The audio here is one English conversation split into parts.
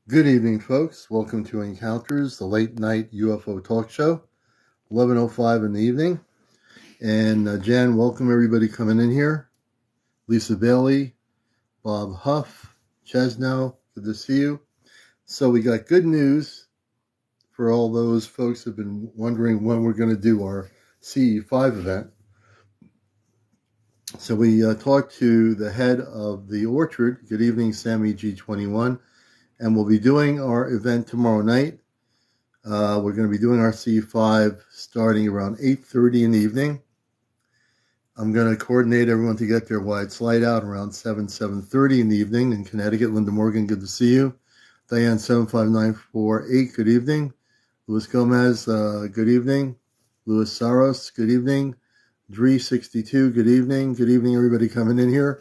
Good evening, folks. Welcome to Encounters, the late night UFO talk show, 11:05 in the evening. And Jan, welcome everybody coming in here. Lisa Bailey, Bob Huff, Chesno, good to see you. So we got good news for all those folks who've been wondering when we're going to do our CE5 event. So we talked to the head of the Orchard. Good evening, Sammy G21. And we'll be doing our event tomorrow night. We're going to be doing our C5 starting around 8:30 in the evening. I'm going to coordinate everyone to get their wide slide out around 7:30 in the evening in Connecticut. Linda Morgan, good to see you. Diane 75948, good evening. Luis Gomez, good evening. Luis Saros, good evening. Dree62, good evening. Good evening, everybody coming in here.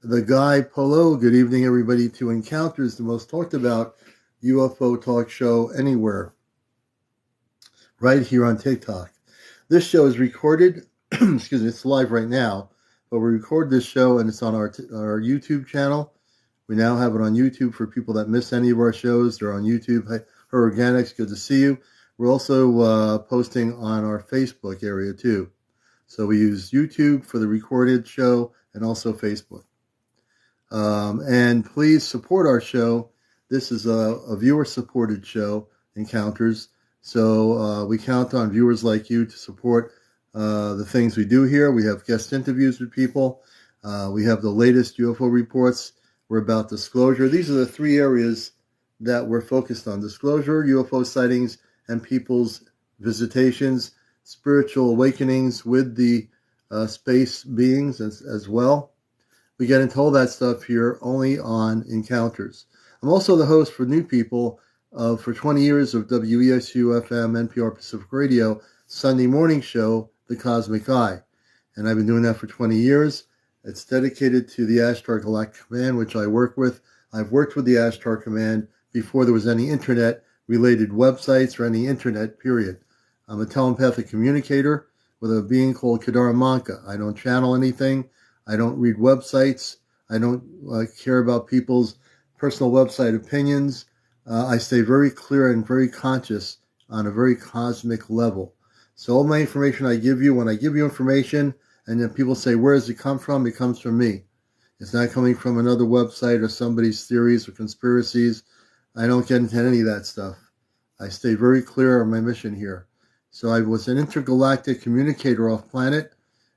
The Guy Polo, good evening, everybody, to Encounters, the most talked about UFO talk show anywhere, right here on TikTok. This show is recorded, excuse me, it's live right now, but we record this show and it's on our YouTube channel. We now have it on YouTube for people that miss any of our shows. They're on YouTube. Hey, Her Organics, good to see you. We're also posting on our Facebook area too. So we use YouTube for the recorded show and also Facebook. And please support our show. This is a viewer-supported show, Encounters. So we count on viewers like you to support the things we do here. We have guest interviews with people. We have the latest UFO reports. We're about disclosure. These are the three areas that we're focused on: disclosure, UFO sightings, and people's visitations, spiritual awakenings with the space beings as well. We get into all that stuff here only on Encounters. I'm also the host for new people for 20 years of WESU FM NPR Pacific Radio Sunday morning show, The Cosmic Eye. And I've been doing that for 20 years. It's dedicated to the Ashtar Galactic Command, which I work with. I've worked with the Ashtar Command before there was any internet-related websites or any internet, period. I'm a telepathic communicator with a being called Kadara Manka. I don't channel anything. I don't read websites. I don't care about people's personal website opinions. I stay very clear and very conscious on a very cosmic level. So all my information I give you, when I give you information and then people say, where does it come from? It comes from me. It's not coming from another website or somebody's theories or conspiracies. I don't get into any of that stuff. I stay very clear on my mission here. So I was an intergalactic communicator off planet.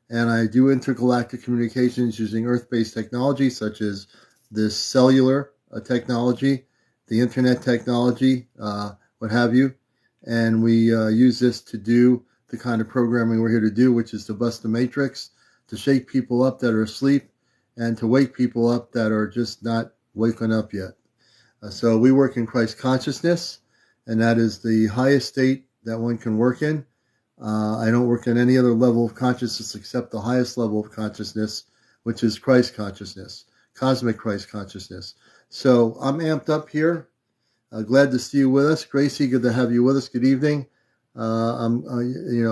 And I do intergalactic communications using Earth-based technology, such as this cellular technology, the internet technology, what have you. And we use this to do the kind of programming we're here to do, which is to bust the matrix, to shake people up that are asleep, and to wake people up that are just not waking up yet. So we work in Christ consciousness, and that is the highest state that one can work in. I don't work in any other level of consciousness except the highest level of consciousness, which is Christ consciousness, cosmic Christ consciousness. So I'm amped up here. Glad to see you with us. Gracie, good to have you with us. Good evening. I'm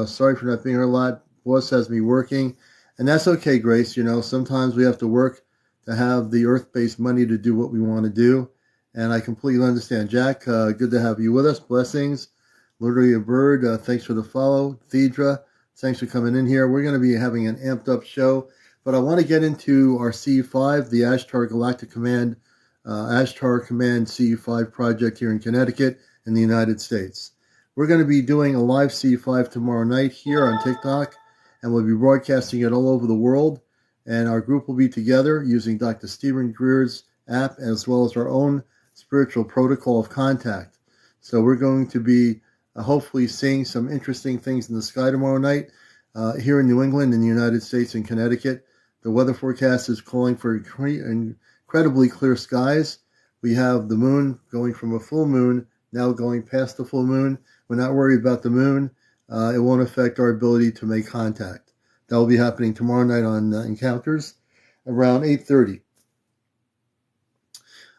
sorry for not being here a lot. Boss has me working, and that's okay, Grace. Sometimes we have to work to have the earth-based money to do what we want to do, and I completely understand. Jack, good to have you with us. Blessings. Literally a Bird, thanks for the follow. Thedra, thanks for coming in here. We're going to be having an amped up show, but I want to get into our C5, the Ashtar Galactic Command, Ashtar Command C5 project here in Connecticut in the United States. We're going to be doing a live C5 tomorrow night here on TikTok, and we'll be broadcasting it all over the world. And our group will be together using Dr. Stephen Greer's app as well as our own spiritual protocol of contact. So we're going to be hopefully seeing some interesting things in the sky tomorrow night here in New England, in the United States, and Connecticut. The weather forecast is calling for incredibly clear skies. We have the moon going from a full moon, now going past the full moon. We're not worried about the moon. It won't affect our ability to make contact. That will be happening tomorrow night on Encounters around 8:30.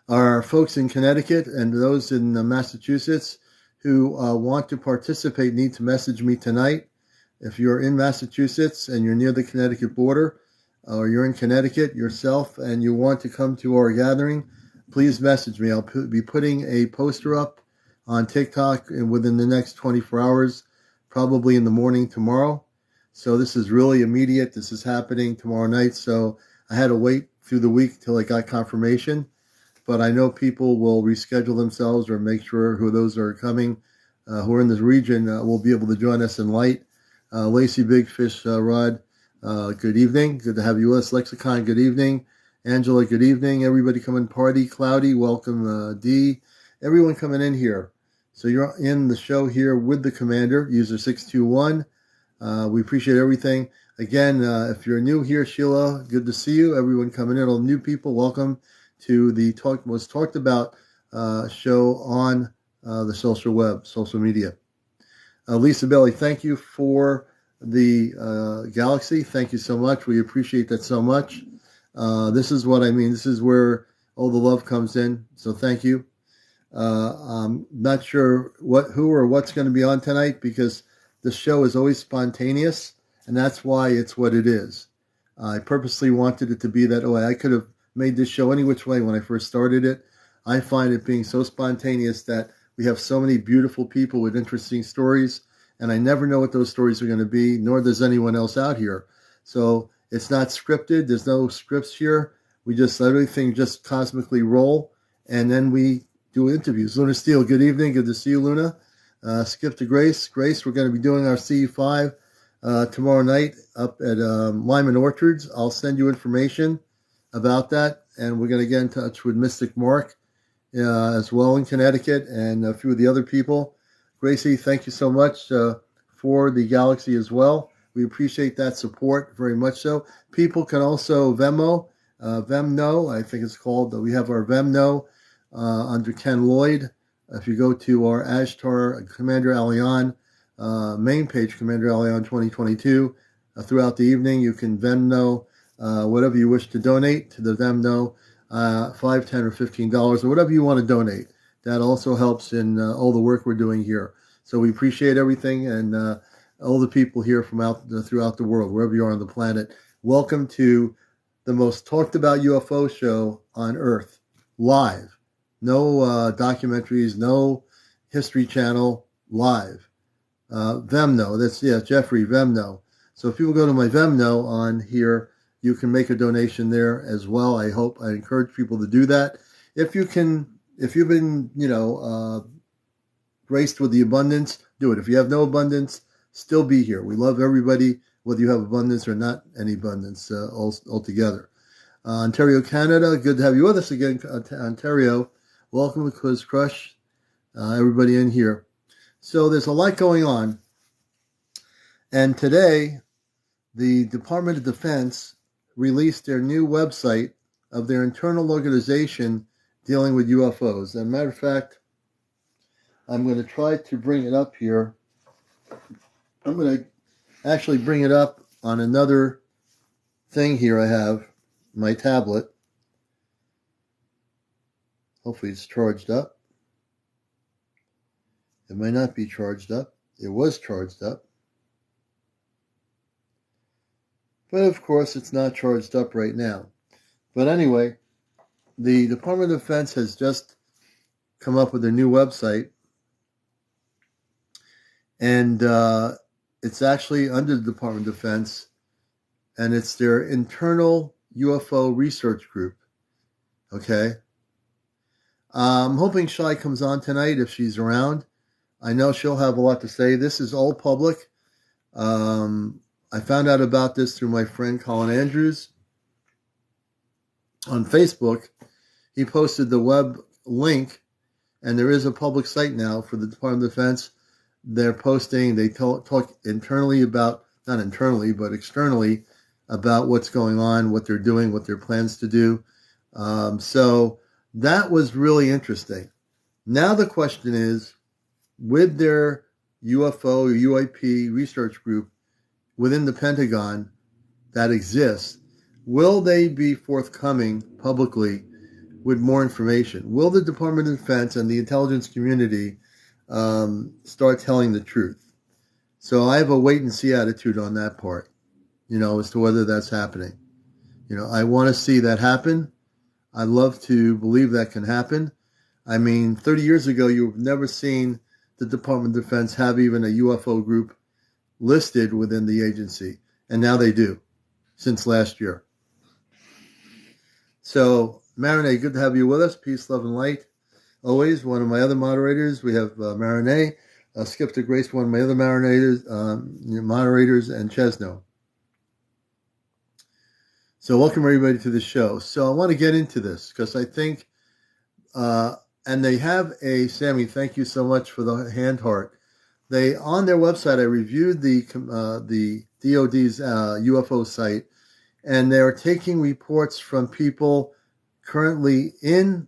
Our folks in Connecticut and those in Massachusetts who want to participate need to message me tonight. If you're in Massachusetts and you're near the Connecticut border, or you're in Connecticut yourself and you want to come to our gathering, please message me. I'll be putting a poster up on TikTok within the next 24 hours, probably in the morning tomorrow. So this is really immediate. This is happening tomorrow night. So I had to wait through the week till I got confirmation. But I know people will reschedule themselves or make sure who those are coming, who are in this region, will be able to join us in light. Lacey Big Fish Rod, good evening. Good to have you with us. Lexicon, good evening. Angela, good evening. Everybody coming party. Cloudy, welcome. D. Everyone coming in here. So you're in the show here with the commander, user 621. We appreciate everything. Again, if you're new here, Sheila, good to see you. Everyone coming in, all new people, welcome to the most talked about show on the social media. Lisa Belly, thank you for the Galaxy. Thank you so much. We appreciate that so much. This is what I mean. This is where all the love comes in. So thank you. I'm not sure who or what's going to be on tonight because the show is always spontaneous, and that's why it's what it is. I purposely wanted it to be that way. I could have made this show any which way when I first started it. I find it being so spontaneous that we have so many beautiful people with interesting stories, and I never know what those stories are going to be, nor does anyone else out here. So it's not scripted. There's no scripts here. We just let everything just cosmically roll, and then we do interviews. Luna Steele, good evening. Good to see you, Luna. Skip to Grace. Grace, we're going to be doing our CE5 tomorrow night up at Lyman Orchards. I'll send you information about that, and we're going to get in touch with Mystic Mark as well in Connecticut and a few of the other people. Gracie, thank you so much for the Galaxy as well. We appreciate that support very much so. People can also Venmo, I think it's called. We have our Venmo under Ken Lloyd. If you go to our Ashtar CmdrAleon main page, CmdrAleon 2022, throughout the evening, you can Venmo whatever you wish to donate to the Venmo, $5, $10, or $15, or whatever you want to donate. That also helps in all the work we're doing here. So we appreciate everything and all the people here from throughout the world, wherever you are on the planet. Welcome to the most talked about UFO show on Earth, live. No documentaries, no History Channel, live. Venmo, Jeffrey, Venmo. So if people go to my Venmo on here, you can make a donation there as well. I encourage people to do that. If you've been, graced with the abundance, do it. If you have no abundance, still be here. We love everybody, whether you have abundance or not any abundance altogether. Ontario, Canada, good to have you with us again, Ontario. Welcome to Quiz Crush, everybody in here. So there's a lot going on. And today, the Department of Defense released their new website of their internal organization dealing with UFOs. As a matter of fact, I'm going to try to bring it up here. I'm going to actually bring it up on another thing here I have, my tablet. Hopefully it's charged up. It may not be charged up. It was charged up. But of course, it's not charged up right now. But anyway, the Department of Defense has just come up with a new website. And it's actually under the Department of Defense. And it's their internal UFO research group. Okay? I'm hoping Shai comes on tonight if she's around. I know she'll have a lot to say. This is all public. I found out about this through my friend Colin Andrews on Facebook. He posted the web link, and there is a public site now for the Department of Defense. They talk internally about, not internally, but externally about what's going on, what they're doing, what their plans to do. So that was really interesting. Now the question is, with their UFO or UAP research group within the Pentagon that exists, will they be forthcoming publicly with more information? Will the Department of Defense and the intelligence community start telling the truth? So I have a wait-and-see attitude on that part, as to whether that's happening. I want to see that happen. I'd love to believe that can happen. I mean, 30 years ago, you've never seen the Department of Defense have even a UFO group listed within the agency. And now they do, since last year. So, Marinette, good to have you with us. Peace, love, and light. Always, one of my other moderators, we have Marinette, Skip to Grace, one of my other moderators, and Chesno. So welcome everybody to the show. So I want to get into this because I think, and they have a, Sammy, thank you so much for the hand heart. They, on their website, I reviewed the DOD's UFO site, and they're taking reports from people currently in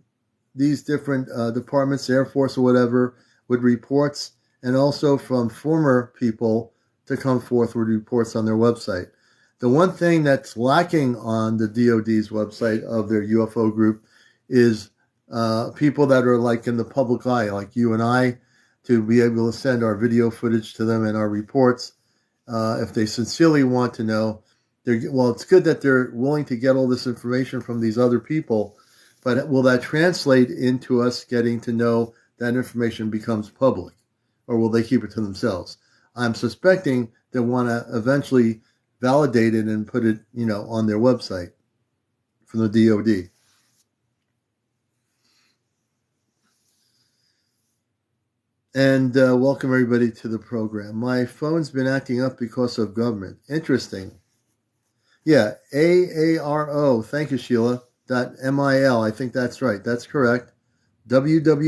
these different departments, Air Force or whatever, with reports, and also from former people to come forth with reports on their website. The one thing that's lacking on the DOD's website of their UFO group is people that are like in the public eye, like you and I, to be able to send our video footage to them and our reports if they sincerely want to know. Well, it's good that they're willing to get all this information from these other people, but will that translate into us getting to know that information becomes public, or will they keep it to themselves? I'm suspecting they want to eventually validate it and put it, on their website from the DOD. And welcome everybody to the program. My phone's been acting up because of government. Interesting. Yeah, AARO. Thank you, Sheila. .mil. I think that's right. That's correct. www.aaro.mil.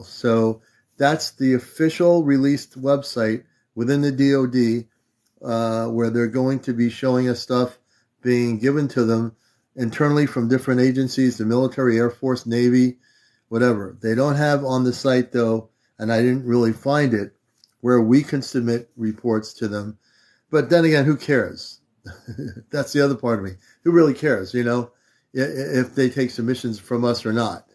So that's the official released website within the DOD where they're going to be showing us stuff being given to them internally from different agencies, the military, Air Force, Navy, whatever. They don't have on the site, though, and I didn't really find it, where we can submit reports to them. But then again, who cares? That's the other part of me. Who really cares, if they take submissions from us or not?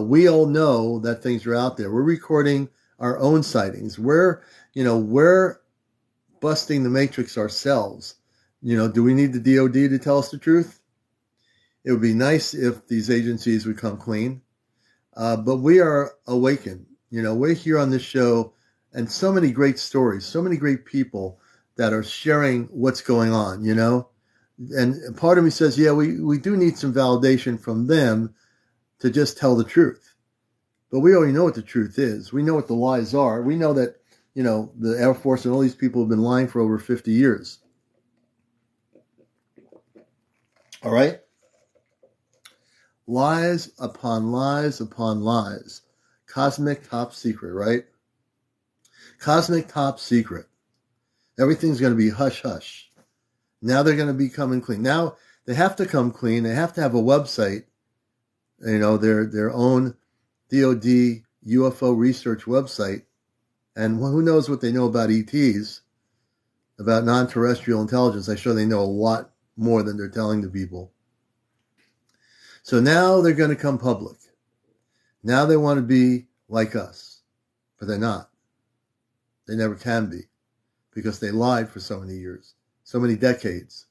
We all know that things are out there. We're recording our own sightings. We're busting the matrix ourselves. Do we need the DOD to tell us the truth? It would be nice if these agencies would come clean. But we are awakened. We're here on this show, and so many great stories, so many great people that are sharing what's going on, And part of me says, yeah, we do need some validation from them to just tell the truth. But we already know what the truth is. We know what the lies are. We know that, the Air Force and all these people have been lying for over 50 years. All right? Lies upon lies upon lies. Cosmic top secret, right? Cosmic top secret. Everything's going to be hush-hush. Now they're going to be coming clean. Now they have to come clean. They have to have a website, their own DOD UFO research website. And who knows what they know about ETs, about non-terrestrial intelligence. I'm sure they know a lot more than they're telling the people. So now they're going to come public. Now they want to be like us, but they're not. They never can be, because they lied for so many years, so many decades.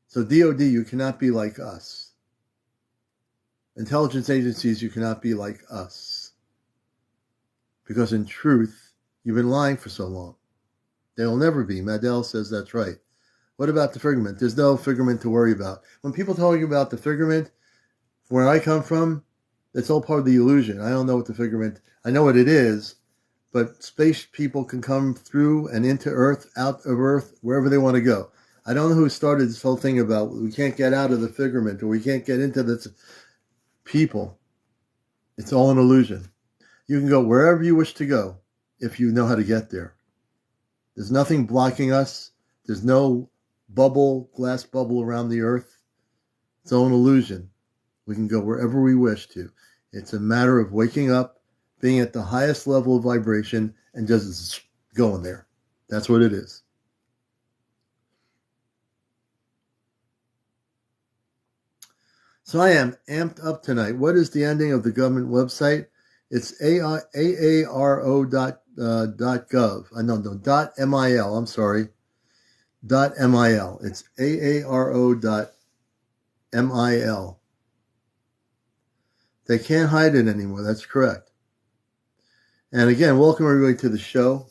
So DOD, you cannot be like us. Intelligence agencies, you cannot be like us. Because in truth, you've been lying for so long. They'll never be. Madel says that's right. What about the figment? There's no figment to worry about. When people talk about the figment, where I come from, it's all part of the illusion. I don't know what the figment, I know what it is, but space people can come through and into Earth, out of Earth, wherever they want to go. I don't know who started this whole thing about we can't get out of the figment or we can't get into this. People, it's all an illusion. You can go wherever you wish to go if you know how to get there. There's nothing blocking us. There's no glass bubble around the Earth. It's all an illusion. We can go wherever we wish to. It's a matter of waking up, being at the highest level of vibration, and just going there. That's what it is. So I am amped up tonight. What is the ending of the government website? It's aaro.gov. No, .mil. I'm sorry. .mil. It's AARO.mil. They can't hide it anymore. That's correct. And again, welcome everybody to the show.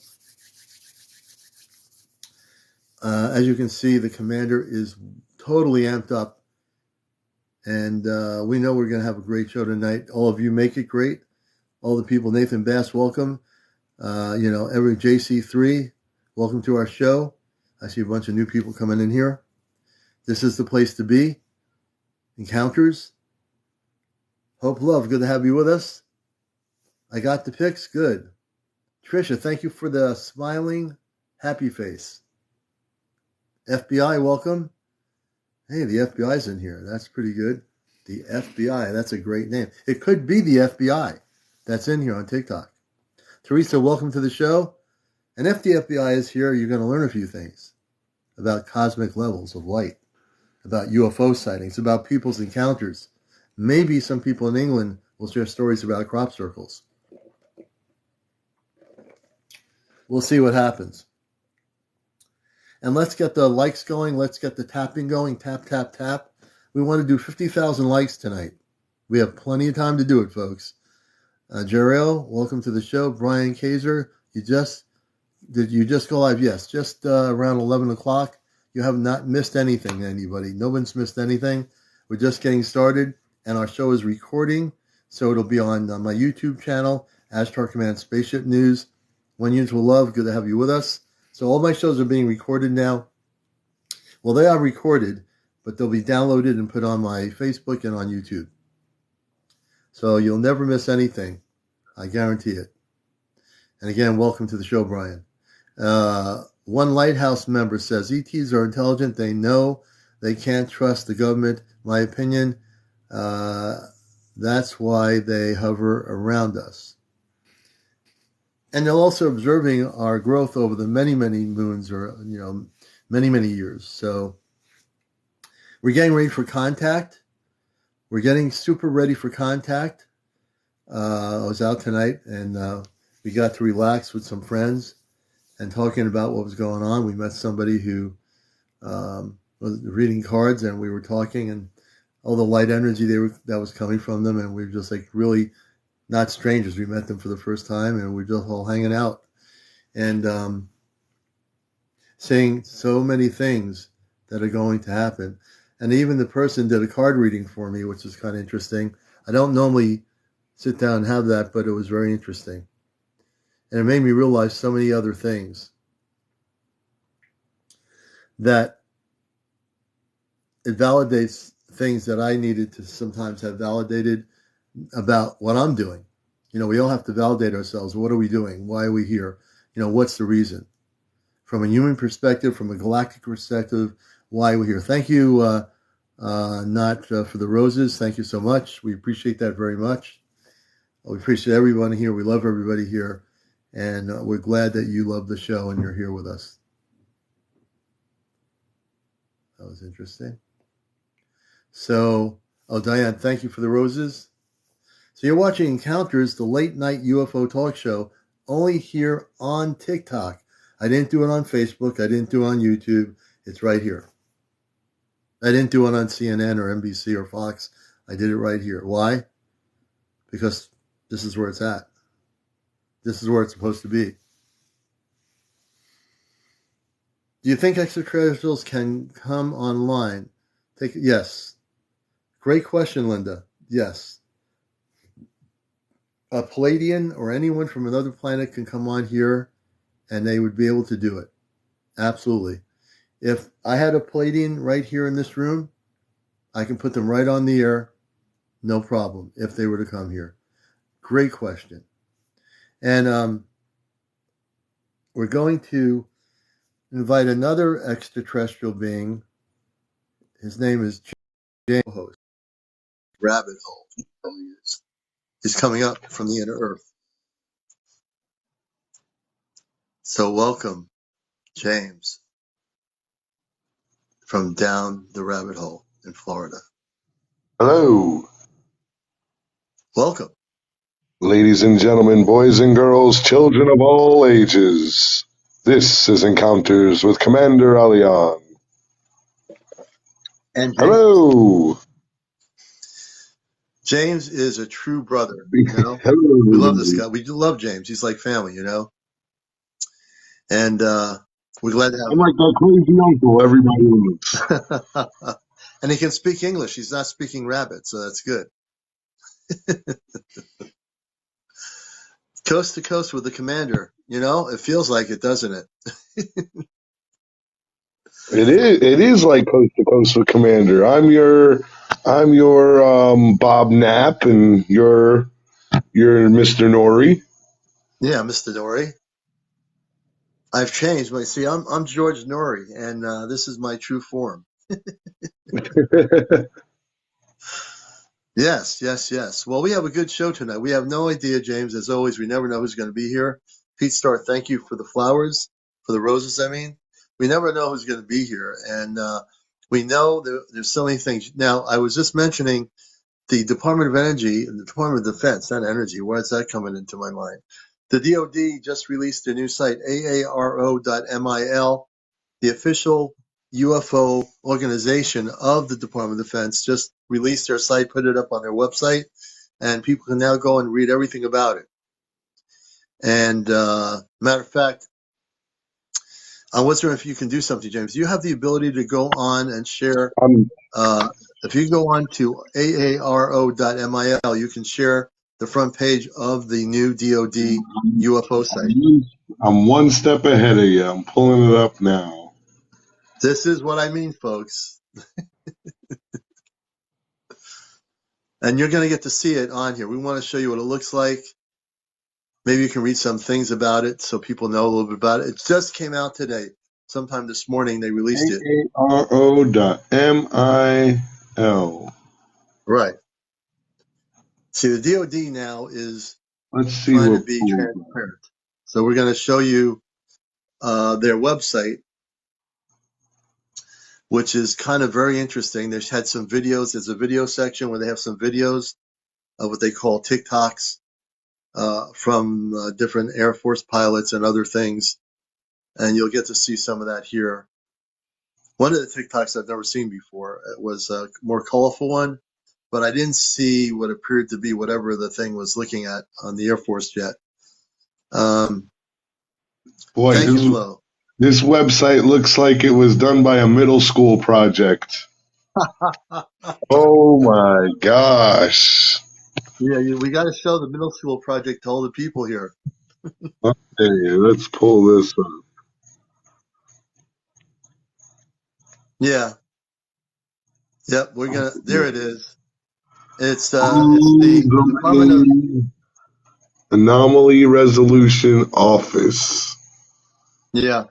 As you can see, the commander is totally amped up. And we know we're going to have a great show tonight. All of you make it great. All the people, Nathan Bass, welcome. Every JC3, welcome to our show. I see a bunch of new people coming in here. This is the place to be. Encounters. Hope, love, good to have you with us. I got the pics, good. Trisha, thank you for the smiling, happy face. FBI, welcome. Hey, the FBI's in here. That's pretty good. The FBI, that's a great name. It could be the FBI that's in here on TikTok. Teresa, welcome to the show. And if the FBI is here, you're going to learn a few things about cosmic levels of light, about UFO sightings, about people's encounters. Maybe some people in England will share stories about crop circles. We'll see what happens. And let's get the likes going. Let's get the tapping going. Tap, tap, tap. We want to do 50,000 likes tonight. We have plenty of time to do it, folks. Jarrell, welcome to the show. Brian Kaiser, did you just go live? Yes, just around 11 o'clock. You have not missed anything, anybody. No one's missed anything. We're just getting started, and our show is recording, so it'll be on my YouTube channel, Ashtar Command Spaceship News. One Unit Will Love, good to have you with us. So all my shows are being recorded now. Well, they are recorded, but they'll be downloaded and put on my Facebook and on YouTube. So you'll never miss anything. I guarantee it. And again, welcome to the show, Brian. One Lighthouse member says, ETs are intelligent. They know they can't trust the government. My opinion, that's why they hover around us. And they're also observing our growth over the many, many moons or, many, many years. So we're getting ready for contact. We're getting super ready for contact. I was out tonight and we got to relax with some friends and talking about what was going on. We met somebody who was reading cards and we were talking and all the light energy that was coming from them. And we were just like really not strangers. We met them for the first time and we're just all hanging out and saying so many things that are going to happen. And even the person did a card reading for me, which is kind of interesting. I don't normally sit down and have that, but it was very interesting. And it made me realize so many other things that it validates things that I needed to sometimes have validated about what I'm doing. We all have to validate ourselves. What are we doing? Why are we here? What's the reason? From a human perspective, from a galactic perspective, why are we here? Thank you, not for the roses. Thank you so much. We appreciate that very much. We appreciate everyone here. We love everybody here. And we're glad that you love the show and you're here with us. That was interesting. So, Diane, thank you for the roses. So you're watching Encounters, the late night UFO talk show, only here on TikTok. I didn't do it on Facebook. I didn't do it on YouTube. It's right here. I didn't do it on CNN or NBC or Fox. I did it right here. Why? Because this is where it's at. This is where it's supposed to be. Do you think extraterrestrials can come online? Yes. Great question, Linda. Yes. A Palladian or anyone from another planet can come on here and they would be able to do it. Absolutely. If I had a Palladian right here in this room, I can put them right on the air. No problem if they were to come here. Great question. And we're going to invite another extraterrestrial being. His name is James, host. Rabbit Hole. He's coming up from the inner earth. So welcome, James, from down the rabbit hole in Florida. Hello. Welcome. Ladies and gentlemen, boys and girls, children of all ages. This is Encounters with CmdrAleon. And Hello. James is a true brother, Hello, We love this everybody. guy. We do love James. He's like family, And we're glad to I'm like that crazy uncle everybody loves. have and he can speak English. He's not speaking rabbit, so that's good. Coast to coast with the commander. It feels like it, doesn't it? It is like Coast to Coast with Commander. I'm your Bob Knapp, and you're Mr. Nori. Yeah, Mr. Dory. I've changed. But see, I'm George Nori, and this is my true form. Yes, yes, yes. Well, we have a good show tonight. We have no idea, James. As always, we never know who's going to be here. Pete Star, thank you for the flowers, for the roses. I mean, we never know who's going to be here, and we know there's so many things. Now, I was just mentioning the Department of Energy and the Department of Defense, not energy. Where's that coming into my mind? The DoD just released a new site, aaro.mil. The official UFO organization of the Department of Defense just released their site, put it up on their website, and people can now go and read everything about it. And matter of fact, I was wondering if you can do something, James. Do you have the ability to go on and share? If you go on to aaro.mil, you can share the front page of the new DoD UFO site. I'm one step ahead of you. I'm pulling it up now. This is what I mean, folks. And you're going to get to see it on here. We want to show you what it looks like. Maybe you can read some things about it so people know a little bit about it. It just came out today. Sometime this morning they released it. aaro.mil. Right. See, the DoD now is Let's see trying to what be pulls up. transparent. So we're going to show you their website, which is kind of very interesting. They've had some videos. There's a video section where they have some videos of what they call TikToks from different Air Force pilots and other things. And you'll get to see some of that here. One of the TikToks I've never seen before. It was a more colorful one, but I didn't see what appeared to be whatever the thing was looking at on the Air Force jet. Boy, Thank you, Flo. this website looks like it was done by a middle school project. Oh my gosh. Yeah, we got to show the middle school project to all the people here. Okay, let's pull this up. Yeah. Yep, we're gonna. There it is. It's the Department of. Anomaly Resolution Office. Yeah.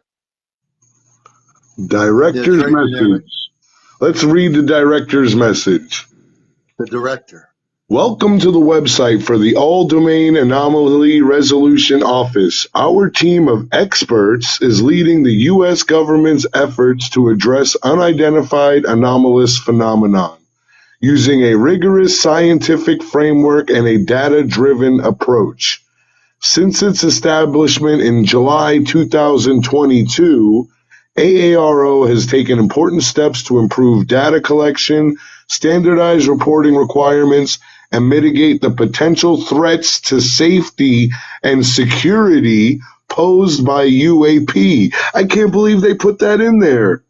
Yeah, Director's it's very generic. message. Let's read the director's message. The director. Welcome to the website for the All-Domain Anomaly Resolution Office. Our team of experts is leading the U.S. government's efforts to address unidentified anomalous phenomenon using a rigorous scientific framework and a data-driven approach. Since its establishment in July 2022, AARO has taken important steps to improve data collection, standardize reporting requirements, and mitigate the potential threats to safety and security posed by UAP. I can't believe they put that in there.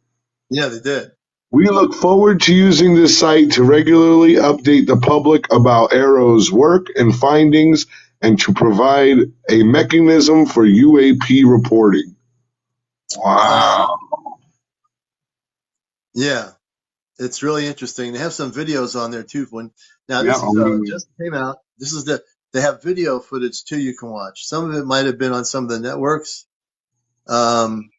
Yeah, they did. We look forward to using this site to regularly update the public about AARO's work and findings and to provide a mechanism for UAP reporting. Wow. Yeah. It's really interesting. They have some videos on there too. Now Yeah, this is just came out. This is they have video footage too you can watch. Some of it might have been on some of the networks. Some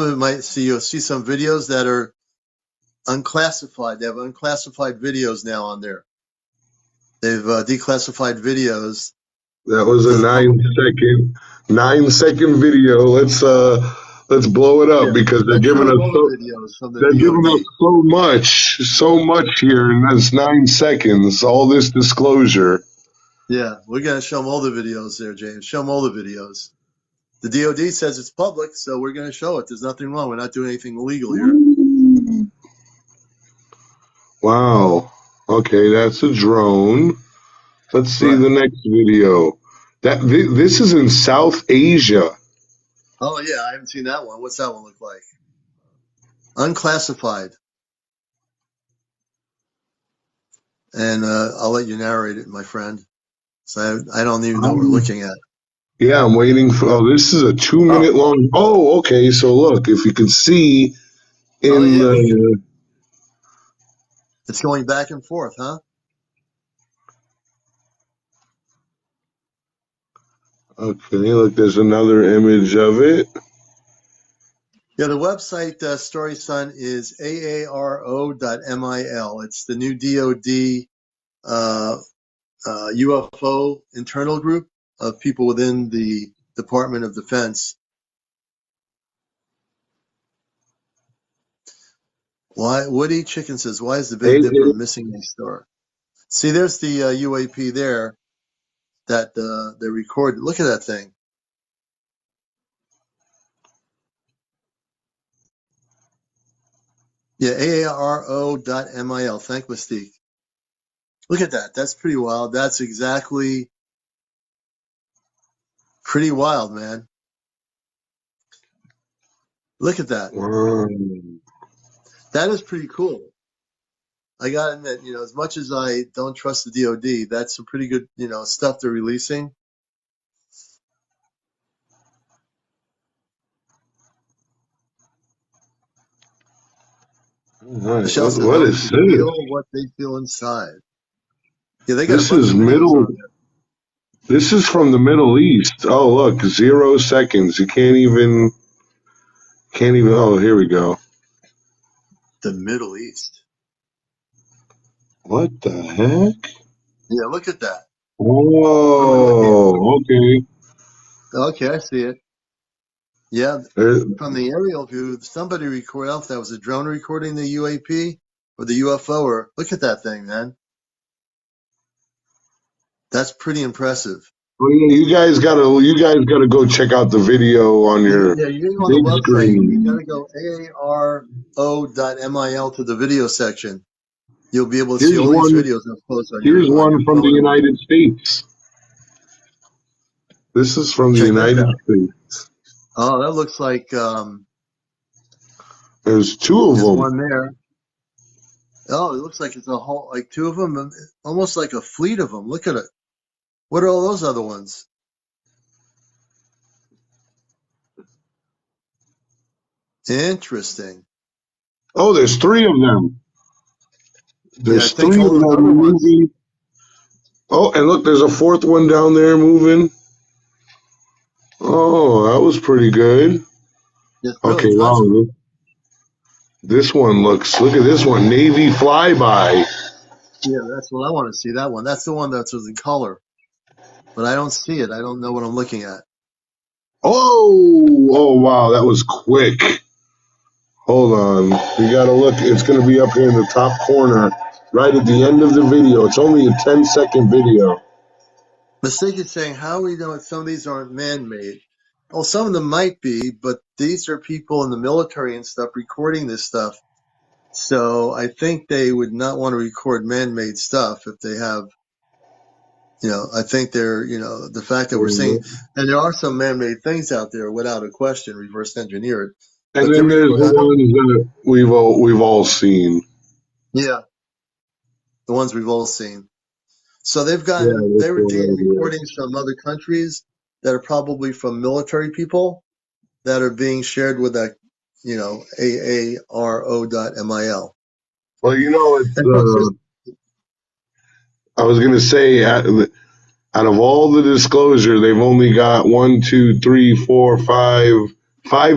of it you'll see some videos that are unclassified. They have unclassified videos now on there. They've declassified videos. that was a So 9-second video. Let's blow it up because they're let's show giving them us all the videos from the they're giving us DoD. so much here in this 9 seconds. All this disclosure. Yeah, we're gonna show them all the videos there, James. Show them all the videos. The DOD says it's public, so we're going to show it. There's nothing wrong. We're not doing anything illegal here. Wow. Okay, that's a drone. Let's see Right. the next video. This is in South Asia. Oh, yeah, I haven't seen that one. What's that one look like? Unclassified. And I'll let you narrate it, my friend. So I don't even know what we're looking at. Yeah, I'm waiting for. Oh, this is a 2 minute Oh, long. Oh, okay. So look, if you can see oh in yeah, we can. the. It's going back and forth, huh? Okay, look, there's another image of it. Yeah, the website, Story Sun, is aaro.mil. It's the new DOD UFO internal group of people within the Department of Defense. Why? Woody Chicken says, "Why is the Big Dipper missing a star?" See, there's the UAP there that they recorded. Look at that thing. Yeah, aaro.mil. Thank Mystique. Look at that. That's pretty wild. That's exactly pretty wild, man. Look at that. Wow. That is pretty cool. I gotta admit, as much as I don't trust the DOD, that's some pretty good, stuff they're releasing. Right. Michelle said, What "Those is who this? feel what they feel inside." Yeah, they got a This bunch is of videos middle. on there. This is from the Middle East. Oh, look, 0 seconds. You can't even. Oh, here we go. The Middle East. What the heck? Yeah, look at that. What am I looking at? Whoa. Okay. Okay, I see it. Yeah, There, from the aerial view, somebody recorded. I don't know if that was a drone recording the UAP or the UFO. Or look at that thing, man. That's pretty impressive. well, yeah, you guys gotta go check out the video on your Yeah, you go on the big website. You got screen. to go aaro.mil to the video section. You'll be able to see Here's all these one. videos up close on Here's your one from the phone or whatever. United States. This is from the Check this United out. States. Oh, that looks like There's two of there's them. one there. Oh, it looks like it's a whole, like two of them, almost like a fleet of them. Look at it. What are all those other ones? Interesting. Oh, there's three of them. Yeah, I There's think three of all those them other ones. moving. Oh, and look, there's a fourth one down there moving. Oh, that was pretty good. There's really Okay, tons wow. of them. This one looks. Look at this one. Navy flyby. Yeah, that's what I want to see. That one. That's the one that's in color, but I don't see it. I don't know what I'm looking at. Oh, wow, that was quick. Hold on. You gotta look. It's gonna be up here in the top corner, right at the end of the video. It's only a 10-second video. Mistake is saying, how we know some of these aren't man-made? Well, some of them might be, but these are people in the military and stuff recording this stuff. So I think they would not want to record man-made stuff if they have, I think they're, the fact that we're seeing, and there are some man-made things out there without a question, reverse engineered, And but they're then there's recording. the ones that we've all seen. Yeah, the ones we've all seen. So Yeah, this they were one right here. recordings from other countries that are probably from military people that are being shared with that, aaro.mil. Well, it's. And of course, I was gonna say, out of all the disclosure, they've only got 5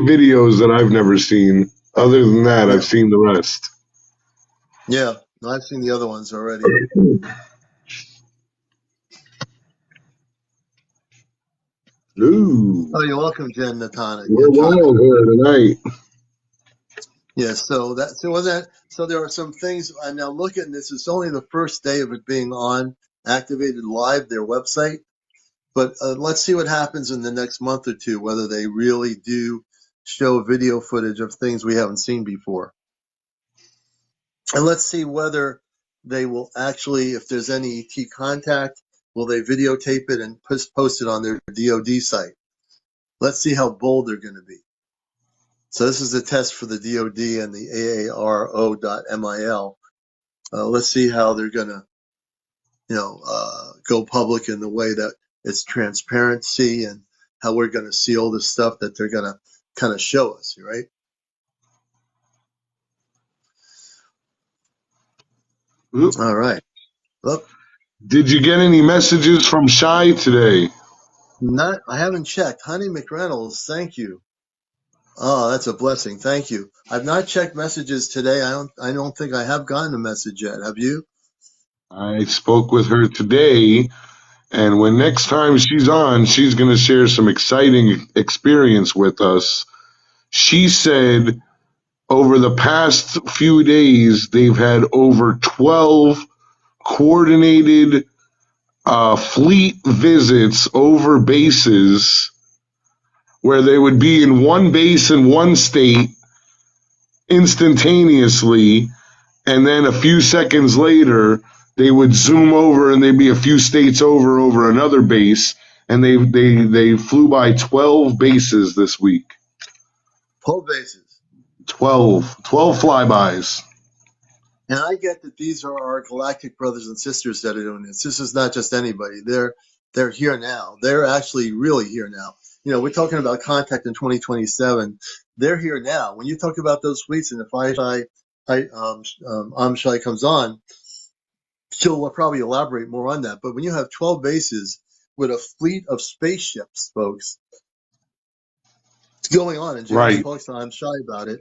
videos that I've never seen. Other than that, yeah, I've seen the rest. yeah, I've seen the other ones already. Ooh, Oh, you're welcome, Jen Natana. we're Yeah, Chana. wild here tonight. Yeah, so there are some things. I'm now looking. This is only the first day of it being on activated live their website. But let's see what happens in the next month or two, whether they really do show video footage of things we haven't seen before. And let's see whether they will actually, if there's any ET contact, will they videotape it and post it on their DoD site? Let's see how bold they're going to be. So this is a test for the DoD and the AARO.mil. Let's see how they're going to, go public in the way that it's transparency, and how we're going to see all the stuff that they're going to kind of show us, right? Oop. All right. Well, Did you get any messages from Shy today? I haven't checked. Honey McReynolds, thank you. Oh, that's a blessing. Thank you. I've not checked messages today. I don't think I have gotten a message yet. Have you? I spoke with her today, and when next time she's on, she's going to share some exciting experience with us. She said over the past few days, they've had over 12 coordinated fleet visits over bases where they would be in one base in one state instantaneously, and then a few seconds later they would zoom over and they'd be a few states over another base, and they flew by 12 bases this week. 12 bases. 12 flybys. And I get that these are our galactic brothers and sisters that are doing this. This is not just anybody. They're here now. They're actually really here now. We're talking about contact in 2027. They're here now. When you talk about those fleets, and if Amshai comes on, she'll probably elaborate more on that. But when you have 12 bases with a fleet of spaceships, folks, it's going on, and James Right. talks to Amshai about it.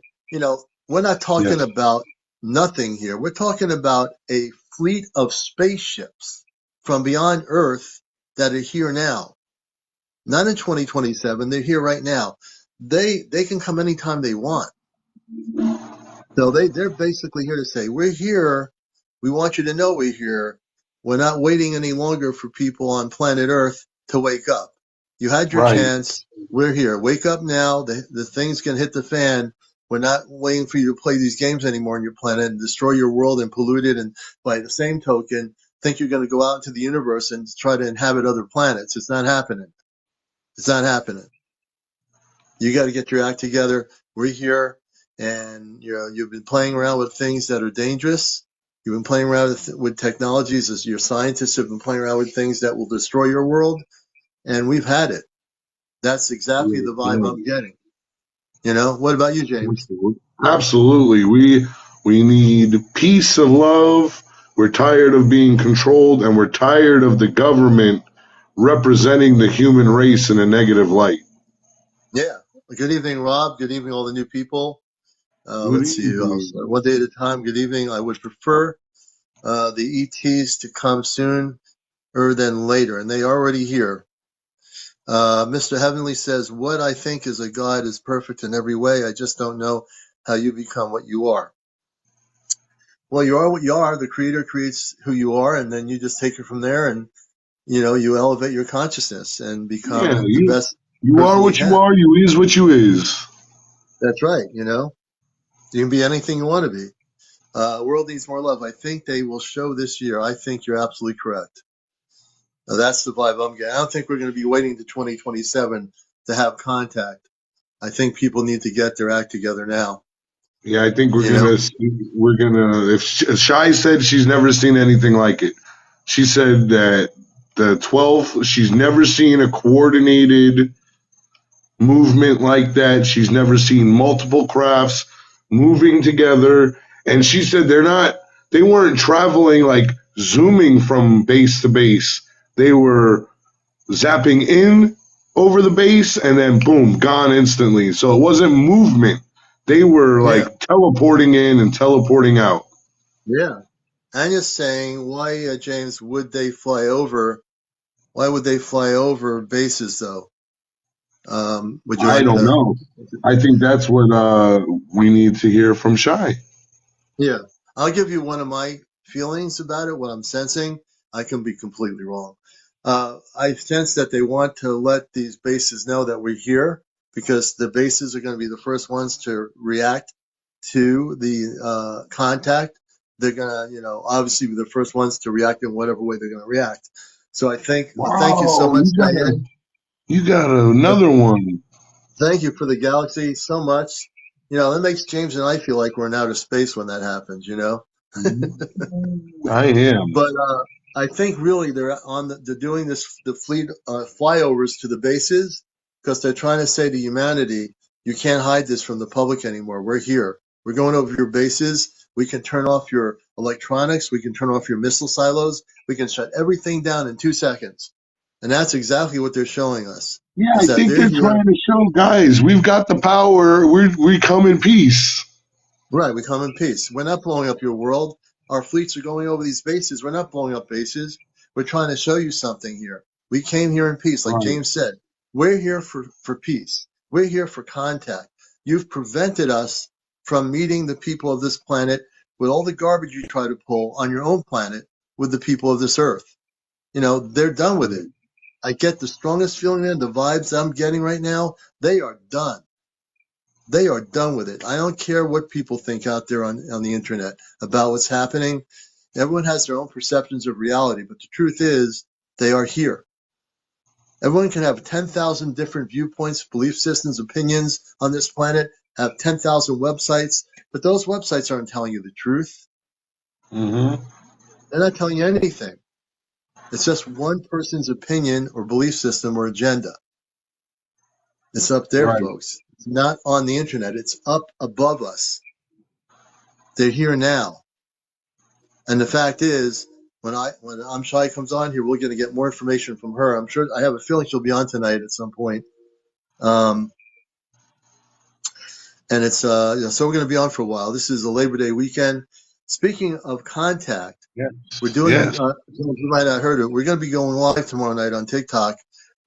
We're not talking Yes. about nothing here. We're talking about a fleet of spaceships from beyond Earth that are here now. Not in 2027. They're here right now. They can come anytime they want. So they're basically here to say, we're here. We want you to know we're here. We're not waiting any longer for people on planet Earth to wake up. You had your Right. chance. We're here. Wake up now. The things can hit the fan. We're not waiting for you to play these games anymore on your planet and destroy your world and pollute it. And by the same token, think you're going to go out into the universe and try to inhabit other planets. It's not happening. It's not happening. You got to get your act together. We're here, and you've been playing around with things that are dangerous. You've been playing around with technologies, as your scientists have been playing around with things that will destroy your world, and we've had it. That's exactly the vibe I'm getting. What about you, James? Absolutely. We need peace and love. We're tired of being controlled, and we're tired of the government representing the human race in a negative light. Yeah. Good evening, Rob. Good evening, all the new people. Good Let's see who evening. else. One day at a time. Good evening. I would prefer the ETs to come sooner than later, and they are already here. Mr. Heavenly says, what I think is a God is perfect in every way. I just don't know how you become what you are. Well, you are what you are. The Creator creates who you are, and then you just take it from there, and you elevate your consciousness and Yeah, become the best you are person you what you can. are. You is what you is. That's right. You can be anything you want to be. World needs more love. I think they will show this year. I think you're absolutely correct. That's the vibe I'm getting. I don't think we're going to be waiting to 2027 to have contact. I think people need to get their act together now. Yeah, I think You know? we're gonna. If Shai said she's never seen anything like it, she said that the 12th she's never seen a coordinated movement like that. She's never seen multiple crafts moving together. And she said they weren't traveling like zooming from base to base. They were zapping in over the base and then boom, gone instantly. So it wasn't movement. They were Yeah. like teleporting in and teleporting out. Yeah. Anya's saying, why, James, would they fly over? Why would they fly over bases, though? Would you I like don't to? know. I think that's what we need to hear from Shai. Yeah. I'll give you one of my feelings about it, what I'm sensing. I can be completely wrong. I sense that they want to let these bases know that we're here because the bases are going to be the first ones to react to the contact. They're going to, obviously be the first ones to react in whatever way they're going to react. So I think, thank you so Wow, much, Diane. you got Uh, another one. Thank you for the galaxy so much. That makes James and I feel like we're in outer space when that happens. I am. But I think really they're doing the fleet flyovers to the bases because they're trying to say to humanity, you can't hide this from the public anymore. We're here. We're going over your bases. We can turn off your electronics. We can turn off your missile silos. We can shut everything down in 2 seconds. And that's exactly what they're showing us, Yeah, is I that think they're they're here. trying to show guys we've got the power. We come in peace. Right, we come in peace. We're not blowing up your world. Our fleets are going over these bases. We're not blowing up bases. We're trying to show you something here. We came here in peace, like Right. James said. We're here for peace. We're here for contact. You've prevented us from meeting the people of this planet with all the garbage you try to pull on your own planet with the people of this earth. They're done with it. I get the strongest feeling there, the vibes I'm getting right now, they are done. They are done with it. I don't care what people think out there on the internet about what's happening. Everyone has their own perceptions of reality, but the truth is they are here. Everyone can have 10,000 different viewpoints, belief systems, opinions on this planet, have 10,000 websites, but those websites aren't telling you the truth. Mm-hmm. They're not telling you anything. It's just one person's opinion or belief system or agenda. It's up there, Right. folks. It's not on the internet. It's up above us. They're here now. And the fact is, when Amshai comes on here, we're going to get more information from her. I'm sure. I have a feeling she'll be on tonight at some point. Um, and it's so we're going to be on for a while. This is a Labor Day weekend. Speaking of contact, Yes. we're doing. Yes. You might not have heard it. We're going to be going live tomorrow night on TikTok.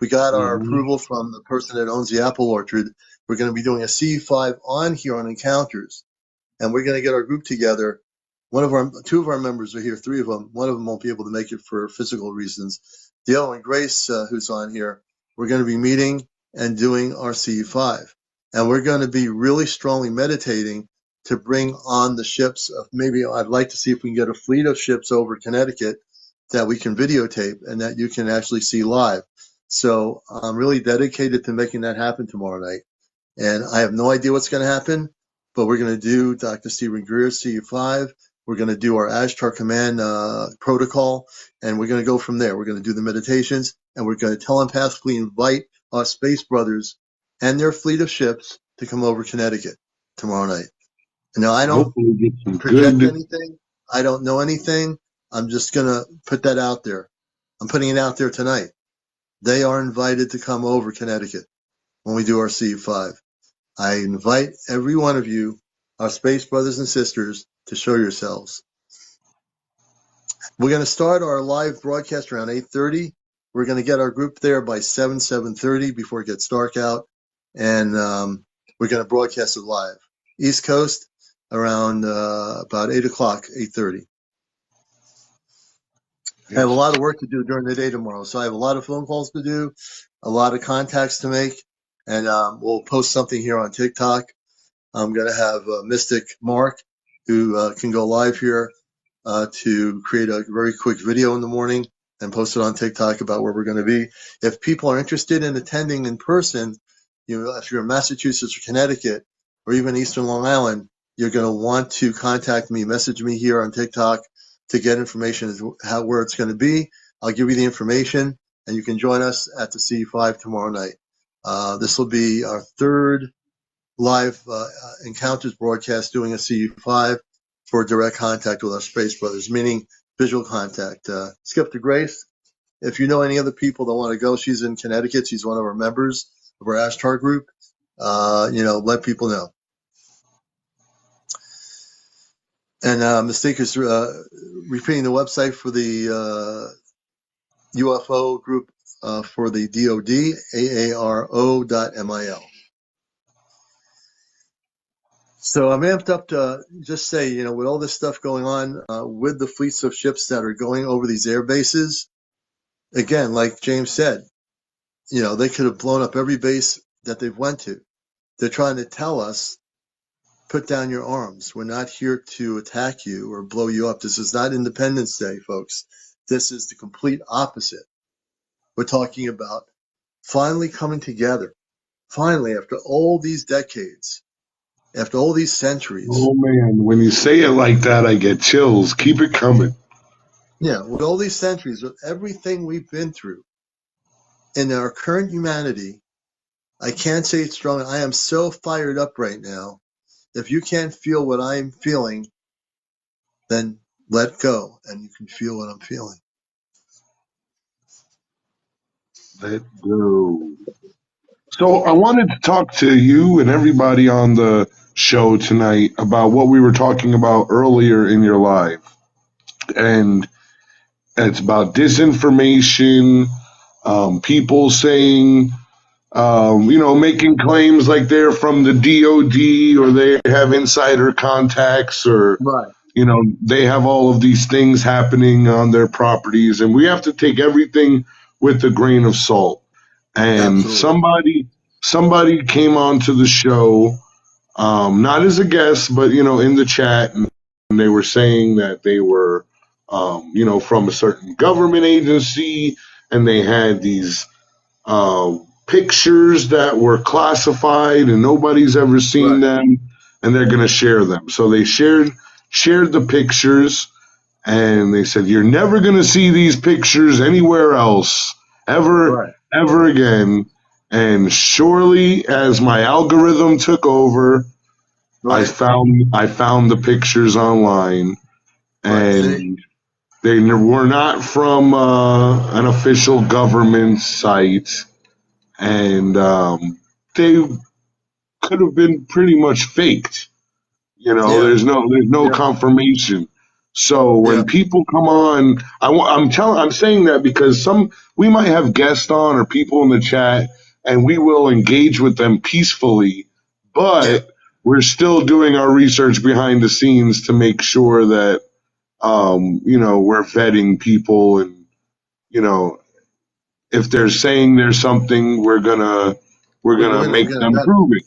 We got our Mm-hmm. approval from the person that owns the apple orchard. We're going to be doing a C5 on here on Encounters, and we're going to get our group together. Two of our members are here, three of them. One of them won't be able to make it for physical reasons. The other one, Grace, who's on here, we're going to be meeting and doing our CE5. And we're going to be really strongly meditating to bring on the ships of maybe I'd like to see if we can get a fleet of ships over Connecticut that we can videotape and that you can actually see live. So I'm really dedicated to making that happen tomorrow night. And I have no idea what's going to happen, but we're going to do Dr. Stephen Greer's CU5. We're going to do our Ashtar Command protocol, and we're going to go from there. We're going to do the meditations, and we're going to telepathically invite our space brothers and their fleet of ships to come over Connecticut tomorrow night. Now, I don't Hopefully get some project good. anything. I don't know anything. I'm just going to put that out there. I'm putting it out there tonight. They are invited to come over Connecticut when we do our CU5. I invite every one of you, our space brothers and sisters, to show yourselves. We're going to start our live broadcast around 8:30. We're going to get our group there by 7:30 before it gets dark out, and we're going to broadcast it live. East Coast around about 8 o'clock, 8:30. I have a Yes. lot of work to do during the day tomorrow, so I have a lot of phone calls to do, a lot of contacts to make, and we'll post something here on TikTok. I'm going to have Mystic Mark, who can go live here to create a very quick video in the morning and post it on TikTok about where we're going to be. If people are interested in attending in person, if you're in Massachusetts or Connecticut or even Eastern Long Island, you're going to want to contact me, message me here on TikTok to get information as where it's going to be. I'll give you the information, and you can join us at the C5 tomorrow night. This will be our third live encounters broadcast doing a CU5 for direct contact with our space brothers, meaning visual contact. Skip to Grace. If you know any other people that want to go, she's in Connecticut. She's one of our members of our Ashtar group. Let people know. And Mistake is repeating the website for the UFO group for the DOD, aaro.mil. So I'm amped up to just say, with all this stuff going on with the fleets of ships that are going over these air bases, again, like James said, they could have blown up every base that they've went to. They're trying to tell us, put down your arms. We're not here to attack you or blow you up. This is not Independence Day, folks. This is the complete opposite. We're talking about finally coming together. Finally, after all these decades, after all these centuries, Oh man, when you say it like that, I get chills. Keep it coming. with all these centuries, with everything we've been through in our current humanity, I can't say it strong. I am so fired up right now. If you can't feel what I'm feeling, then let go and you can feel what I'm feeling. Let go. So I wanted to talk to you and everybody on the show tonight about what we were talking about earlier in your life. And it's about disinformation, people saying, making claims like they're from the DOD or they have insider contacts or, Right. they have all of these things happening on their properties. And we have to take everything with a grain of salt. And Absolutely. somebody came onto the show, not as a guest, but in the chat, and they were saying that they were, from a certain government agency, and they had these pictures that were classified, and nobody's ever seen Right. them, and they're going to share them. So they shared the pictures, and they said, "You're never going to see these pictures anywhere else, Right. ever again." And surely, as my algorithm took over, I Right. found the pictures online, Right. See? and they were not from an official government site, and they could have been pretty much faked. Yeah. There's no Yeah. confirmation. So Yeah. when people come on, I'm saying that because we might have guests on or people in the chat, and we will engage with them peacefully, Yeah. but we're still doing our research behind the scenes to make sure that we're vetting people, and if they're saying there's something, we're gonna make them prove it.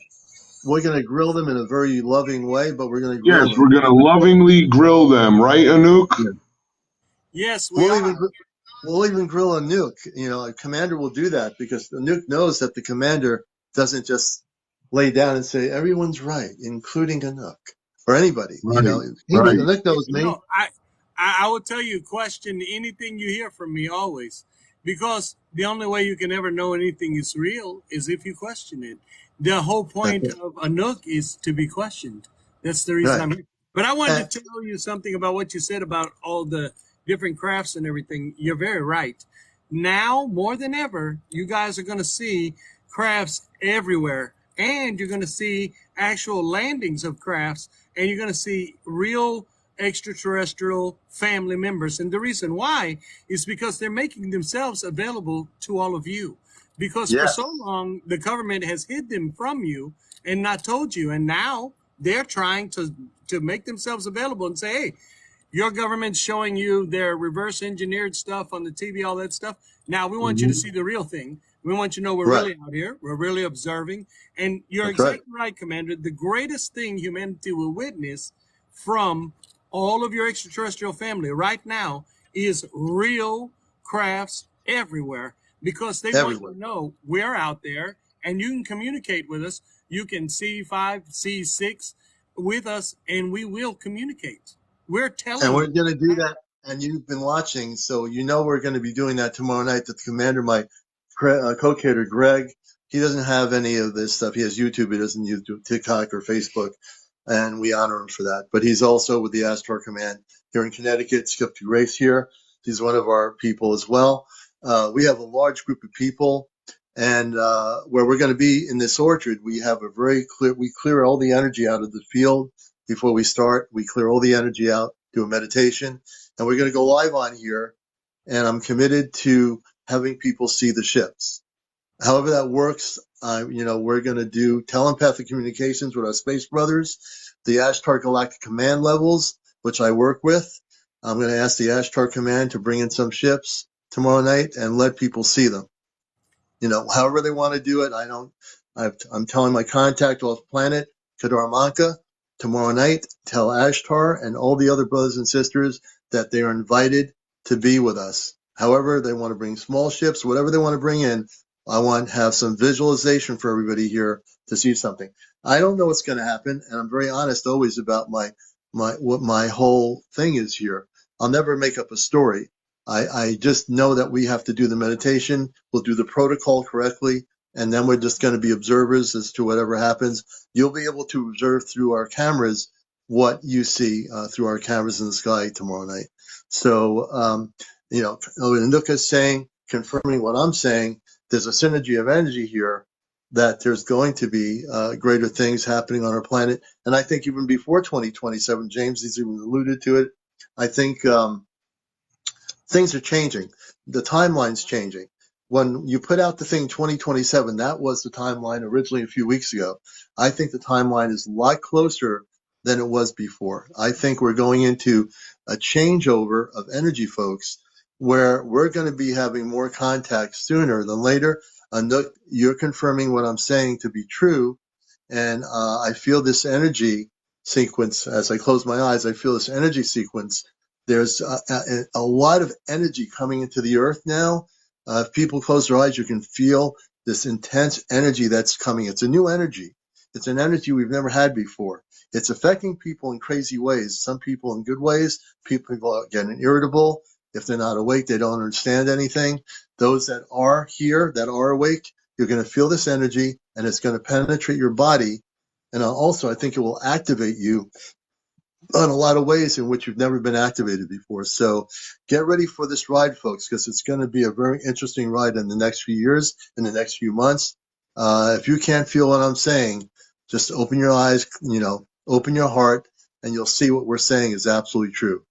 We're gonna grill them in a very loving way, but we're gonna Yes, grill them. we're gonna lovingly grill them, right, Anouk? Yeah. Yes, we We'll even are. we'll even grill a nuke. A commander will do that because the nuke knows that the commander doesn't just lay down and say everyone's right, including a nuke or anybody. Right, A right. nuke knows me. No, I will tell you, question anything you hear from me always, because the only way you can ever know anything is real is if you question it. The whole That's point it. of a nook is to be questioned. That's the reason Right. I'm here. But I wanted And, to tell you something about what you said about all the different crafts and everything. You're very right. Now, more than ever, you guys are going to see crafts everywhere, and you're going to see actual landings of crafts, and you're going to see real extraterrestrial family members. And the reason why is because they're making themselves available to all of you. Because for so yes. long, the government has hid them from you and not told you. And now they're trying to make themselves available and say, hey, your government's showing you their reverse engineered stuff on the TV, all that stuff. Now we want you to Hmm. see the real thing. We want you to know we're Right. really out here. We're really observing. And you're That's right. exactly right, Commander. The greatest thing humanity will witness from all of your extraterrestrial family right now is real crafts everywhere because they want you Everywhere. to know we're out there and you can communicate with us. You can C5, C6 with us, and we will communicate. We're And telling we're you going to do now. that. And you've been watching, so we're going to be doing that tomorrow night. That the commander, my co-cater Greg, he doesn't have any of this stuff. He has YouTube. He doesn't use TikTok or Facebook, and we honor him for that. But he's also with the Astor Command here in Connecticut. Skip to Grace here. He's one of our people as well. We have a large group of people, and where we're going to be in this orchard, we have a very clear. We clear all the energy out of the field before we start. We clear all the energy out, do a meditation, and we're going to go live on here. And I'm committed to having people see the ships. However that works, we're going to do telepathic communications with our space brothers, the Ashtar Galactic Command levels, which I work with. I'm going to ask the Ashtar Command to bring in some ships. tomorrow night and let people see them. However they want to do it. I'm telling my contact off planet, Kadar Manka, tomorrow night, tell Ashtar and all the other brothers and sisters that they are invited to be with us. However, they want to bring small ships, whatever they want to bring in. I want to have some visualization for everybody here to see something. I don't know what's going to happen, and I'm very honest always about what my whole thing is here. I'll never make up a story. I just know that we have to do the meditation. We'll do the protocol correctly, and then we're just going to be observers as to whatever happens. You'll be able to observe through our cameras what you see through our cameras in the sky tomorrow night. So, Anuka is saying, confirming what I'm saying, there's a synergy of energy here that there's going to be greater things happening on our planet. And I think even before 2027, James has even alluded to it. I think things are changing. The timeline's changing. When you put out the thing 2027, that was the timeline originally a few weeks ago. I think the timeline is a lot closer than it was before. I think we're going into a changeover of energy, folks, where we're going to be having more contact sooner than later. You're confirming what I'm saying to be true. And I feel this energy sequence, as I close my eyes, I feel this energy sequence. There's a lot of energy coming into the earth now. If people close their eyes, you can feel this intense energy that's coming. It's a new energy. It's an energy we've never had before. It's affecting people in crazy ways. Some people in good ways. People are getting irritable. If they're not awake, they don't understand anything. Those that are here, that are awake, you're going to feel this energy, and it's going to penetrate your body. And also, I think it will activate you on a lot of ways in which you've never been activated before. So get ready for this ride, folks, because it's going to be a very interesting ride in the next few years, in the next few months. If you can't feel what I'm saying, just open your eyes, open your heart, and you'll see what we're saying is absolutely true.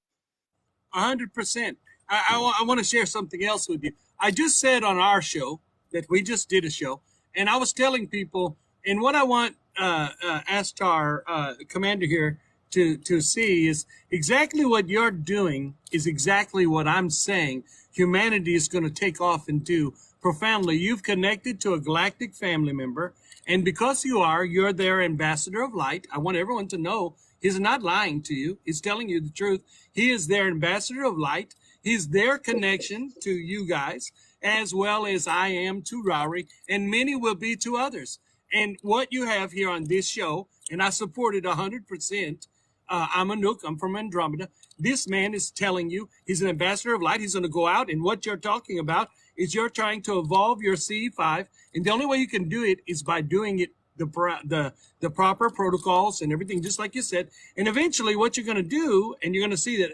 100%. I want to share something else with you. I just said on our show that we just did a show, and I was telling people, and what I want Astar, Commander here, to see is exactly what you're doing is exactly what I'm saying humanity is going to take off and do profoundly. You've connected to a galactic family member, and because you're their ambassador of light. I want everyone to know he's not lying to you. He's telling you the truth. He is their ambassador of light. He's their connection to you guys, as well as I am to Rory, and many will be to others. And what you have here on this show, and I support it 100%. I'm a Nook. I'm from Andromeda. This man is telling you he's an ambassador of light. He's going to go out, and what you're talking about is you're trying to evolve your CE5, and the only way you can do it is by doing it the proper protocols and everything, just like you said. And eventually, what you're going to do, and you're going to see that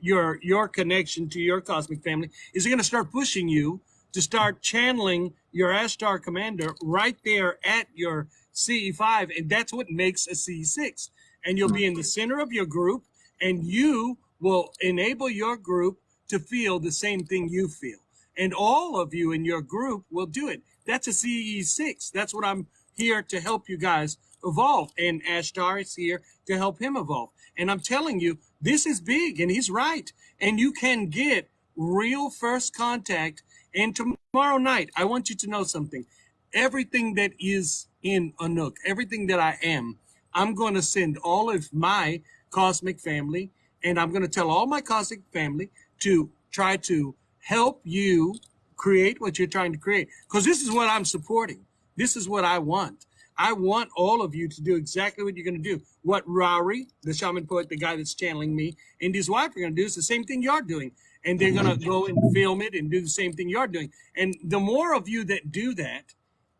your connection to your cosmic family is going to start pushing you to start channeling your Ashtar commander right there at your CE5, and that's what makes a CE6. And you'll be in the center of your group, and you will enable your group to feel the same thing you feel. And all of you in your group will do it. That's a CE6. That's what I'm here to help you guys evolve. And Ashtar is here to help him evolve. And I'm telling you, this is big, and he's right. And you can get real first contact. And tomorrow night, I want you to know something. Everything that is in Anuk, everything that I am, I'm going to send all of my cosmic family, and I'm going to tell all my cosmic family to try to help you create what you're trying to create. Because this is what I'm supporting. This is what I want. I want all of you to do exactly what you're going to do. What Rory, the shaman poet, the guy that's channeling me, and his wife are going to do is the same thing you're doing. And they're going to go and film it and do the same thing you're doing. And the more of you that do that,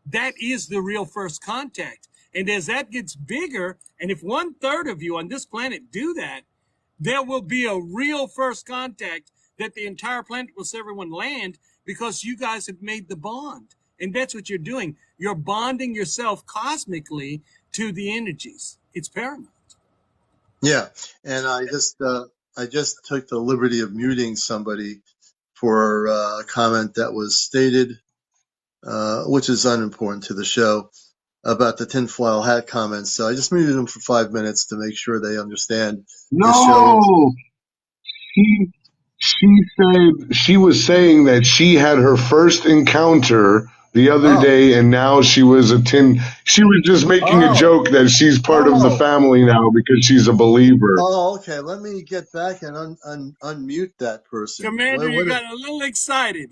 that is the real first contact. And as that gets bigger, and if 1/3 of you on this planet do that, there will be a real first contact that the entire planet will see everyone land because you guys have made the bond. And that's what you're doing. You're bonding yourself cosmically to the energies. It's paramount. Yeah, and I just took the liberty of muting somebody for a comment that was stated, which is unimportant to the show, about the tinfoil hat comments. So I just muted them for 5 minutes to make sure they understand this show. No, She said she was saying that she had her first encounter the other Oh, day, and now she was She was just making a oh, joke that she's part of the oh, family now because she's a believer. oh. Okay, let me get back and unmute that person. Commander, you What? got a little excited.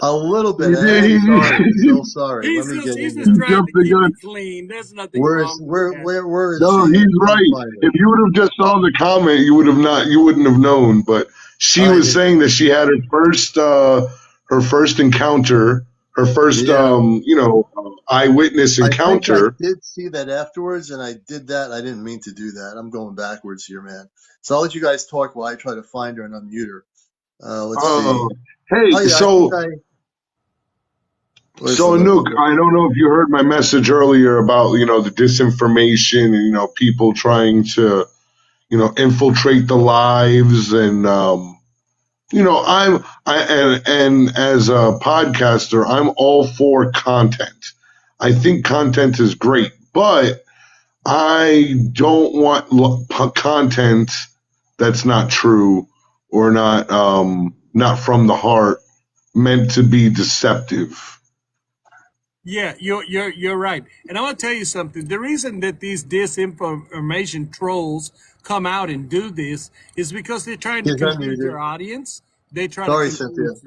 A little He bit. I did. am sorry. So sorry. Let He's me just get he's in just there. He trying to jumped the keep gun. it clean. There's nothing wrong with that. Where is No, she? he's I'm trying to right. find her. If you would have just saw the comment, you wouldn't have known. But she I was didn't. saying that she had her first encounter, her first Yeah. eyewitness I think I encounter. did see that afterwards, and I did that. I didn't mean to do that. I'm going backwards here, man. So I'll let you guys talk while I try to find her and unmute her. Let's Uh, see. hey, Oh yeah, I think so I. Where's the so little? Anook, I don't know if you heard my message earlier about the disinformation and people trying to infiltrate the lives and and as a podcaster, I'm all for content. I think content is great, but I don't want content that's not true or not from the heart, meant to be deceptive. Yeah, you're right. And I want to tell you something. The reason that these disinformation trolls come out and do this is because they're trying to She's confuse unmuted. your audience. They try to Sorry, Cynthia. confuse.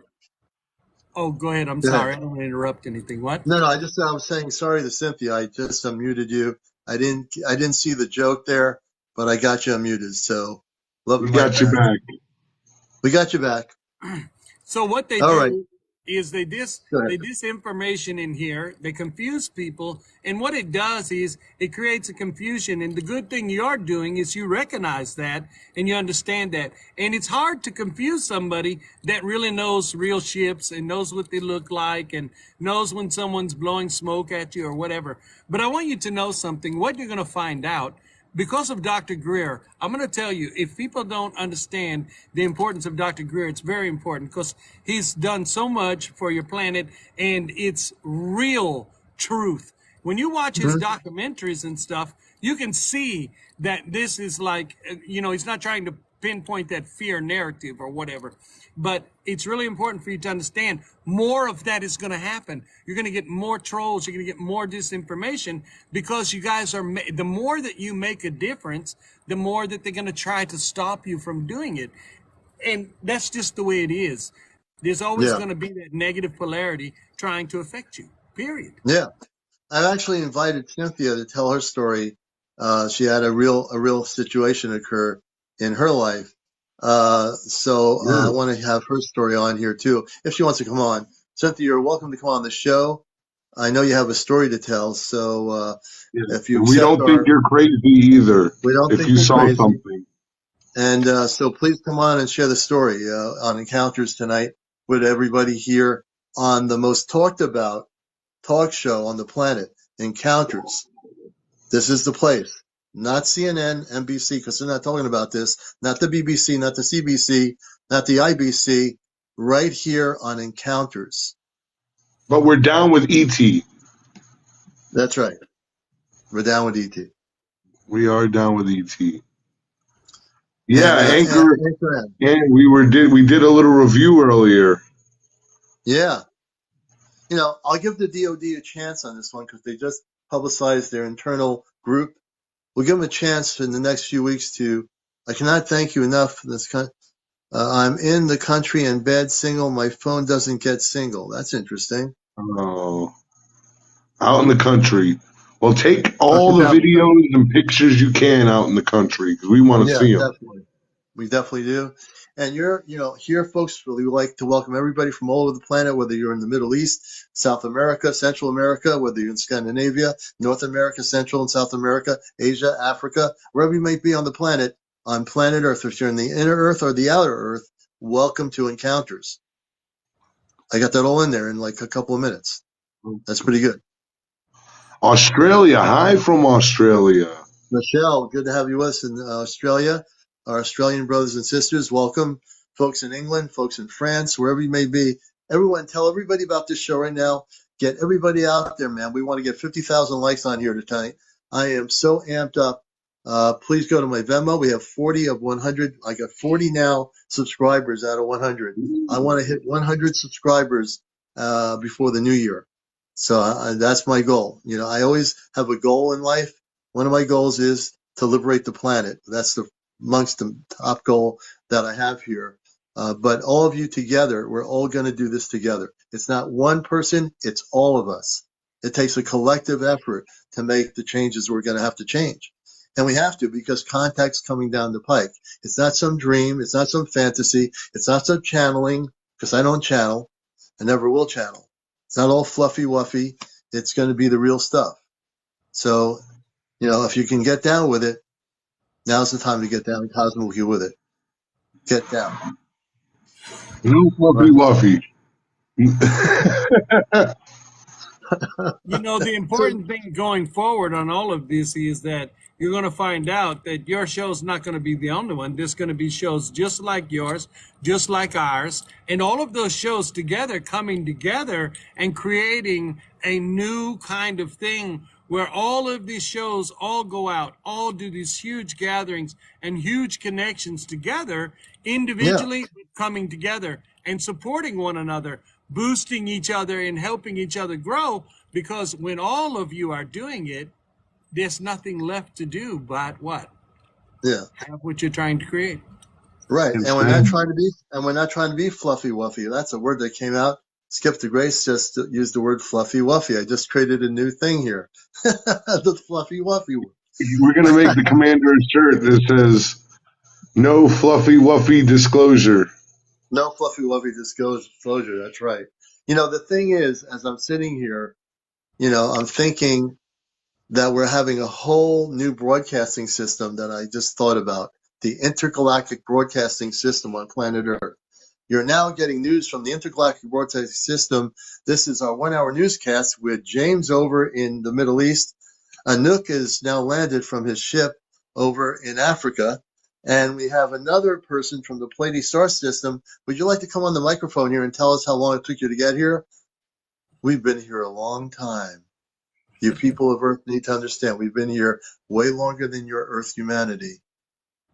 Oh, go ahead. I'm Go ahead. sorry. I don't want to interrupt anything. What? No, I was saying sorry to Cynthia. I just unmuted you. I didn't see the joke there, but I got you unmuted. So, love We and light got you back. back. We got you back. So what they All right. do is Go ahead. they disinformation in here. They confuse people, and what it does is it creates a confusion. And the good thing you're doing is you recognize that and you understand that. And it's hard to confuse somebody that really knows real ships and knows what they look like and knows when someone's blowing smoke at you or whatever. But I want you to know something. What you're going to find out because of Dr. Greer, I'm going to tell you, if people don't understand the importance of Dr. Greer, it's very important because he's done so much for your planet and it's real truth. When you watch his Mhm. documentaries and stuff, you can see that this is like, he's not trying to pinpoint that fear narrative or whatever. But it's really important for you to understand more of that is going to happen. You're going to get more trolls. You're going to get more disinformation because you guys are, the more that you make a difference, the more that they're going to try to stop you from doing it. And that's just the way it is. There's always Yeah. going to be that negative polarity trying to affect you, period. Yeah. I've actually invited Cynthia to tell her story. She had a real situation occur in her life. So I Yeah, want to have her story on here too, if she wants to come on. Cynthia, you're welcome to come on the show. I know you have a story to tell, so yeah. if you And we accept don't think our, you're crazy either. we don't If think you you're saw crazy, something, and so please come on and share the story on Encounters tonight with everybody here on the most talked about talk show on the planet, Encounters. This is the place. Not CNN, NBC, because they're not talking about this. Not the BBC, not the CBC, not the IBC. Right here on Encounters. but we're down with ET. That's right. We're down with ET. We are down with ET. Yeah, And Anchor. Anchor, And we did a little review earlier. yeah. I'll give the DoD a chance on this one because they just publicized their internal group. We'll give them a chance in the next few weeks to. I cannot thank you enough for this. I'm in the country and bed single. My phone doesn't get single. That's interesting. Oh, out in the country. Well, take Get all the out in the country. videos and pictures you can out in the country because we want to Yeah, see them. definitely. We definitely do. And here, folks, really would like to welcome everybody from all over the planet, whether you're in the Middle East, South America, Central America, whether you're in Scandinavia, North America, Central and South America, Asia, Africa, wherever you might be on planet Earth, if you're in the inner Earth or the outer Earth, welcome to Encounters. I got that all in there in like a couple of minutes. That's pretty good. Australia, hi from Australia. Michelle, good to have you with us in Australia. Our Australian brothers and sisters, welcome. Folks in England, folks in France, wherever you may be. Everyone, tell everybody about this show right now. Get everybody out there, man. We want to get 50,000 likes on here tonight. I am so amped up. Please go to my Venmo. We have 40 of 100. I got 40 now subscribers out of 100. I want to hit 100 subscribers before the new year. So that's my goal. You know, I always have a goal in life. One of my goals is to liberate the planet. That's amongst the top goal that I have here. But all of you together, we're all going to do this together. It's not one person, it's all of us. It takes a collective effort to make the changes we're going to have to change. And we have to, because contact's coming down the pike. It's not some dream. It's not some fantasy. It's not some channeling, because I don't channel. I never will channel. It's not all fluffy wuffy. It's going to be the real stuff. So, you know, if you can get down with it, now's the time to get down cosmically with it. Get down. No fluffy wuffy. You know, the important thing going forward on all of this is that you're going to find out that your show's not going to be the only one. There's going to be shows just like yours, just like ours, and all of those shows together coming together and creating a new kind of thing where all of these shows all go out, all do these huge gatherings and huge connections together, individually coming together and supporting one another, boosting each other and helping each other grow. Because when all of you are doing it, there's nothing left to do but what? Yeah. Have what you're trying to create. Right. And we're not trying to be fluffy wuffy. That's a word that came out. Skip the Grace just used the word fluffy wuffy. I just created a new thing here. The fluffy wuffy word. We're going to make the commander a shirt that says, no fluffy wuffy disclosure. No fluffy wuffy disclosure. That's right. You know, the thing is, as I'm sitting here, you know, I'm thinking that we're having a whole new broadcasting system that I just thought about, the intergalactic broadcasting system on planet Earth. You're now getting news from the intergalactic broadcasting system. This is our 1 hour newscast with James over in the Middle East. Anouk is now landed from his ship over in Africa. And we have another person from the Pleiades star system. Would you like to come on the microphone here and tell us how long it took you to get here? We've been here a long time. You people of Earth need to understand, we've been here way longer than your Earth humanity.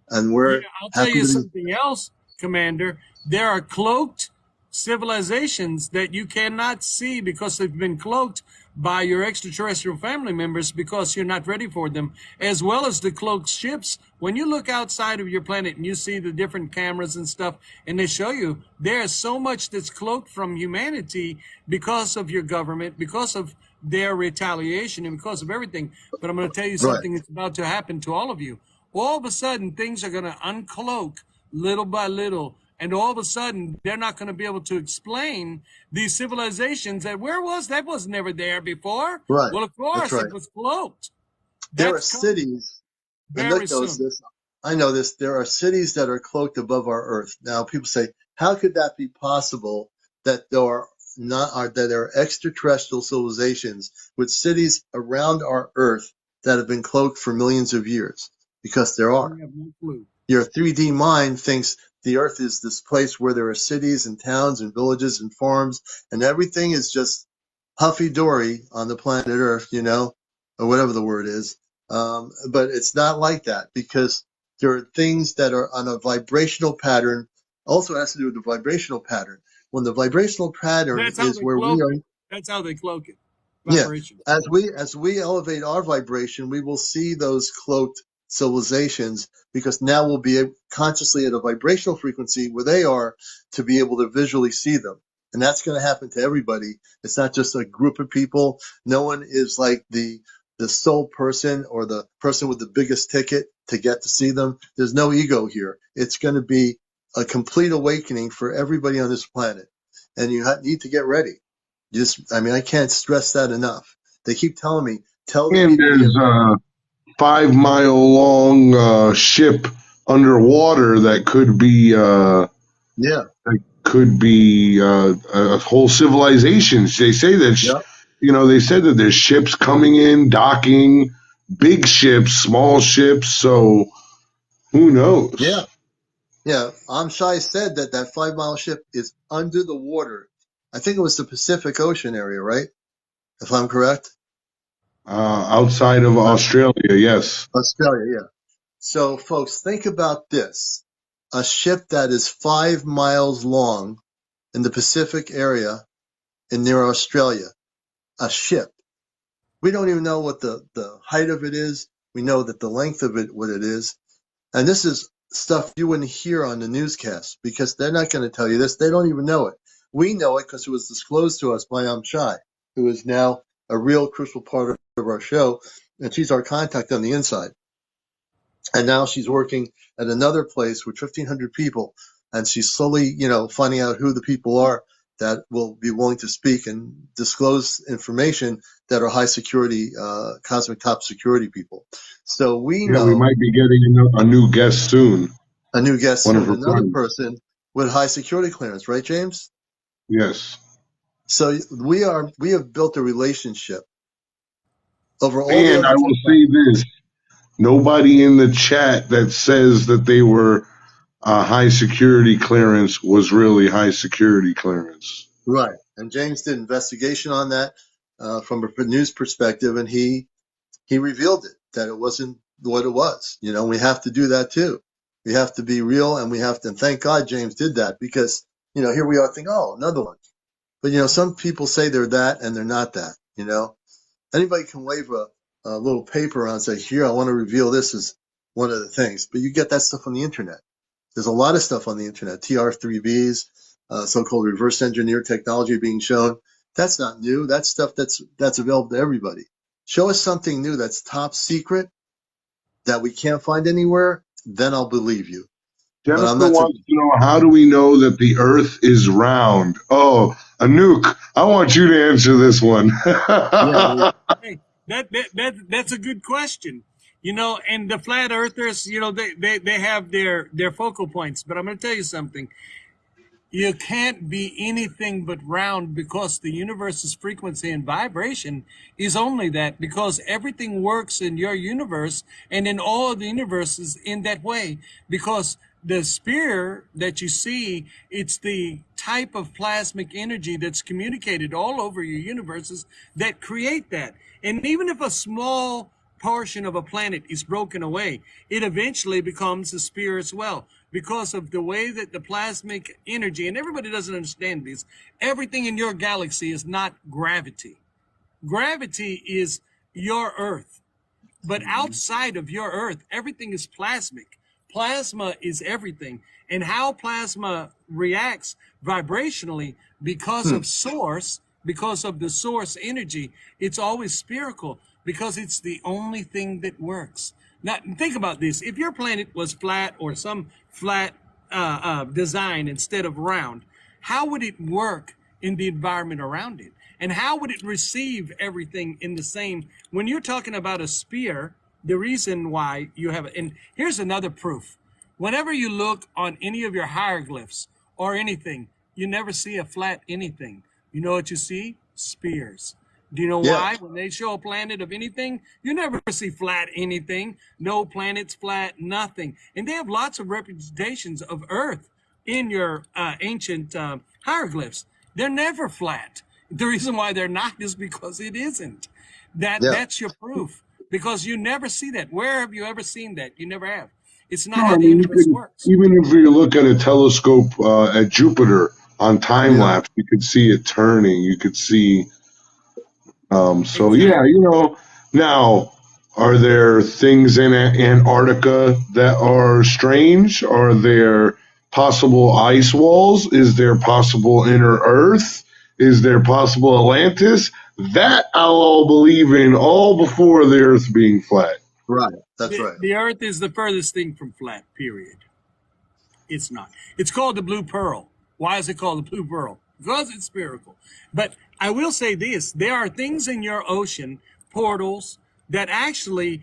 And we're I'll tell happy you to be. something else, Commander. There are cloaked civilizations that you cannot see because they've been cloaked by your extraterrestrial family members because you're not ready for them, as well as the cloaked ships. When you look outside of your planet and you see the different cameras and stuff, and they show you there's so much that's cloaked from humanity because of your government, because of their retaliation, and because of everything. But I'm going to tell you something that's about to happen to all of you. All of a sudden, things are going to uncloak little by little. And all of a sudden, they're not going to be able to explain these civilizations that that was never there before. Right. Well, of course, Right. It was cloaked. There are cities, and Nick knows this. I know this. There are cities that are cloaked above our Earth. Now, people say, how could that be possible that there are extraterrestrial civilizations with cities around our Earth that have been cloaked for millions of years? Because there are. have no clue. Your 3D mind thinks the Earth is this place where there are cities and towns and villages and farms, and everything is just huffy-dory on the planet Earth, you know, or whatever the word is. But it's not like that, because there are things that are on a vibrational pattern. Also has to do with the vibrational pattern. When the vibrational pattern is where we are. That's how they cloak it. Vibration. Yeah. As we elevate our vibration, we will see those cloaked civilizations, because now we'll be consciously at a vibrational frequency where they are, to be able to visually see them. And that's going to happen to everybody. It's not just a group of people. No one is like the sole person or the person with the biggest ticket to get to see them. There's no ego here. It's going to be a complete awakening for everybody on this planet. And you need to get ready. I can't stress that enough. They keep telling me, and there's a 5 mile long ship underwater that could be a whole civilization. They say that they said that there's ships coming in, docking, big ships, small ships. So who knows? Yeah. Amshai said that 5 mile ship is under the water. I think it was the Pacific Ocean area, right? If I'm correct. Outside of Australia, yes. Australia, yeah. So, folks, think about this. A ship that is 5 miles long in the Pacific area and near Australia. A ship. We don't even know what the height of it is. We know that the length of it, what it is. And this is stuff you wouldn't hear on the newscast because they're not going to tell you this. They don't even know it. We know it because it was disclosed to us by Shai, who is now a real crucial part of our show. And she's our contact on the inside. And now she's working at another place with 1,500 people. And she's slowly, finding out who the people are that will be willing to speak and disclose information that are high security, cosmic top security people. So we Yeah, we know might be getting a new guest soon. a new guest One of soon, her another friends. person with high security clearance, right, James? Yes. So we have built a relationship over all the And other I will technology. say this. Nobody in the chat that says that they were high security clearance was really high security clearance. Right. And James did investigation on that from a news perspective, and he revealed it, that it wasn't what it was. We have to do that too. We have to be real, and we have to, and thank God James did that because, here we are thinking, oh, another one. But, some people say they're that and they're not that. Anybody can wave a little paper around and say, here, I want to reveal this as one of the things. But you get that stuff on the internet. There's a lot of stuff on the internet, TR3Bs, so-called reverse engineer technology being shown. That's not new. That's stuff that's available to everybody. Show us something new that's top secret that we can't find anywhere, then I'll believe you. But I'm Jennifer not so. wants to know, how do we know that the earth is round? Oh, Anouk, I want you to answer this one. Yeah, Hey, that's a good question. And the flat earthers, they have their focal points. But I'm going to tell you something. You can't be anything but round because the universe's frequency and vibration is only that, because everything works in your universe and in all of the universes in that way, because the sphere that you see, it's the type of plasmic energy that's communicated all over your universes that create that. And even if a small portion of a planet is broken away, it eventually becomes a sphere as well, because of the way that the plasmic energy, and everybody doesn't understand this, everything in your galaxy is not gravity. Gravity is your Earth. But outside of your Earth, everything is plasmic. Plasma is everything. And how plasma reacts vibrationally because of source, because of the source energy, it's always spherical because it's the only thing that works. Now, think about this. If your planet was flat or some flat design instead of round, how would it work in the environment around it? And how would it receive everything in the same? When you're talking about a sphere, the reason why you have it, and here's another proof. Whenever you look on any of your hieroglyphs or anything, you never see a flat anything. You know what you see? Spheres. Do you know yeah, why? When they show a planet of anything, you never see flat anything. No planets flat, nothing. And they have lots of representations of Earth in your ancient hieroglyphs. They're never flat. The reason why they're not is because it isn't. yeah. That's your proof. Because you never see that. Where have you ever seen that? You never have. It's not No, how I the mean, you universe could, works. even if you look at a telescope at Jupiter on time Yeah. lapse, you could see it turning. You could see. So yeah, Exactly. now, are there things in Antarctica that are strange? Are there possible ice walls? Is there possible inner Earth? Is there possible Atlantis? That I'll all believe in, all before the Earth being flat. Right. That's The, right. the Earth is the furthest thing from flat, period. It's not. It's called the blue pearl. Why is it called the blue pearl? Because it's spherical. But I will say this, there are things in your ocean, portals, that actually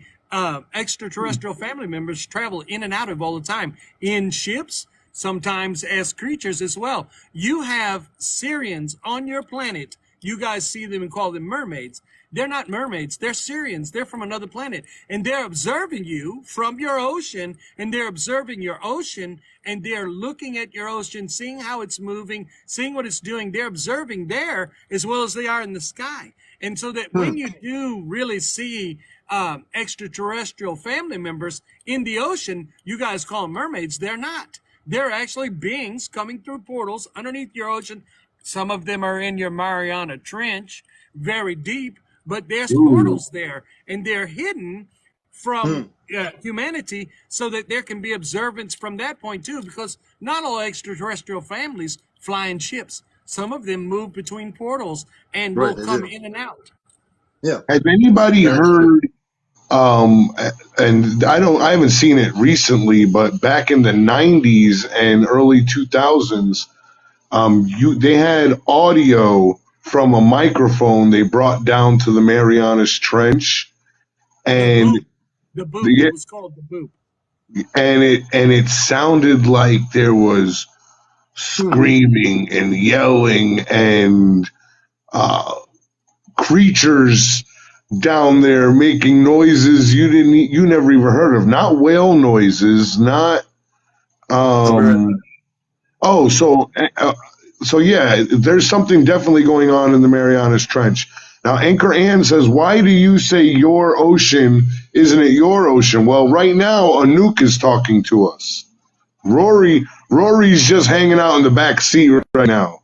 extraterrestrial family members travel in and out of all the time, in ships, sometimes as creatures as well. You have Syrians on your planet. You guys see them and call them mermaids. They're not mermaids. They're Syrians. They're from another planet. And they're observing you from your ocean, and they're observing your ocean, and they're looking at your ocean, seeing how it's moving, seeing what it's doing. They're observing there as well as they are in the sky. And so that when you do really see extraterrestrial family members in the ocean. You guys call them mermaids. They're not. They're actually beings coming through portals underneath your ocean. Some of them are in your Mariana Trench, very deep, but there's Ooh. portals there, and they're hidden from humanity so that there can be observance from that point too, because not all extraterrestrial families fly in ships. Some of them move between portals and Right, will they come do. in and out. Yeah, Has anybody that's true. heard? And I haven't seen it recently, but back in the '90s and early 2000s, they had audio from a microphone they brought down to the Marianas Trench, The and boop, the boop. It the was called the boop. and it sounded like there was Hmm. screaming and yelling and uh, creatures down there making noises you never even heard of, not whale noises, not I'll be right um back. oh so yeah, there's something definitely going on in the Marianas Trench. Now Anchor Ann says, why do you say your ocean? Isn't it your ocean? Well, right now Anouk is talking to us. Rory's just hanging out in the back seat right now.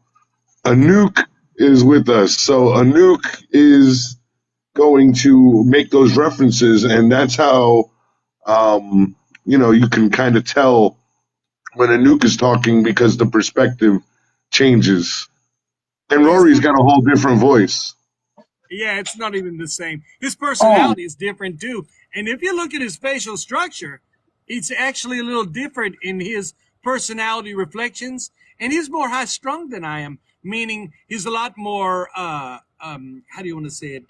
Anouk is with us, so Anouk is going to make those references, and that's how you can kind of tell when Anouk is talking because the perspective changes. And He's Rory's not. got a whole different voice. Yeah, it's not even the same. His Oh, personality is different too. And if you look at his facial structure, it's actually a little different in his personality reflections. And he's more high strung than I am, meaning he's a lot more, how do you want to say it,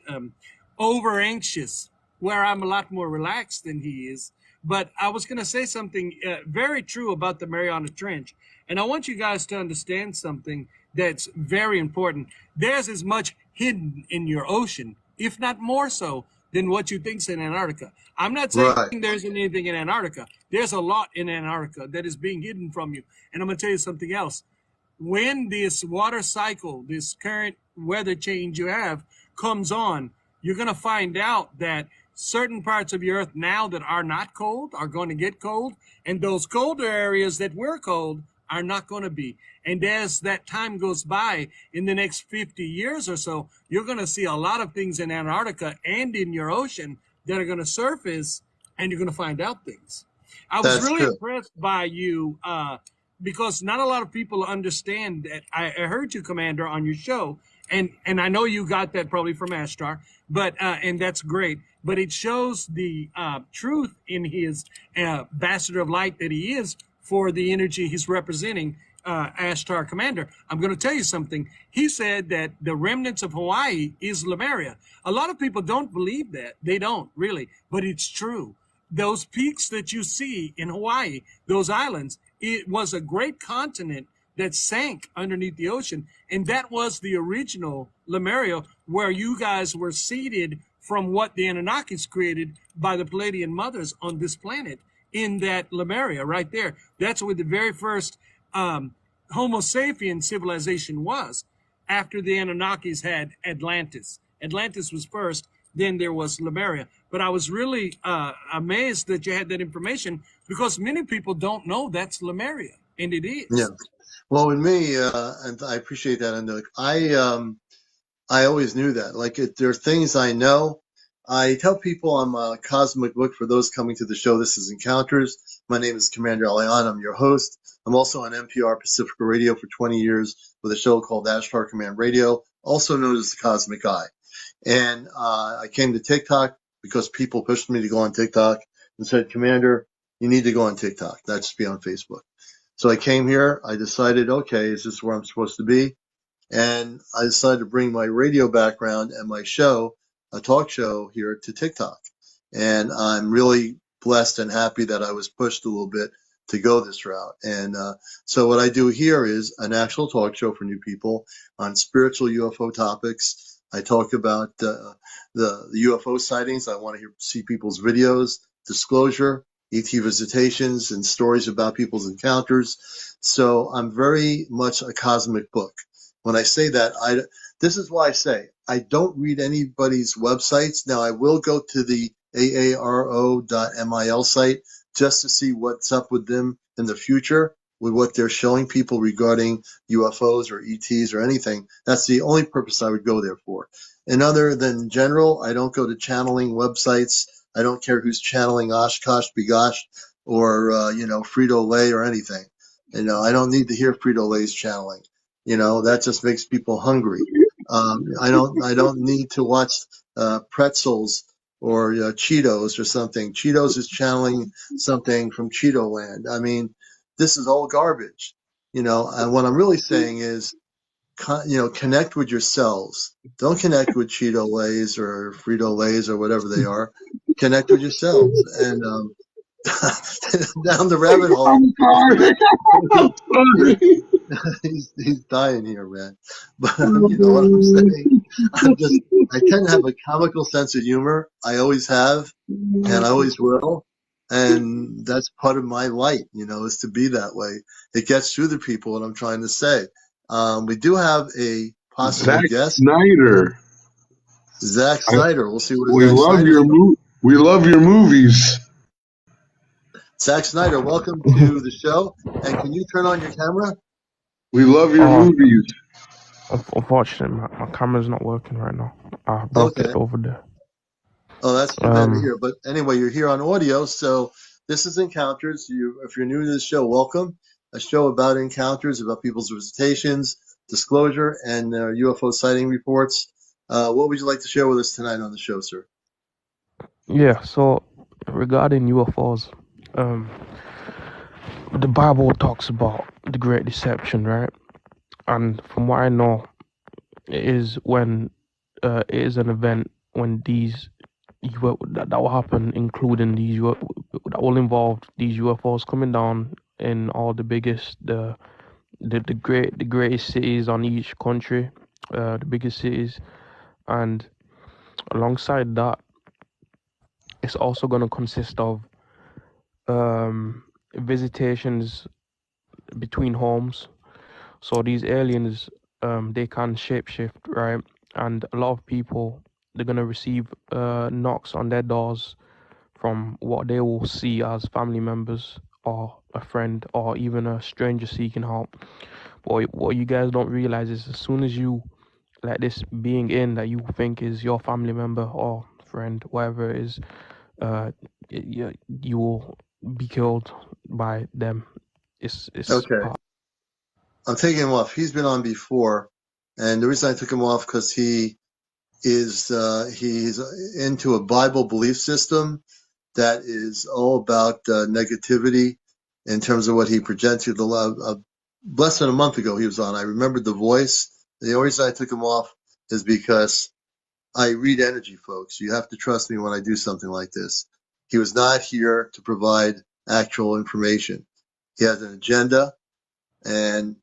over anxious, where I'm a lot more relaxed than he is. But I was going to say something very true about the Mariana Trench. And I want you guys to understand something that's very important. There's as much hidden in your ocean, if not more so, than what you think's in Antarctica. I'm not saying Right. there isn't anything in Antarctica. There's a lot in Antarctica that is being hidden from you. And I'm going to tell you something else. When this water cycle, this current weather change you have comes on, you're going to find out that certain parts of your earth now that are not cold are going to get cold, and those colder areas that were cold are not going to be. And as that time goes by, in the next 50 years or so, you're going to see a lot of things in Antarctica and in your ocean that are going to surface, and you're going to find out things. I was That's really true. impressed by you because not a lot of people understand that. I heard you, Commander, on your show, and I know you got that probably from Ashtar, but and that's great. But it shows the truth in his ambassador of light that he is for the energy he's representing. Ashtar Commander, I'm going to tell you something. He said that the remnants of Hawaii is Lemuria. A lot of people don't believe that. They don't really, but it's true. Those peaks that you see in Hawaii, those islands, it was a great continent that sank underneath the ocean. And that was the original Lemuria, where you guys were seeded from what the Anunnakis created by the Palladian mothers on this planet in that Lemuria right there. That's where the very first Homo sapien civilization was after the Anunnakis had Atlantis. Atlantis was first, then there was Lemuria. But I was really amazed that you had that information because many people don't know that's Lemuria, and it Yeah. is. Well, with me, and I appreciate that, Anouk. I always knew that. Like, there are things I know. I tell people I'm a cosmic book for those coming to the show. This is Encounters. My name is CmdrAleon. I'm your host. I'm also on NPR Pacifica Radio for 20 years with a show called Ashtar Command Radio, also known as the Cosmic Eye. And I came to TikTok because people pushed me to go on TikTok and said, Commander, you need to go on TikTok, not just be on Facebook. So I came here. I decided, okay, is this where I'm supposed to be? And I decided to bring my radio background and my show, a talk show, here to TikTok. And I'm really blessed and happy that I was pushed a little bit to go this route. And so what I do here is an actual talk show for new people on spiritual UFO topics. I talk about the UFO sightings. I want to see people's videos, disclosure, ET visitations, and stories about people's encounters. So I'm very much a cosmic book. When I say that, this is why I say I don't read anybody's websites. Now I will go to the aaro.mil site, just to see what's up with them in the future, with what they're showing people regarding UFOs or ETs or anything. That's the only purpose I would go there for. And other than general, I don't go to channeling websites. I don't care who's channeling Oshkosh Bigosh or, Frito-Lay or anything. I don't need to hear Frito-Lay's channeling. That just makes people hungry. I don't need to watch Pretzels or Cheetos or something. Cheetos is channeling something from Cheeto Land. I mean, this is all garbage. And what I'm really saying is, connect with yourselves. Don't connect with Cheeto Lays or Frito Lays or whatever they are. Connect with yourselves. And down the rabbit hole. I'm sorry. I'm sorry. He's dying here, man. But you know what I'm saying? I tend to have a comical sense of humor. I always have, and I always will. And that's part of my light, is to be that way. It gets through to people what I'm trying to say. We do have a possible Zack guest, Snyder. Zack Snyder. We'll see what We Zack love Snyder's your about. we love your movies. Zack Snyder, welcome to the show. And can you turn on your camera? We love your movies. Unfortunately, my camera's not working right now. I broke it over there. Oh, that's too bad to hear. But anyway, you're here on audio, so this is Encounters. If you're new to the show, welcome. A show about encounters, about people's visitations, disclosure, and UFO sighting reports. What would you like to share with us tonight on the show, sir? Yeah, so regarding UFOs, the Bible talks about the Great Deception, right? And from what I know, it is when it is an event when that will happen, including that will involve these UFOs coming down in all the biggest the greatest cities on each country, the biggest cities, and alongside that, it's also going to consist of visitations between homes. So these aliens, they can shapeshift, right? And a lot of people, they're going to receive knocks on their doors from what they will see as family members or a friend or even a stranger seeking help. But what you guys don't realize is as soon as you let this being in that you think is your family member or friend, whatever it is, you will be killed by them. It's Okay. I'm taking him off. He's been on before, and the reason I took him off because he's into a Bible belief system that is all about negativity in terms of what he projected. Less than a month ago he was on. I remembered the voice. The only reason I took him off is because I read energy, folks. You have to trust me when I do something like this. He was not here to provide actual information. He has an agenda, and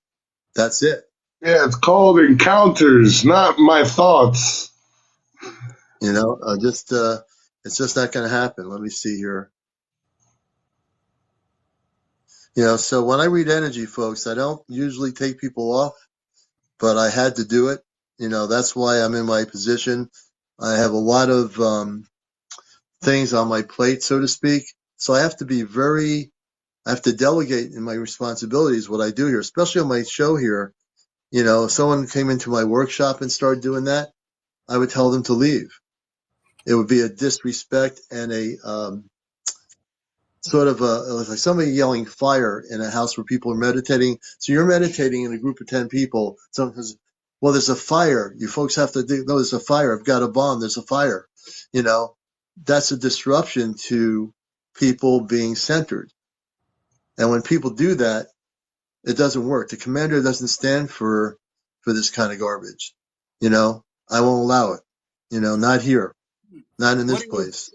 that's it. Yeah, it's called Encounters, not my thoughts. It's just not going to happen. Let me see here. So when I read energy, folks, I don't usually take people off, but I had to do it. That's why I'm in my position. I have a lot of things on my plate, so to speak. So I have to delegate in my responsibilities what I do here, especially on my show here. If someone came into my workshop and started doing that, I would tell them to leave. It would be a disrespect and a sort of like somebody yelling fire in a house where people are meditating. So you're meditating in a group of 10 people. Someone says, well, there's a fire. You folks have to no, there's a fire. I've got a bomb. There's a fire. That's a disruption to people being centered. And when people do that, it doesn't work. The commander doesn't stand for this kind of garbage. I won't allow it. Not here, not in this place.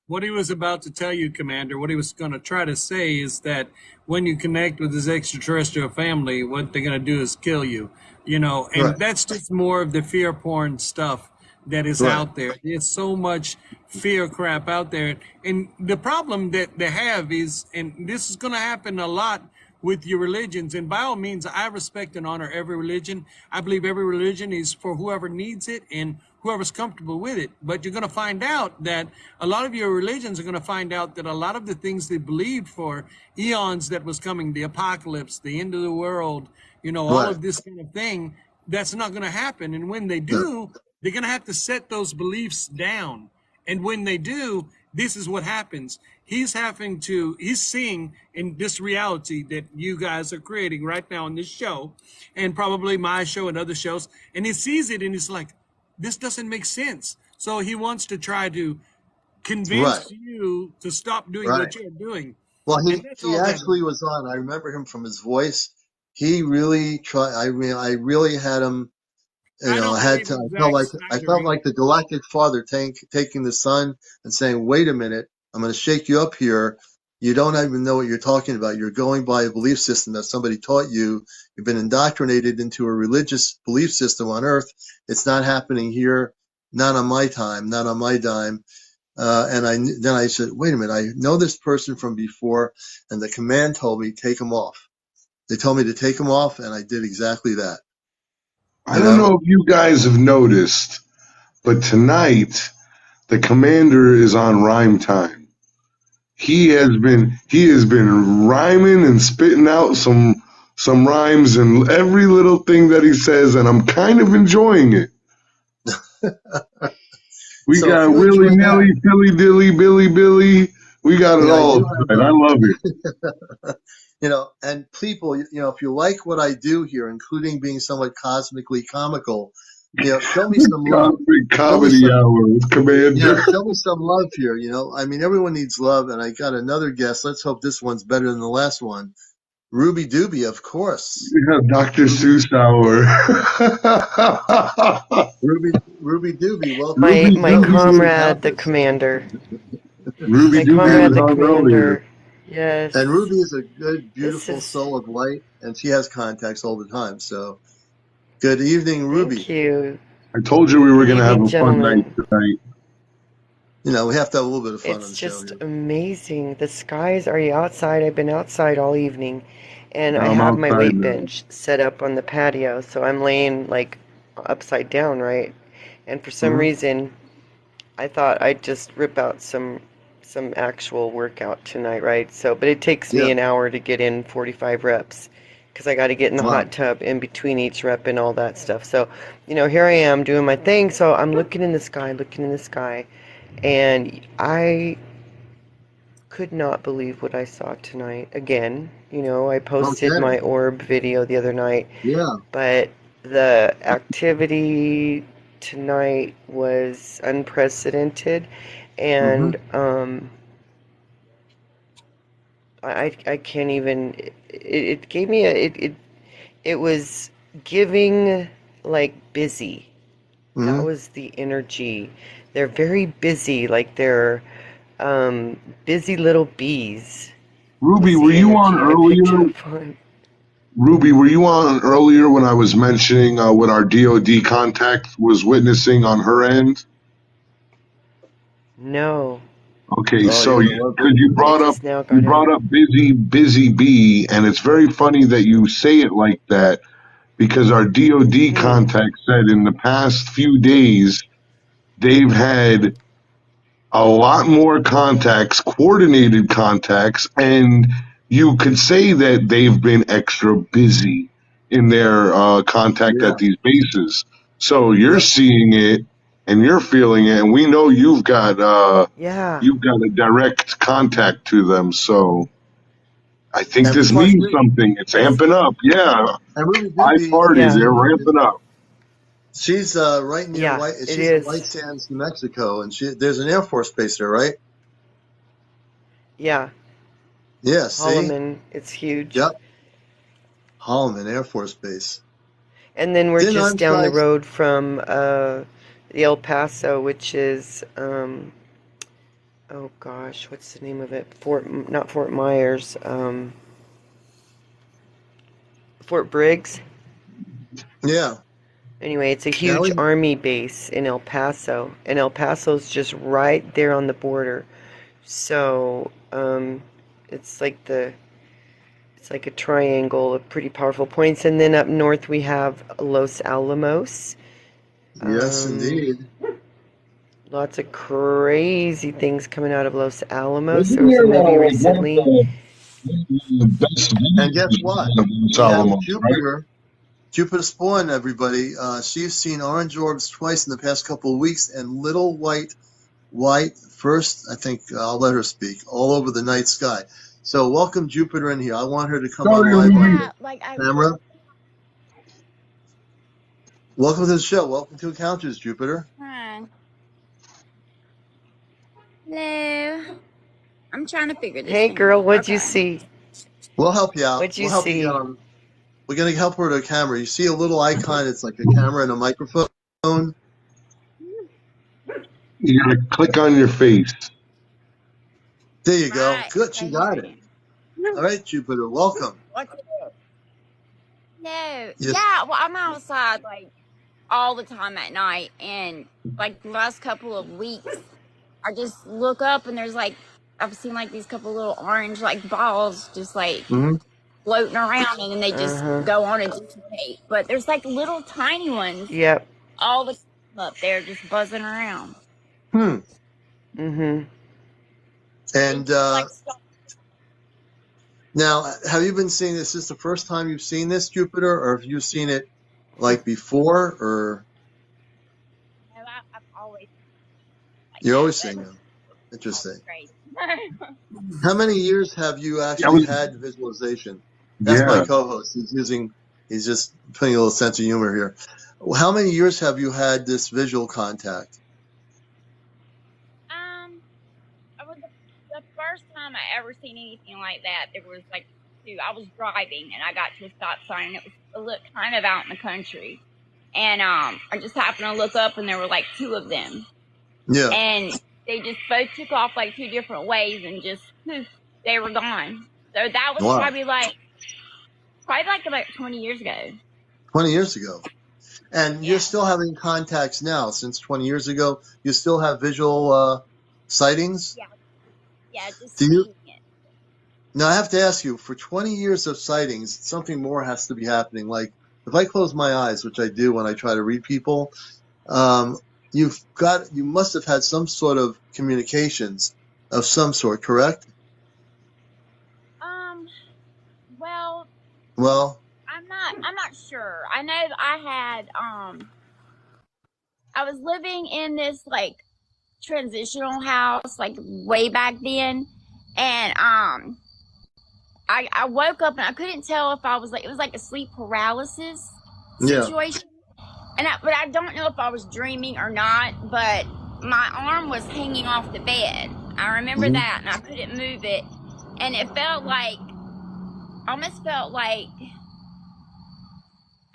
What he was about to tell you, Commander, what he was going to try to say is that when you connect with his extraterrestrial family, what they're going to do is kill you, and right. That's just more of the fear porn stuff that is right. out there. There's so much fear crap out there. And the problem that they have is, and this is going to happen a lot with your religions, and by all means, I respect and honor every religion. I believe every religion is for whoever needs it and whoever's comfortable with it. But you're going to find out that a lot of your religions are going to find out that a lot of the things they believed for eons that was coming, the apocalypse, the end of the world, all Right. of this kind of thing, that's not going to happen. And when they No. do, they're going to have to set those beliefs down. And when they do, this is what happens. He's seeing in this reality that you guys are creating right now on this show, and probably my show and other shows, and he sees it and he's like, this doesn't make sense. So he wants to try to Right. convince you to stop doing Right. what you're doing. Well, And that's he all that actually is. was on. I remember him from his voice. He really tried. I really had him. I don't I had believe to. in I Zack Snyder felt like either. the Galactic Father taking the Son and saying, "Wait a minute, I'm going to shake you up here. You don't even know what you're talking about. You're going by a belief system that somebody taught you. You've been indoctrinated into a religious belief system on Earth. It's not happening here. Not on my time. Not on my dime." Then I said, "Wait a minute. I know this person from before, and the command told me take him off. They told me to take him off, and I did exactly that. I You don't know." know if you guys have noticed, but tonight the commander is on rhyme time. He has been rhyming and spitting out some rhymes and every little thing that he says, and I'm kind of enjoying it. We So if got you willy enjoy that, nilly, dilly dilly, billy billy. We got it I all do have tonight. I love it. and people, if you like what I do here, including being somewhat cosmically comical, show me some love. Cosmic Show me comedy some, hour with Commander. show me some love here. I mean, everyone needs love, and I got another guest. Let's hope this one's better than the last one. Ruby Doobie, of course. We have Dr. Ruby, Seuss hour. Ruby Doobie, welcome to Ruby the My show. This is Doobie. the comrade, the Countess. commander. Ruby My Doobie comrade, was the on earlier. commander. And Yes. Ruby is a good, This beautiful is. soul of light, and she has contacts all the time. So, good evening, Thank Ruby. you. I told you we were Good going to have evening, a fun night gentlemen. tonight. We have to have a little bit of fun on It's the show just here. amazing. The skies. Are you outside? I've been outside all evening. And I I'm have my outside weight now. bench set up on the patio. So I'm laying like upside down, right? And for some Hmm. reason, I thought I'd just rip out some actual workout tonight, right? So, but it takes Yeah. me an hour to get in 45 reps because I got to get in the Wow. hot tub in between each rep and all that stuff. So, here I am doing my thing. So I'm looking in the sky, and I could not believe what I saw tonight. Again, I posted Okay. my orb video the other night, Yeah. but the activity tonight was unprecedented, Hmm. and I can't even. It gave me it was giving like busy. That Hmm. was the energy. They're very busy, like they're busy little bees. Ruby, Was were the you on energy I picked earlier? up on. Ruby, were you on earlier when I was mentioning what our DoD contact was witnessing on her end? No, Okay, Oh, so you're you, gonna love cause this. I just now you got brought in. up busy bee, and it's very funny that you say it like that because our DoD Hmm. contact said in the past few days they've had a lot more contacts, coordinated contacts, and you could say that they've been extra busy in their contact Yeah. at these bases. So you're Yep. seeing it and you're feeling it, and we know Yeah, you've got a direct contact to them. So I think And this plus, means something. It's it's amping up. Yeah, Ruby I Doobie, party. yeah, They're ramping up. she's right near yeah, White. it She's in is. White Sands, New Mexico, and there's an Air Force base there, right? Yeah, Yeah. See. Holloman, it's huge. Yep. Holloman Air Force Base. And then we're Didn't just down the Armstrong? road from the El Paso, which is oh gosh, what's the name of it? Not Fort Myers, Fort Briggs. Yeah. Anyway, it's a huge Kelly. army base in El Paso, and El Paso's just right there on the border. So it's like it's like a triangle of pretty powerful points. And then up north we have Los Alamos, Yes, indeed. Lots of crazy things coming out of Los Alamos. Wasn't There was a there movie like one of recently. the best And guess videos what? of Los We have Alamos, right? Jupiter Spawn, everybody. She's seen orange orbs twice in the past couple of weeks, and little white first. I think I'll let her speak. All over the night sky. So welcome Jupiter in here. I want her to come on Sorry, live on Yeah, the like I. camera. Welcome to the show. Welcome to Encounters, Jupiter. Hi. Hello. I'm trying to figure this Hey, thing girl, out. what'd you Okay. see? We'll help you out. What'd you We'll help you get see? on. We're gonna help her to a camera. You see a little icon? It's like a camera and a microphone. You gotta click on your face. There you go. Right. Good. She Okay, got here it. I am. All right, Jupiter. Welcome. What's it? No. Yes. Yeah, well, I'm outside like all the time at night, and like the last couple of weeks, I just look up and there's like I've seen like these couple little orange like balls just like Mm-hmm. floating around, and then they just go on and dissipate. But there's like little tiny ones Yep. all the time up there just buzzing around. Hmm. Mm-hmm. And Like stuff. now, have you been seeing this? Is this the first time you've seen this, Jupiter, or have you seen it like before, or No, I've always like you're that, always but seeing them? Interesting. crazy. How many years have you actually had visualization? That's my Yeah. co-host. He's just putting a little sense of humor here. How many years have you had this visual contact? I was the first time I ever seen anything like that. There was like I was driving and I got to a stop sign, and it was kind of out in the country, and I just happened to look up and there were like two of them. Yeah. And they just both took off like two different ways and just poof, they were gone. So that was probably like about 20 years ago. 20 years ago. And you're still having contacts now since 20 years ago. You still have visual sightings? Yeah, just Do you? seeing it. Now, I have to ask you, for 20 years of sightings, something more has to be happening. Like, if I close my eyes, which I do when I try to read people, you must have had some sort of communications of some sort, correct? Well, I'm not sure. I know I had I was living in this like transitional house like way back then, and I woke up and I couldn't tell if I was like, it was like a sleep paralysis situation. Yeah. But I don't know if I was dreaming or not, but my arm was hanging off the bed. I remember that, and I couldn't move it, and it almost felt like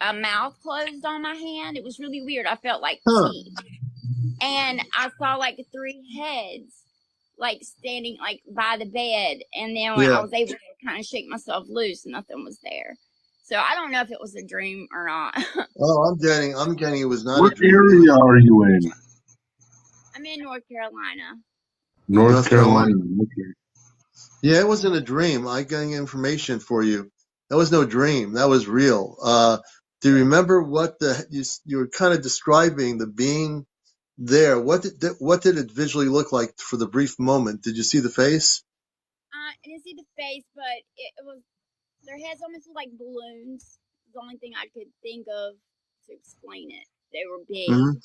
a mouth closed on my hand. It was really weird. I felt like teeth. And I saw like three heads like standing like by the bed, and then when I was able to kind of shake myself loose, nothing was there. So I don't know if it was a dream or not. Oh, I'm getting it was not What a dream. area are you in? I'm in North Carolina. North Carolina. Okay. Yeah, it wasn't a dream. I got information for you. That was no dream. That was real. Do you remember what you were kind of describing the being there? What did it visually look like for the brief moment? Did you see the face? I didn't see the face, but it was their heads almost looked like balloons. The only thing I could think of to explain it. They were big. Mm-hmm.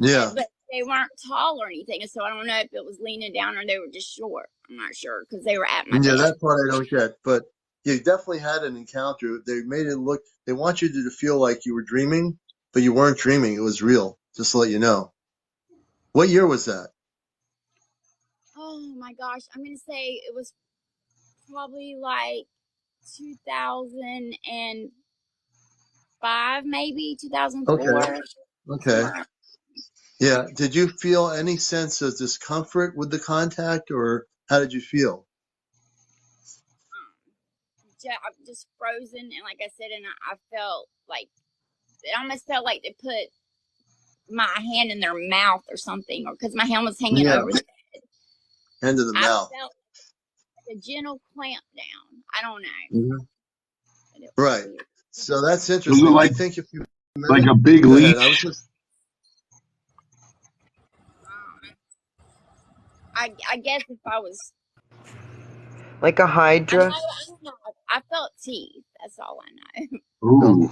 Yeah. But they weren't tall or anything, so I don't know if it was leaning down or they were just short. I'm not sure because they were at my bed. That part I don't get. But you definitely had an encounter. They made it look. They want you to feel like you were dreaming, but you weren't dreaming. It was real. Just to let you know. What year was that? Oh my gosh, I'm gonna say it was probably like 2005, maybe 2004. Okay. Yeah. Did you feel any sense of discomfort with the contact, or how did you feel? Just frozen, and like I said, and I felt like it almost felt like they put my hand in their mouth or something, or because my hand was hanging over the head. Hand of the mouth. I felt like a gentle clamp down. I don't know. Right. So that's interesting. Like, I think if you like a big leech. I guess if I was like a hydra. I felt teeth. That's all I know. Ooh.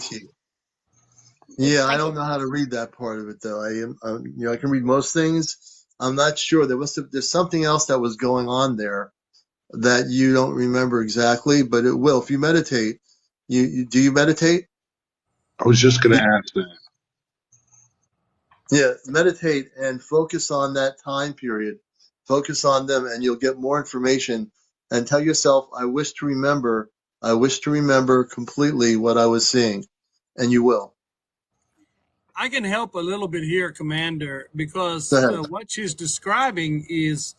Yeah, I Like don't know how to read that part of it though. I can read most things. I'm not sure. There's something else that was going on there that you don't remember exactly, but it will if you meditate. Do you meditate? I was just going to ask that. Yeah, meditate and focus on that time period. Focus on them, and you'll get more information. And tell yourself, I wish to remember. I wish to remember completely what I was seeing, and you will. I can help a little bit here, Commander, Go because ahead. what she's describing is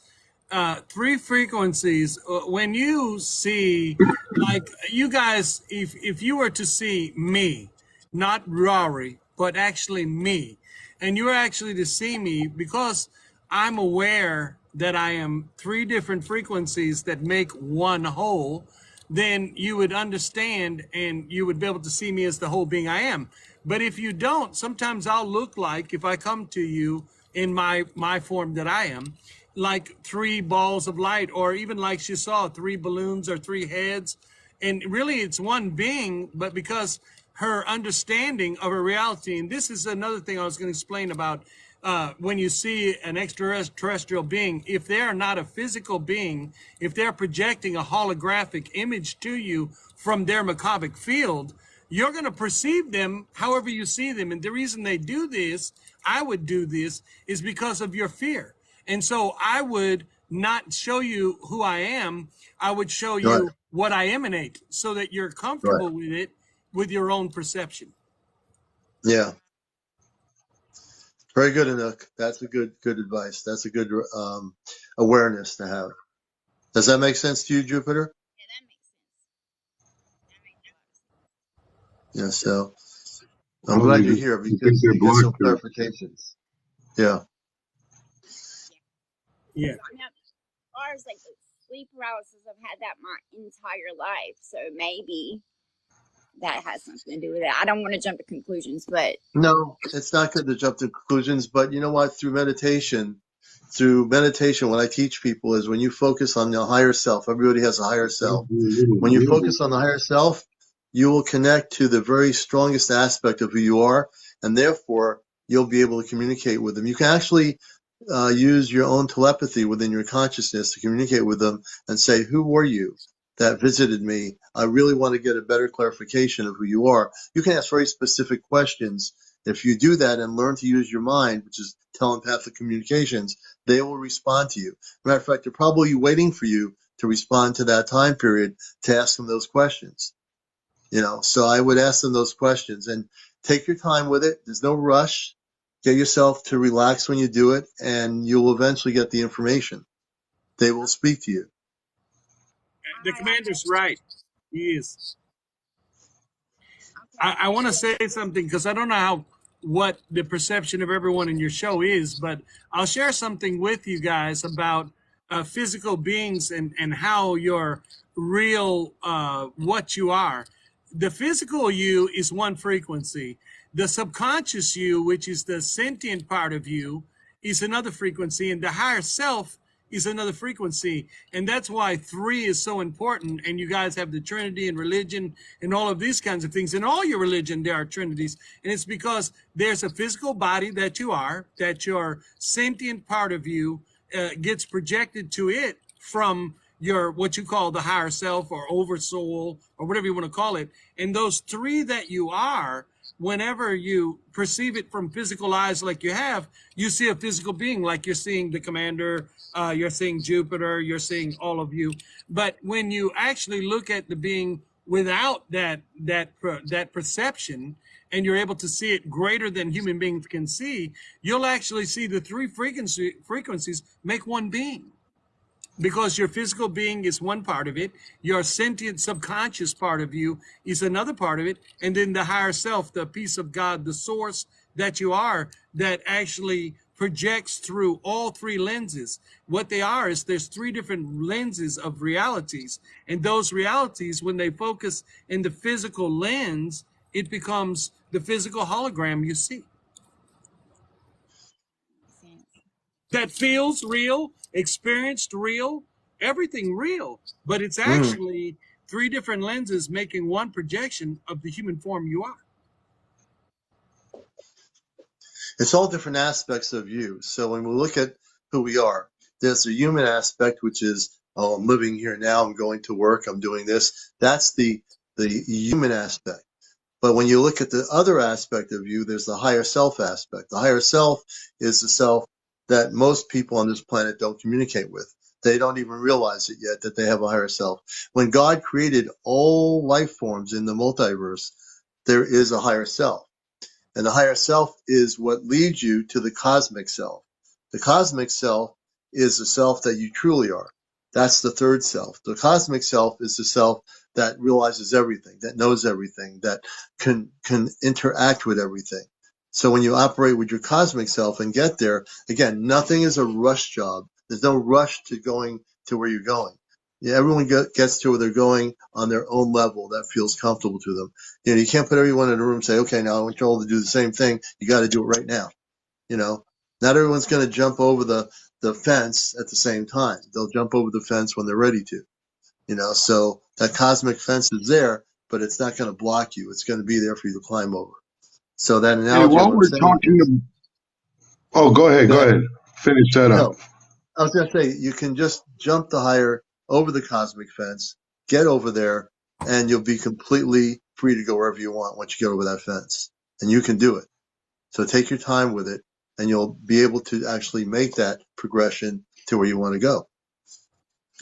three frequencies. When you see, like you guys, if you were to see me, not Rory, but actually me, and you were actually to see me, because I'm aware that I am three different frequencies that make one whole, then you would understand and you would be able to see me as the whole being I am. But if you don't, sometimes I'll look like, if I come to you in my form that I am, like three balls of light, or even like she saw three balloons or three heads. And really it's one being, but because her understanding of her reality, and this is another thing I was going to explain about when you see an extraterrestrial being, if they're not a physical being, if they're projecting a holographic image to you from their macabic field, you're going to perceive them however you see them. And the reason they do this, I would do this, is because of your fear. And so I would not show you who I am. I would show Right. you what I emanate so that you're comfortable with it, with your own perception. Yeah. Very good, Anouk. That's a good advice. That's a good awareness to have. Does that make sense to you, Jupiter? Yeah, that makes sense. Yeah. So I'm Oh, glad you're here I think because they're you get some blocked too. clarifications. Yeah. Yeah. Now, as far as like sleep paralysis, I've had that my entire life, so maybe that has something to do with it. I don't want to jump to conclusions, but No, it's not good to jump to conclusions, but you know what? Through meditation, what I teach people is when you focus on the higher self, everybody has a higher self. When you focus on the higher self, you will connect to the very strongest aspect of who you are, and therefore you'll be able to communicate with them. You can actually use your own telepathy within your consciousness to communicate with them and say, who were you that visited me? I really want to get a better clarification of who you are. You can ask very specific questions. If you do that and learn to use your mind, which is telepathic communications, they will respond to you. Matter of fact, they're probably waiting for you to respond to that time period to ask them those questions. So I would ask them those questions and take your time with it. There's no rush. Get yourself to relax when you do it, and you'll eventually get the information. They will speak to you. The commander's right. He is. I want to say something because I don't know what the perception of everyone in your show is, but I'll share something with you guys about physical beings and how you're real, what you are. The physical you is one frequency. The subconscious you, which is the sentient part of you, is another frequency, and the higher self is another frequency. And that's why three is so important. And you guys have the Trinity and religion and all of these kinds of things. In all your religion, there are Trinities. And it's because there's a physical body that you are, that your sentient part of you gets projected to it from your what you call the higher self or oversoul or whatever you want to call it. And those three that you are, whenever you perceive it from physical eyes like you have, you see a physical being, like you're seeing the commander, you're seeing Jupiter, you're seeing all of you. But when you actually look at the being without that perception, and you're able to see it greater than human beings can see, you'll actually see the three frequencies make one being. Because your physical being is one part of it, your sentient subconscious part of you is another part of it, and then the higher self, the peace of God, the source that you are, that actually projects through all three lenses. What they are is there's three different lenses of realities, and those realities, when they focus in the physical lens, it becomes the physical hologram you see. that feels real, experienced real, everything real. But it's actually three different lenses making one projection of the human form you are. It's all different aspects of you. So when we look at who we are, there's the human aspect, which is, oh, I'm living here now, I'm going to work, I'm doing this. That's the human aspect. But when you look at the other aspect of you, there's the higher self aspect. The higher self is the self that most people on this planet don't communicate with. They don't even realize it yet that they have a higher self. When God created all life forms in the multiverse, there is a higher self. And the higher self is what leads you to the cosmic self. The cosmic self is the self that you truly are. That's the third self. The cosmic self is the self that realizes everything, that knows everything, that can interact with everything. So when you operate with your cosmic self and get there, again, nothing is a rush job. There's no rush to going to where you're going. Yeah, everyone gets to where they're going on their own level that feels comfortable to them. You know, you can't put everyone in a room and say, okay, now I want you all to do the same thing. You got to do it right now. You know, not everyone's going to jump over the fence at the same time. They'll jump over the fence when they're ready to. You know, so that cosmic fence is there, but it's not going to block you. It's going to be there for you to climb over. So that Hey, analogy, while what I'm we're saying is, talking, oh, go ahead, finish that up. no, I was going to say, you can just jump the higher over the cosmic fence, get over there, and you'll be completely free to go wherever you want once you get over that fence. And you can do it. So take your time with it, and you'll be able to actually make that progression to where you want to go.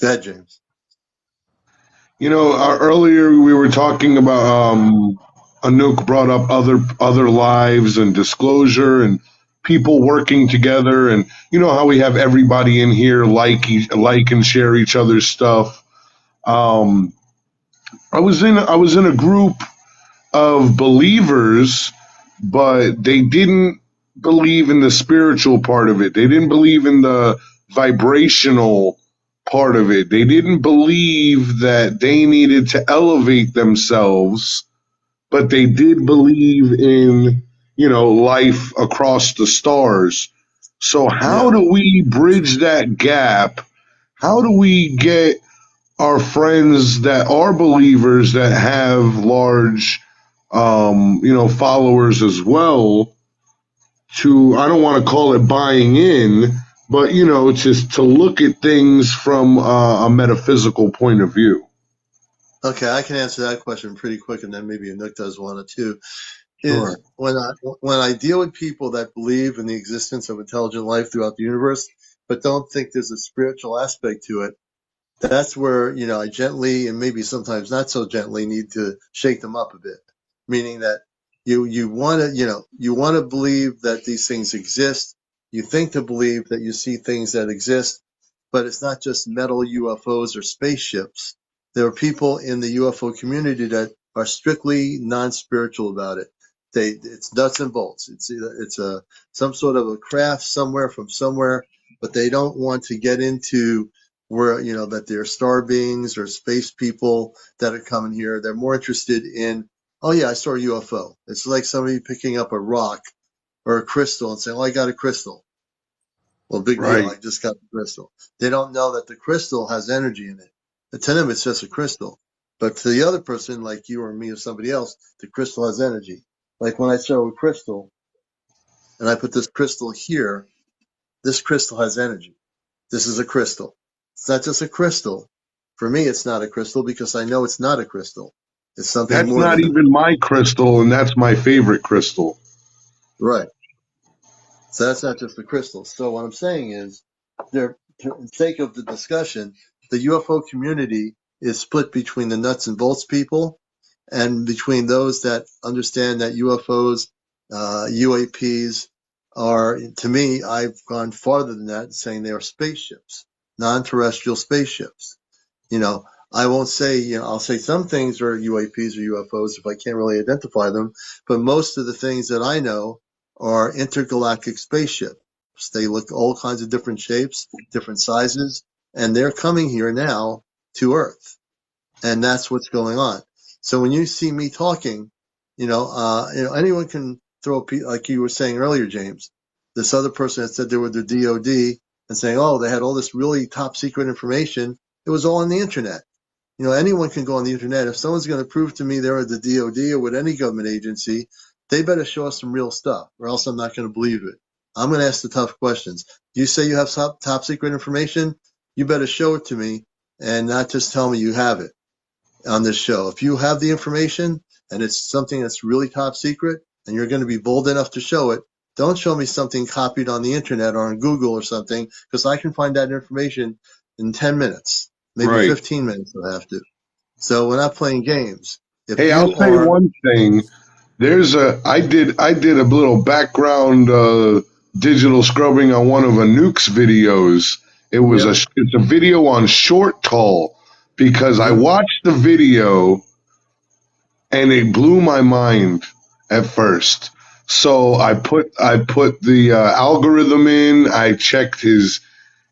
Go ahead, James. You know, earlier we were talking about Anouk brought up other lives and disclosure and people working together, and you know how we have everybody in here like and share each other's stuff. Um, I was in a group of believers, but they didn't believe in the spiritual part of it. They didn't believe in the vibrational part of it. They didn't believe that they needed to elevate themselves, but they did believe in, you know, life across the stars. So how Yeah. do we bridge that gap? How do we get our friends that are believers that have large followers as well to, I don't want to call it buying in, but, you know, just to look at things from a metaphysical point of view? Okay, I can answer that question pretty quick, and then maybe Anouk does one or two. Sure. Is when I deal with people that believe in the existence of intelligent life throughout the universe, but don't think there's a spiritual aspect to it, that's where, you know, I gently and maybe sometimes not so gently need to shake them up a bit. Meaning that you want to, you know, you want to believe that these things exist. You think to believe that you see things that exist, but it's not just metal UFOs or spaceships. There are people in the UFO community that are strictly non-spiritual about it. It's nuts and bolts. It's a some sort of a craft somewhere from somewhere, but they don't want to get into where, you know, that they're star beings or space people that are coming here. They're more interested in, oh yeah, I saw a UFO. It's like somebody picking up a rock or a crystal and saying, oh, I got a crystal. Well, big deal. Right. I just got the crystal. They don't know that the crystal has energy in it. But to them, it's just a crystal. But to the other person, like you or me or somebody else, the crystal has energy. Like when I show a crystal and I put this crystal here, this crystal has energy. This is a crystal. It's not just a crystal. For me, it's not a crystal because I know it's not a crystal. It's something That's more not than even my crystal, and that's my favorite crystal. right. So that's not just a crystal. So what I'm saying is, there, for the sake of the discussion, the UFO community is split between the nuts and bolts people and between those that understand that UFOs, UAPs are, to me, I've gone farther than that, saying they are spaceships, non-terrestrial spaceships. You know, I won't say, you know, I'll say some things are UAPs or UFOs if I can't really identify them, but most of the things that I know are intergalactic spaceships. They look all kinds of different shapes, different sizes, and they're coming here now to Earth. And that's what's going on. So when you see me talking, you know, anyone can throw a piece, like you were saying earlier, James. this other person that said they were the DOD and saying, oh, they had all this really top secret information. It was all on the internet. You know, anyone can go on the internet. If someone's going to prove to me they're the DOD or with any government agency, they better show us some real stuff, or else I'm not going to believe it. I'm going to ask the tough questions. You say you have top secret information? You better show it to me and not just tell me you have it on this show. If you have the information and it's something that's really top secret and you're going to be bold enough to show it, don't show me something copied on the internet or on Google or something, because I can find that information in 10 minutes, maybe 15 minutes if I have to. So we're not playing games. If Hey, I'll you say are, one thing. I did a little background digital scrubbing on one of Anouk's videos. It's a video on short tall, because I watched the video and it blew my mind at first. So I put the algorithm in. I checked his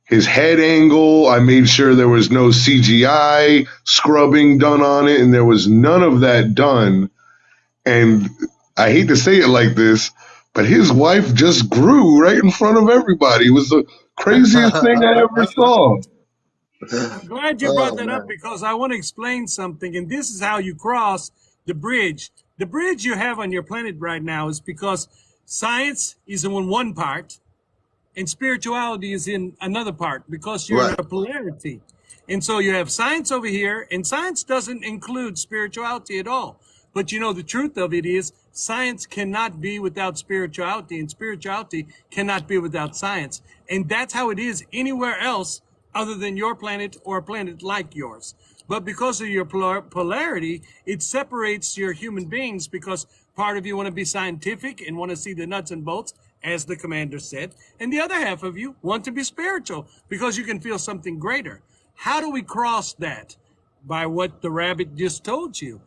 head angle. I made sure there was no CGI scrubbing done on it, and there was none of that done. And I hate to say it like this, but his wife just grew right in front of everybody. It was the craziest thing I ever saw. I'm glad you brought that up, because I want to explain something, and this is how you cross the bridge. The bridge you have on your planet right now is because science is in one part and spirituality is in another part, because you're in a polarity. And so you have science over here, and science doesn't include spirituality at all. But you know, the truth of it is science cannot be without spirituality, and spirituality cannot be without science. And that's how it is anywhere else other than your planet or a planet like yours. But because of your polarity, it separates your human beings, because part of you want to be scientific and want to see the nuts and bolts, as the commander said, and the other half of you want to be spiritual because you can feel something greater. How do we cross that? By what the rabbit just told you.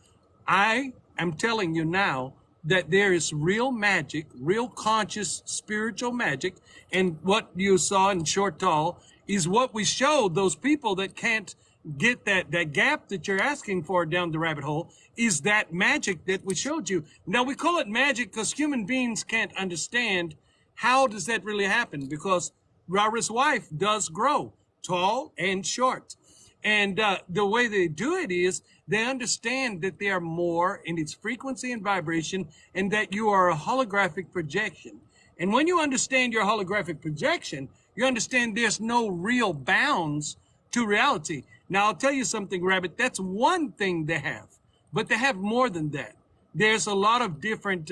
I am telling you now that there is real magic, real conscious spiritual magic, and what you saw in Short Tall is what we showed those people that can't get that gap that you're asking for down the rabbit hole, is that magic that we showed you. Now, we call it magic because human beings can't understand how does that really happen, because Ra's wife does grow tall and short. And the way they do it is they understand that they are more in its frequency and vibration, and that you are a holographic projection. And when you understand your holographic projection, you understand there's no real bounds to reality. Now, I'll tell you something, Rabbit, that's one thing they have, but they have more than that. There's a lot of different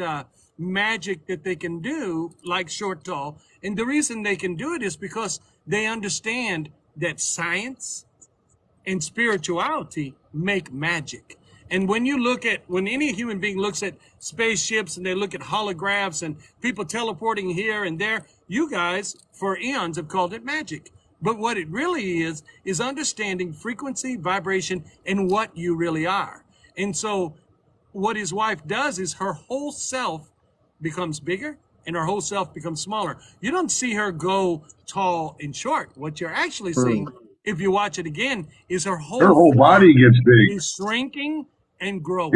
magic that they can do, like Short Tall. And the reason they can do it is because they understand that science and spirituality make magic. And when any human being looks at spaceships and they look at holographs and people teleporting here and there, you guys for eons have called it magic. But what it really is understanding frequency, vibration, and what you really are. And so what his wife does is her whole self becomes bigger and her whole self becomes smaller. You don't see her go tall and short. What you're actually seeing, if you watch it again, is her whole body gets big. is shrinking and growing.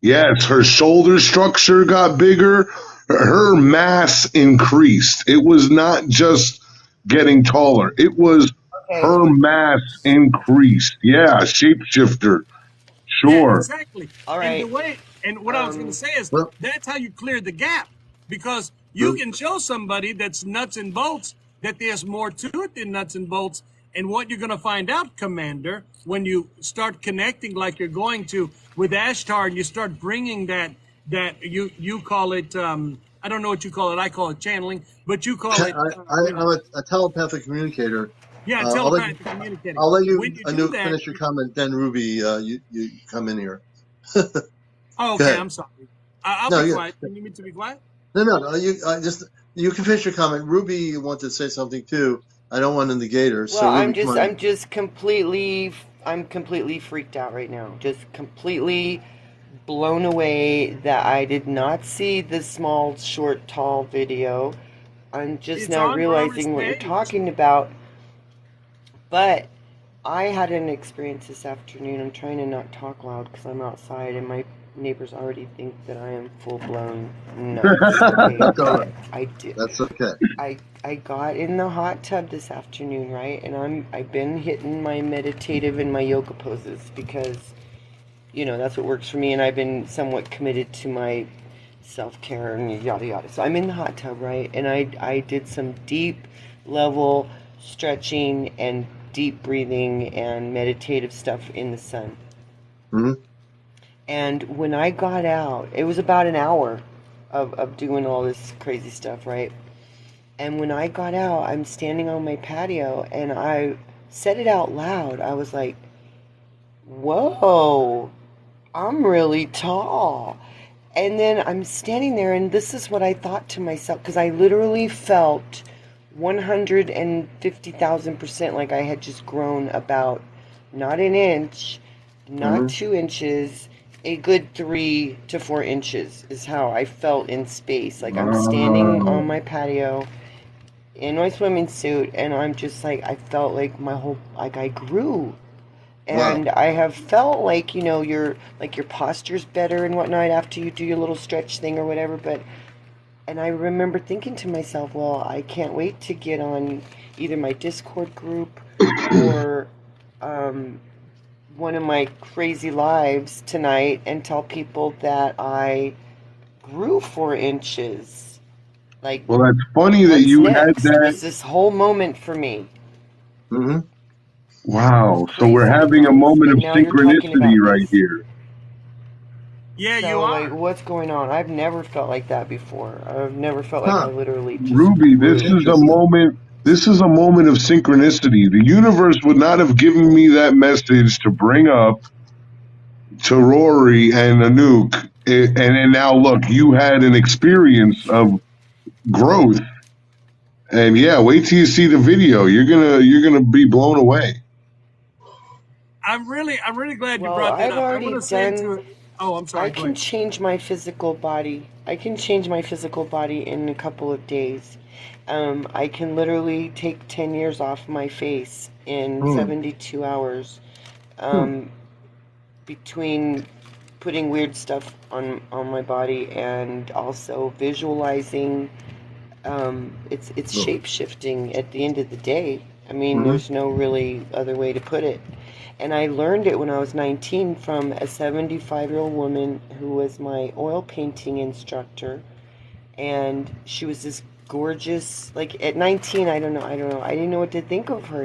Yes. Her shoulder structure got bigger. Her mass increased. It was not just getting taller. It was her mass increased. Yeah, shapeshifter. Sure. Yeah, exactly. All right. And what I was going to say is that's how you clear the gap, because you can show somebody that's nuts and bolts that there's more to it than nuts and bolts. And what you're going to find out, Commander, when you start connecting like you're going to with Ashtar, and you start bringing that you call it, I don't know what you call it. I call it channeling, but you call it. I'm a telepathic communicator. Yeah, telepathic communicating. I'll let you finish your comment. Then Ruby, you come in here. Oh, okay. I'm sorry. I'll be quiet. You need me to be quiet? No. You can finish your comment. Ruby wanted to say something too. I don't want to negate her. Well, I'm completely freaked out right now. Just completely blown away that I did not see the small, short, tall video. I'm just now realizing what you're talking about. But I had an experience this afternoon. I'm trying to not talk loud because I'm outside and my neighbors already think that I am full-blown nuts. Okay, That's all but right. I did. That's okay. I got in the hot tub this afternoon, right? And I've been hitting my meditative and my yoga poses because that's what works for me, and I've been somewhat committed to my self-care and yada yada. So I'm in the hot tub, right? And I did some deep level stretching and deep breathing and meditative stuff in the sun. Mm-hmm. And when I got out, it was about an hour of doing all this crazy stuff, right? And when I got out, I'm standing on my patio and I said it out loud. I was like, whoa, I'm really tall. And then I'm standing there, and this is what I thought to myself, because I literally felt 150,000% like I had just grown about not an inch, not 2 inches, a good 3 to 4 inches is how I felt in space. Like I'm standing on my patio in my swimming suit, and I'm just like, I felt like I grew. And Wow. I have felt like, your posture's better and whatnot after you do your little stretch thing or whatever. And I remember thinking to myself, well, I can't wait to get on either my Discord group or one of my crazy lives tonight and tell people that I grew 4 inches. Like, Well, that's funny that what's you had next? that. Was this whole moment for me? Mm-hmm. Wow. So we're Crazy, you having a guys. moment of And now you're talking synchronicity about right this. here. Yeah, you So, like, are. what's going on? I've never felt like that before. I've never felt like I Huh. literally just Ruby, this grew. is a Interesting. moment. This is a moment of synchronicity. The universe would not have given me that message to bring up to Rory and Anouk. And now look, you had an experience of growth. And yeah, wait till you see the video. You're gonna be blown away. I'm really glad you Well, brought that I've up. I want already to say to done. it. Oh, I'm I sorry. Go can ahead. change my physical body. I can change my physical body in a couple of days. I can literally take 10 years off my face in Hmm. 72 hours. Hmm. Um, between putting weird stuff on my body and also visualizing. It's Oh. shape shifting at the end of the day. I mean, Mm-hmm. there's no really other way to put it. And I learned it when I was 19 from a 75-year-old woman who was my oil painting instructor. And she was this gorgeous, like at 19, I don't know. I didn't know what to think of her.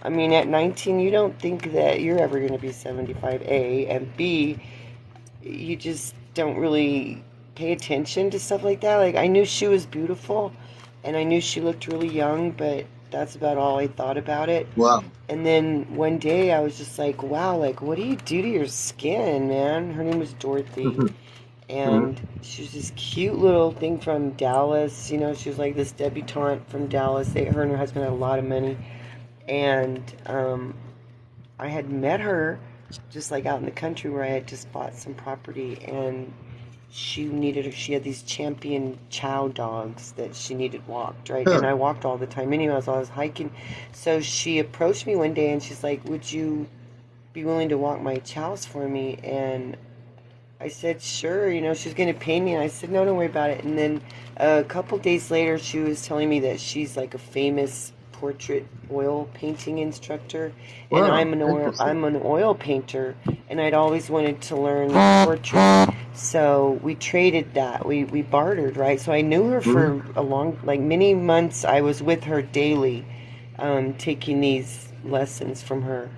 I mean, at 19, you don't think that you're ever going to be 75, A, and B, you just don't really pay attention to stuff like that. Like, I knew she was beautiful and I knew she looked really young, but that's about all I thought about it. Wow. And then one day I was just like, wow, like, what do you do to your skin, man? Her name was Dorothy. Mm-hmm. And she was this cute little thing from Dallas. She was like this debutante from Dallas. Her and her husband had a lot of money. And I had met her just like out in the country where I had just bought some property, and she had these champion chow dogs that she needed walked, right? Huh. And I walked all the time anyways. I was hiking. So she approached me one day and she's like, would you be willing to walk my chows for me? And I said, sure. She's going to pay me. And I said, no, don't worry about it. And then a couple days later, she was telling me that she's like a famous portrait oil painting instructor, and Wow. Interesting. I'm an oil painter, and I'd always wanted to learn portrait. So we traded that. We bartered, right? So I knew her Mm-hmm. for like many months. I was with her daily, taking these lessons from her.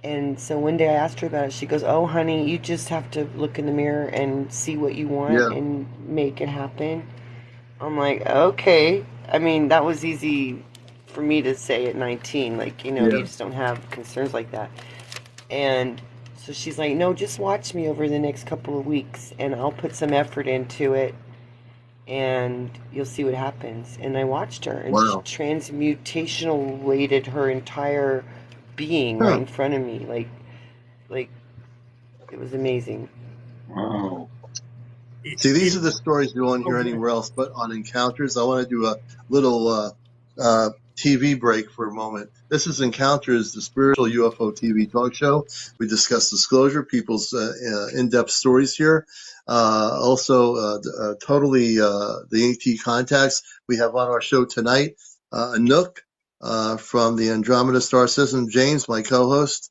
And so one day I asked her about it. She goes, oh, honey, you just have to look in the mirror and see what you want Yeah. and make it happen. I'm like, okay. I mean, that was easy for me to say at 19. Like, you Yeah. just don't have concerns like that. And so she's like, no, just watch me over the next couple of weeks and I'll put some effort into it and you'll see what happens. And I watched her, and she Wow. transmutational weighted her entire being right Huh. in front of me. Like it was amazing. Wow. It, See, these it, are the stories you won't hear okay. anywhere else but on Encounters. I want to do a little TV break for a moment. This is Encounters, the spiritual UFO TV talk show. We discuss disclosure, people's in-depth stories here. Totally the ET contacts we have on our show tonight. Anook from the Andromeda Star System, James, my co-host.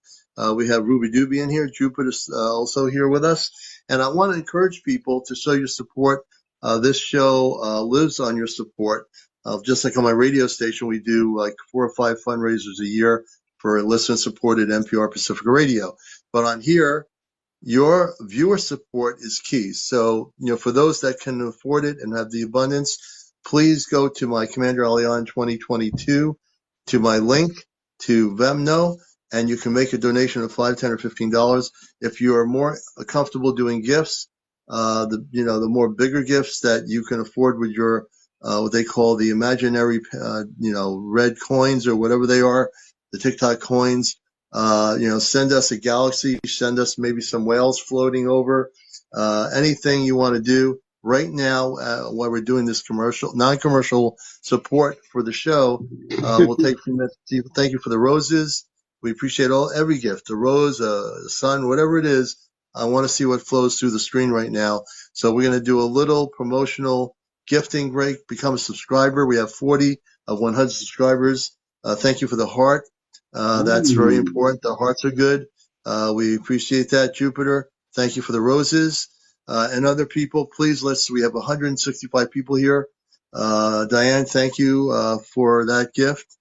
We have Ruby Doobie in here, Jupiter's also here with us. And I want to encourage people to show your support. This show lives on your support. Just like on my radio station, we do like 4 or 5 fundraisers a year for listener-supported NPR Pacifica Radio. But on here, your viewer support is key. So, for those that can afford it and have the abundance, please go to my CmdrAleon 2022, to my link, to Venmo, and you can make a donation of $5, $10, or $15. If you are more comfortable doing gifts, the more bigger gifts that you can afford with your what they call the imaginary, red coins or whatever they are, the TikTok coins. Send us a galaxy, send us maybe some whales floating over, anything you want to do right now while we're doing this non-commercial support for the show. We'll take a few minutes. Thank you for the roses. We appreciate every gift, the rose, the sun, whatever it is. I want to see what flows through the screen right now. So we're going to do a little promotional gifting break. Become a subscriber. We have 40 of 100 subscribers. Thank you for the heart. That's very important. The hearts are good. We appreciate that, Jupiter. Thank you for the roses. And other people, please, we have 165 people here. Diane, thank you for that gift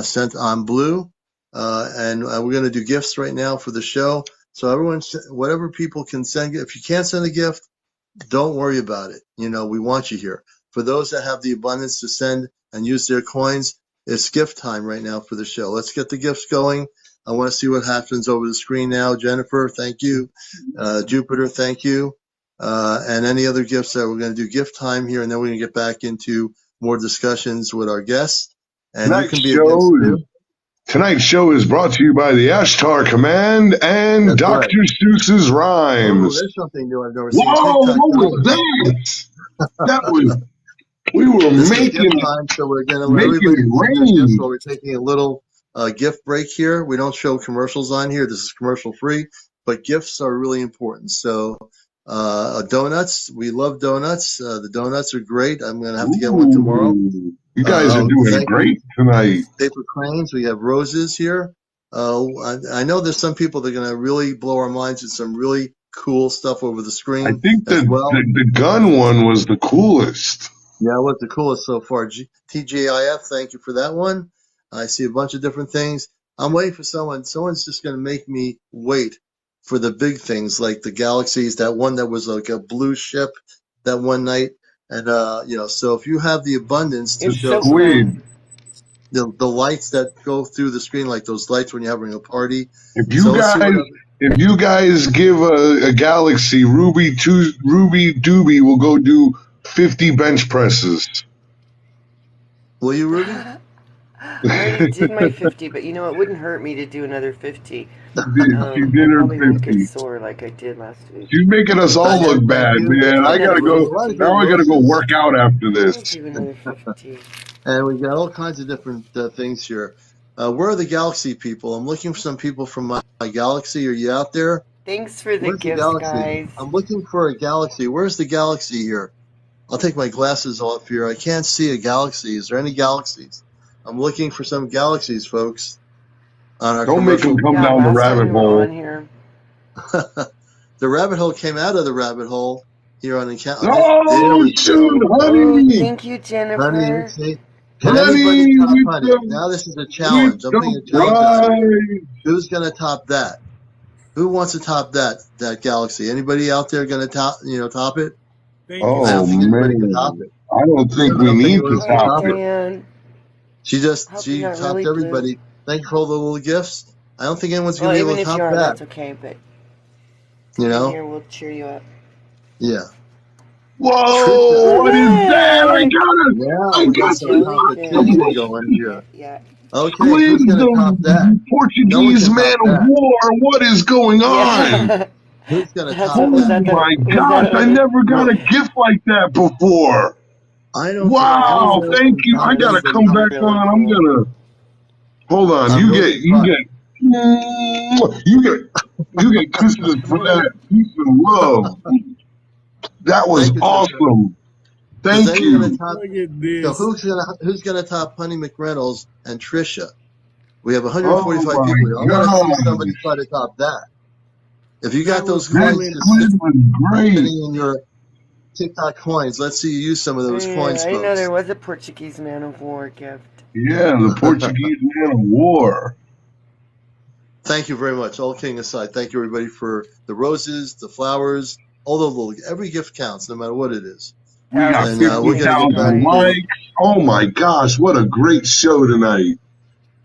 sent on blue. And we're going to do gifts right now for the show. So everyone, whatever people can send, if you can't send a gift, don't worry about it. We want you here. For those that have the abundance to send and use their coins, it's gift time right now for the show. Let's get the gifts going. I want to see what happens over the screen now. Jennifer, thank you. Jupiter, thank you. And any other gifts that we're going to do gift time here, and then we're going to get back into more discussions with our guests. And you can be a guest too. Tonight's show is brought to you by the Ashtar Command and That's Dr. right. Seuss's Rhymes. Oh, there's something new I've never seen. Whoa, what was that? That was, we were this making is gift time, so we're going to making everybody it gifts, rain. so we're taking a little gift break here. We don't show commercials on here. This is commercial free, but gifts are really important. So donuts, we love donuts. The donuts are great. I'm going to have to get one tomorrow. You guys are doing great tonight. Paper cranes. We have roses here. I know there's some people that are going to really blow our minds with some really cool stuff over the screen. I think the gun one was the coolest. Yeah, what's the coolest so far? TGIF, thank you for that one. I see a bunch of different things. I'm waiting for someone. Someone's just going to make me wait for the big things like the galaxies, that one that was like a blue ship that one night. And, so if you have the abundance to show the lights that go through the screen, like those lights when you're having a party. If you guys give a galaxy, Ruby Doobie will go do 50 bench presses. Will you, Ruby? I already did my 50, but it wouldn't hurt me to do another 50. She did her 50. Won't get sore like I did last week. She's making us all look bad, man. Now I gotta go work out after this. Do another 50. And we got all kinds of different things here. Where are the galaxy people? I'm looking for some people from my galaxy. Are you out there? Thanks for the gifts, guys. I'm looking for a galaxy. Where's the galaxy here? I'll take my glasses off here. I can't see a galaxy. Is there any galaxies? I'm looking for some galaxies, folks. On our Don't make them come down the rabbit hole. The rabbit hole came out of the rabbit hole here on the account. Oh, shoot, honey! Thank you, Jennifer. Can anybody top honey? Now this is a challenge. I'm putting a challenge. Who's going to top that? Who wants to top that galaxy? Anybody out there going to top it? Oh, man. I don't think we need to top it. She topped everybody. Thank you for all the little gifts. I don't think anyone's going to be able to top that. That's okay, but here we'll cheer you up. Yeah. Whoa! What is that? I got some competition going here. Yeah. Okay, who's going to top that? Portuguese man of war. What is going on? Who's going to top that? Oh my gosh! I never got a gift like that before. I don't Wow, think thank you. I gotta anybody come That's back really on. I'm cool. gonna hold on. I'm really You get kisses for that. Peace and love. That was Thank you, Trisha. awesome. So then Thank you're gonna you. top. Look at So this. who's gonna top Honey McReynolds and Trisha? We have Oh 145 my people here. I want to see somebody gosh. try to top that. If you got That was those That coins brilliant. just quiz was great. sitting in your TikTok coins, let's see you use some of Oh, those yeah, coins, I know there folks. was a Portuguese man of war gift. Yeah, the Portuguese man of war. Thank you very much. All kidding aside, thank you everybody for the roses, the flowers, all the little. Every gift counts, no matter what it is. We got And Talisman, we're gonna get back 50,000 Pink to likes. Oh my gosh, what a great show tonight.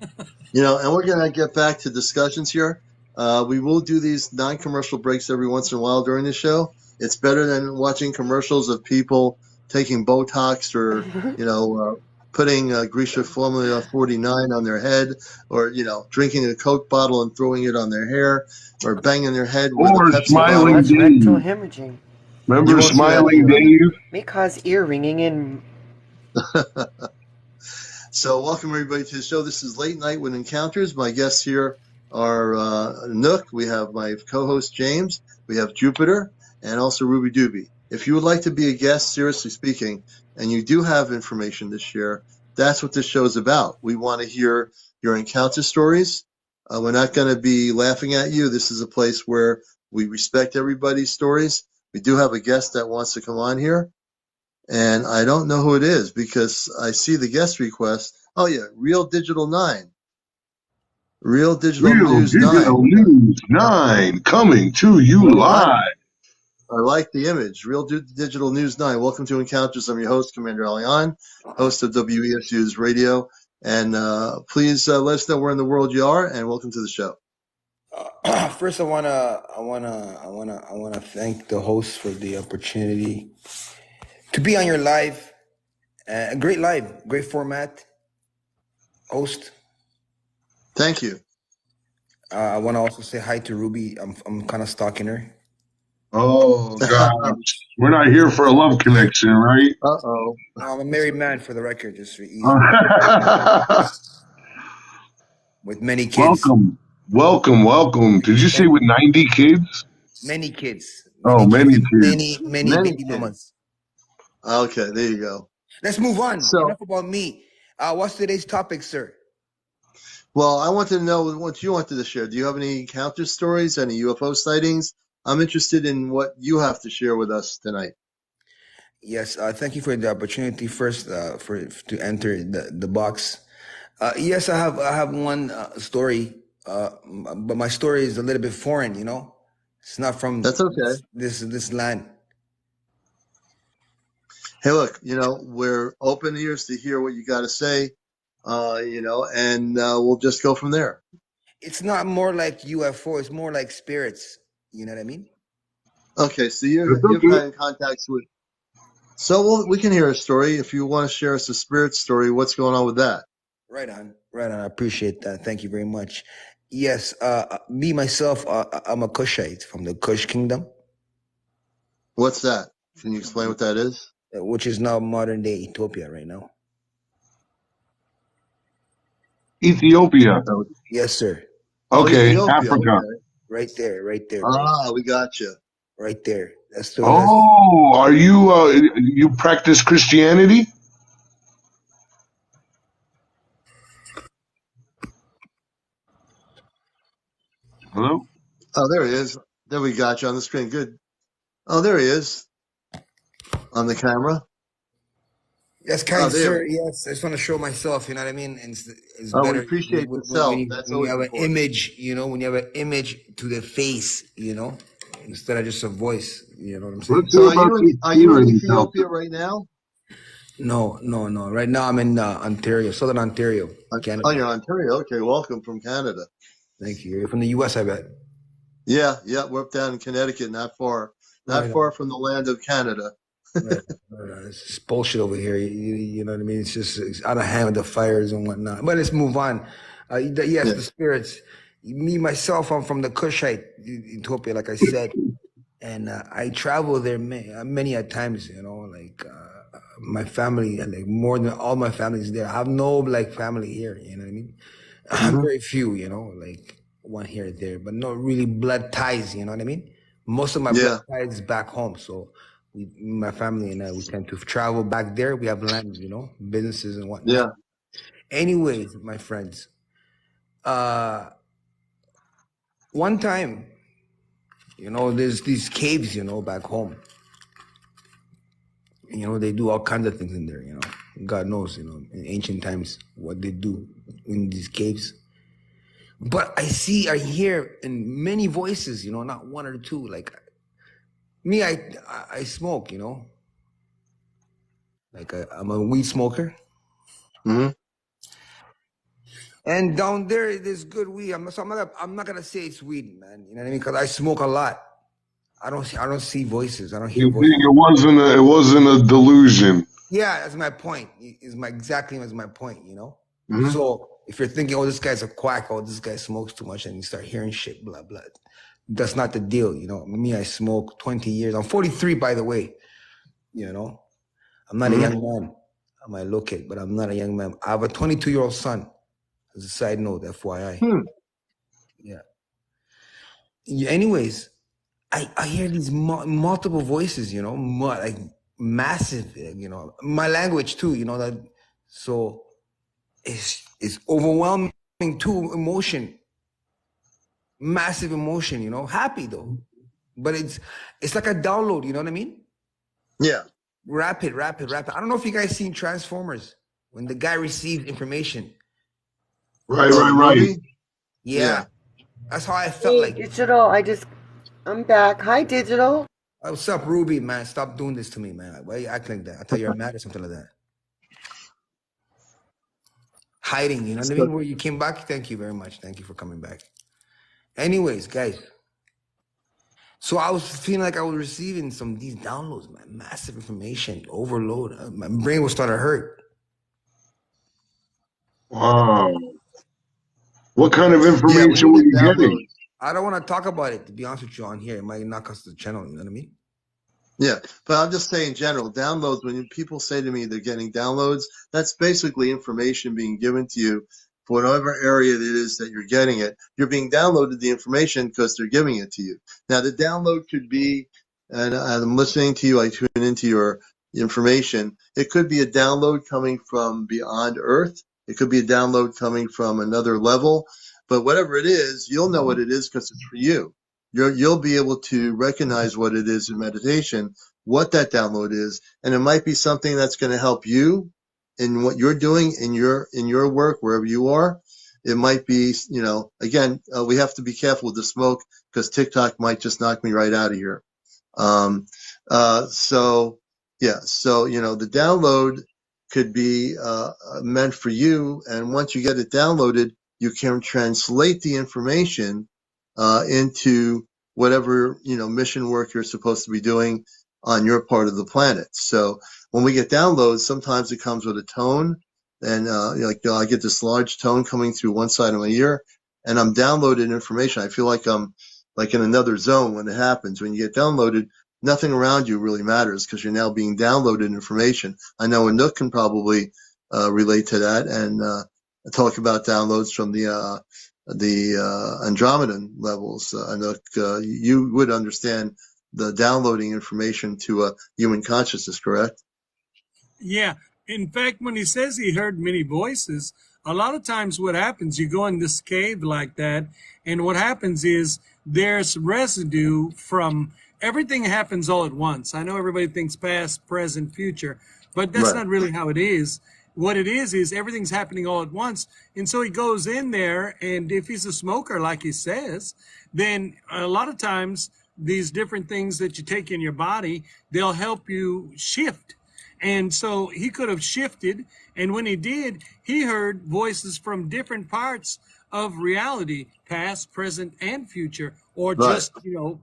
and we're gonna get back to discussions here. We will do these non-commercial breaks every once in a while during the show. It's better than watching commercials of people taking Botox or putting Grisha Formula 49 on their head, or drinking a Coke bottle and throwing it on their hair, or banging their head with a Or Pepsi may Smiling bottle. cause rectal Dave. hemorrhaging. You Remember won't see that Smiling here. Dave? May cause ear ringing and So welcome everybody to the show. This is Late Night with Encounters. My guests here are Nook. We have my co-host James. We have Jupiter and also Ruby Dooby. If you would like to be a guest, seriously speaking, and you do have information to share, that's what this show is about. We want to hear your encounter stories. We're not going to be laughing at you. This is a place where we respect everybody's stories. We do have a guest that wants to come on here. And I don't know who it is because I see the guest request. Oh yeah, Real Digital 9. Real Digital Real News 9. Digital News 9 coming to you All right. live. I like the image. Digital News 9. Welcome to Encounters. I'm your host, CmdrAleon, host of WESU's radio. And please let us know where in the world you are, and welcome to the show. First, I wanna thank the host for the opportunity to be on your live. A great live, great format. Host. Thank you. I want to also say hi to Ruby. I'm kind of stalking her. Oh gosh. We're not here for a love connection, right? Uh-oh. No, I'm a married man, for the record, just for easy. With many kids. Welcome. Did you say with 90 kids? Many kids. Oh, many kids. Many Many baby kids. mamas. Okay, there you go. Let's move on. So, Enough about me. What's today's topic, sir? well, I wanted to know what you wanted to share. Do you have any encounter stories, any UFO sightings? I'm interested in what you have to share with us tonight. Yes, thank you for the opportunity first to enter the box. Yes, I have one story, but my story is a little bit foreign. It's not from That's okay. this land. Hey, look, we're open ears to hear what you got to say, and we'll just go from there. It's not more like UFO. It's more like spirits. You know what I mean? Okay, so you've had contacts with. So we can hear a story. If you want to share us a spirit story, what's going on with that? Right on. I appreciate that. Thank you very much. Yes, me myself, I'm a Kushite from the Kush Kingdom. What's that? Can you explain what that is? Which is now modern day Ethiopia right now. Ethiopia. Yes, sir. Okay, Ethiopia. Africa. Okay. Right there. Ah, we got you. Right there. That's the. Oh, are you practice Christianity? Hello? Oh, there he is. There we got you on the screen. Good. Oh, there he is on the camera. Yes, kind there. sir. Yes, I just want to show myself. You know what I mean? It's Oh, we better appreciate the self. That's when you always have an important. image. When you have an image to the face. Instead of just a voice. You know what I'm saying? Let's So hear about the are you in experience out Ethiopia right now? No. Right now I'm in Ontario, Southern Ontario, Canada. Oh, you're in Ontario. Okay, welcome from Canada. Thank you. You're from the U.S., I bet. Yeah, we're up down in Connecticut, not far far from the land of Canada. Right. It's just bullshit over here. You know what I mean? It's out of hand with the fires and whatnot. But let's move on. Yes, the spirits. Me, myself, I'm from the Kushite, Ethiopia, like I said. And I travel there many a times, my family, like more than all my family is there. I have no like family here, you know what I mean? Very few, you know, like one here or there, but not really blood ties, you know what I mean? Most of my blood ties is back home. So my family and I, we tend to travel back there. We have land, you know, businesses and whatnot. Anyways, my friends, one time, you know, there's these caves, you know, back home. You know, they do all kinds of things in there, you know. God knows, you know, in ancient times, what they do in these caves. But I hear in many voices, you know, not one or two. Like me, I smoke, you know. Like I'm a weed smoker. And down there, there's good weed. I'm not gonna say it's weed, man. You know what I mean? Because I smoke a lot. I don't see voices. I don't hear voices. It wasn't a delusion. Yeah, that's my point. Exactly my point, you know? So if you're thinking, oh, this guy's a quack, oh, this guy smokes too much, and you start hearing shit, blah, blah. That's not the deal, you know? Me, I smoke 20 years. I'm 43, by the way, you know? I'm not a young man. I might look it, but I'm not a young man. I have a 22-year-old son, as a side note, FYI. Yeah. Anyways, I hear these multiple voices, you know, like massive, you know, my language too, you know, that. So it's overwhelming too, emotion, massive emotion, you know, happy though, but it's like a download, you know what I mean? Yeah. Rapid. I don't know if you guys seen Transformers when the guy received information. Right. Yeah. That's how I felt. Hey, like Digital, I'm back. Hi, Digital. What's up, Ruby, man? Stop doing this to me, man. Why you acting like that? I thought you were mad or something like that. Hiding, you know what I mean? Where you came back? Thank you very much. Thank you for coming back. Anyways, guys. So I was feeling like I was receiving these downloads, man. Massive information, overload. My brain was starting to hurt. Wow. What kind of information were you getting? I don't want to talk about it, to be honest with you, on here. It might knock us to the channel, you know what I mean? Yeah, but I'm just saying in general, downloads, when people say to me they're getting downloads, that's basically information being given to you for whatever area it is that you're getting it. You're being downloaded the information because they're giving it to you. Now, the download could be, and I'm listening to you, I tune into your information. It could be a download coming from beyond Earth. It could be a download coming from another level. But whatever it is, you'll know what it is because it's for you. You'll be able to recognize what it is in meditation, what that download is, and it might be something that's going to help you in what you're doing in your work wherever you are. It might be, you know, again, we have to be careful with the smoke because TikTok might just knock me right out of here. So you know, the download could be meant for you, and once you get it downloaded, you can translate the information into whatever, you know, mission work you're supposed to be doing on your part of the planet. So when we get downloads, sometimes it comes with a tone, and I get this large tone coming through one side of my ear, and I'm downloading information. I feel like I'm like in another zone when it happens. When you get downloaded, nothing around you really matters because you're now being downloaded information. I know Anouk can probably relate to that and talk about downloads from the Andromedan levels. Anouk, you would understand the downloading information to a human consciousness, correct? Yeah. In fact, when he says he heard many voices, a lot of times what happens, you go in this cave like that, and what happens is there's residue from everything happens all at once. I know everybody thinks past, present, future, but that's not really how it is. What it is everything's happening all at once. And so he goes in there, and if he's a smoker, like he says, then a lot of times these different things that you take in your body, they'll help you shift. And so he could have shifted. And when he did, he heard voices from different parts of reality, past, present, and future, or just, you know,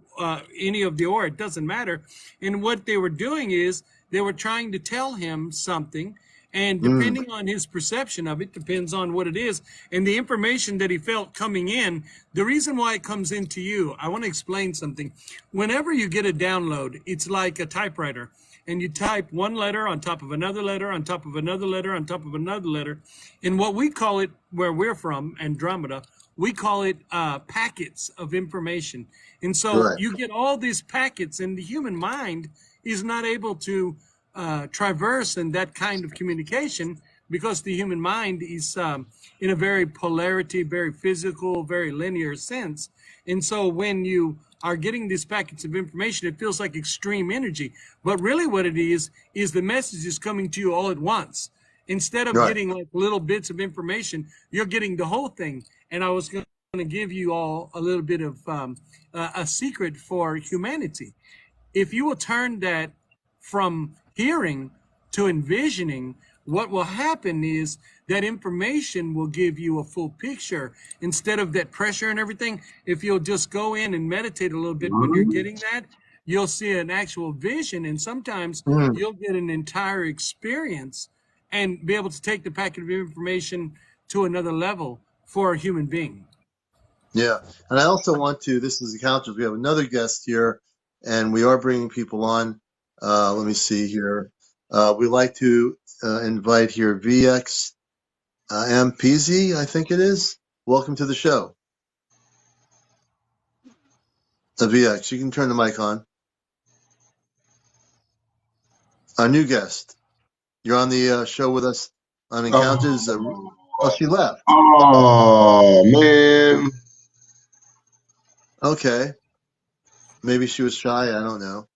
any of the or, it doesn't matter. And what they were doing is they were trying to tell him something. And depending on his perception of it, depends on what it is. And the information that he felt coming in, the reason why it comes into you, I want to explain something. Whenever you get a download, it's like a typewriter. and you type one letter on top of another letter on top of another letter on top of another letter. And what we call it, where we're from, Andromeda, we call it packets of information. And so you get all these packets, and the human mind is not able to traverse in that kind of communication, because the human mind is in a very polarity, very physical, very linear sense. And so when you are getting these packets of information, it feels like extreme energy. But really what it is the message is coming to you all at once. Instead of getting like little bits of information, you're getting the whole thing. And I was going to give you all a little bit of a secret for humanity. If you will turn that from hearing to envisioning, what will happen is that information will give you a full picture instead of that pressure and everything. If you'll just go in and meditate a little bit when you're getting that, you'll see an actual vision, and sometimes you'll get an entire experience and be able to take the packet of information to another level for a human being. Yeah. And I also want to, this is Encounters, we have another guest here, and we are bringing people on. Let me see here. We'd like to invite here VX MPZ, I think it is. Welcome to the show. VX, you can turn the mic on. Our new guest. You're on the show with us on Encounters. Oh, she left. Oh, man. Okay. Maybe she was shy. I don't know.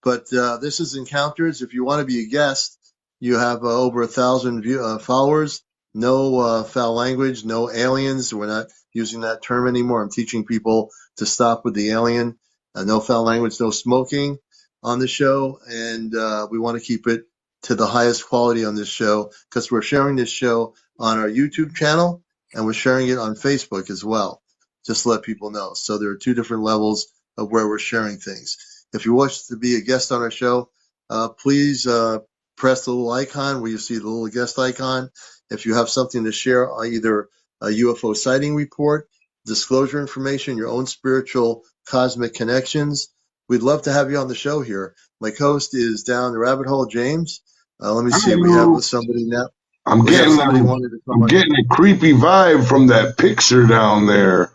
But this is Encounters. If you want to be a guest, you have over 1,000 followers. No foul language, no aliens. We're not using that term anymore. I'm teaching people to stop with the alien. No foul language, no smoking on the show. And we want to keep it to the highest quality on this show, because we're sharing this show on our YouTube channel and we're sharing it on Facebook as well, just to let people know. So there are two different levels of where we're sharing things. If you wish to be a guest on our show, please press the little icon where you see the little guest icon. If you have something to share, either a UFO sighting report, disclosure information, your own spiritual cosmic connections, we'd love to have you on the show here. My co-host is down the rabbit hole, James. Let me see. We have somebody now. I'm getting a creepy vibe from that picture down there.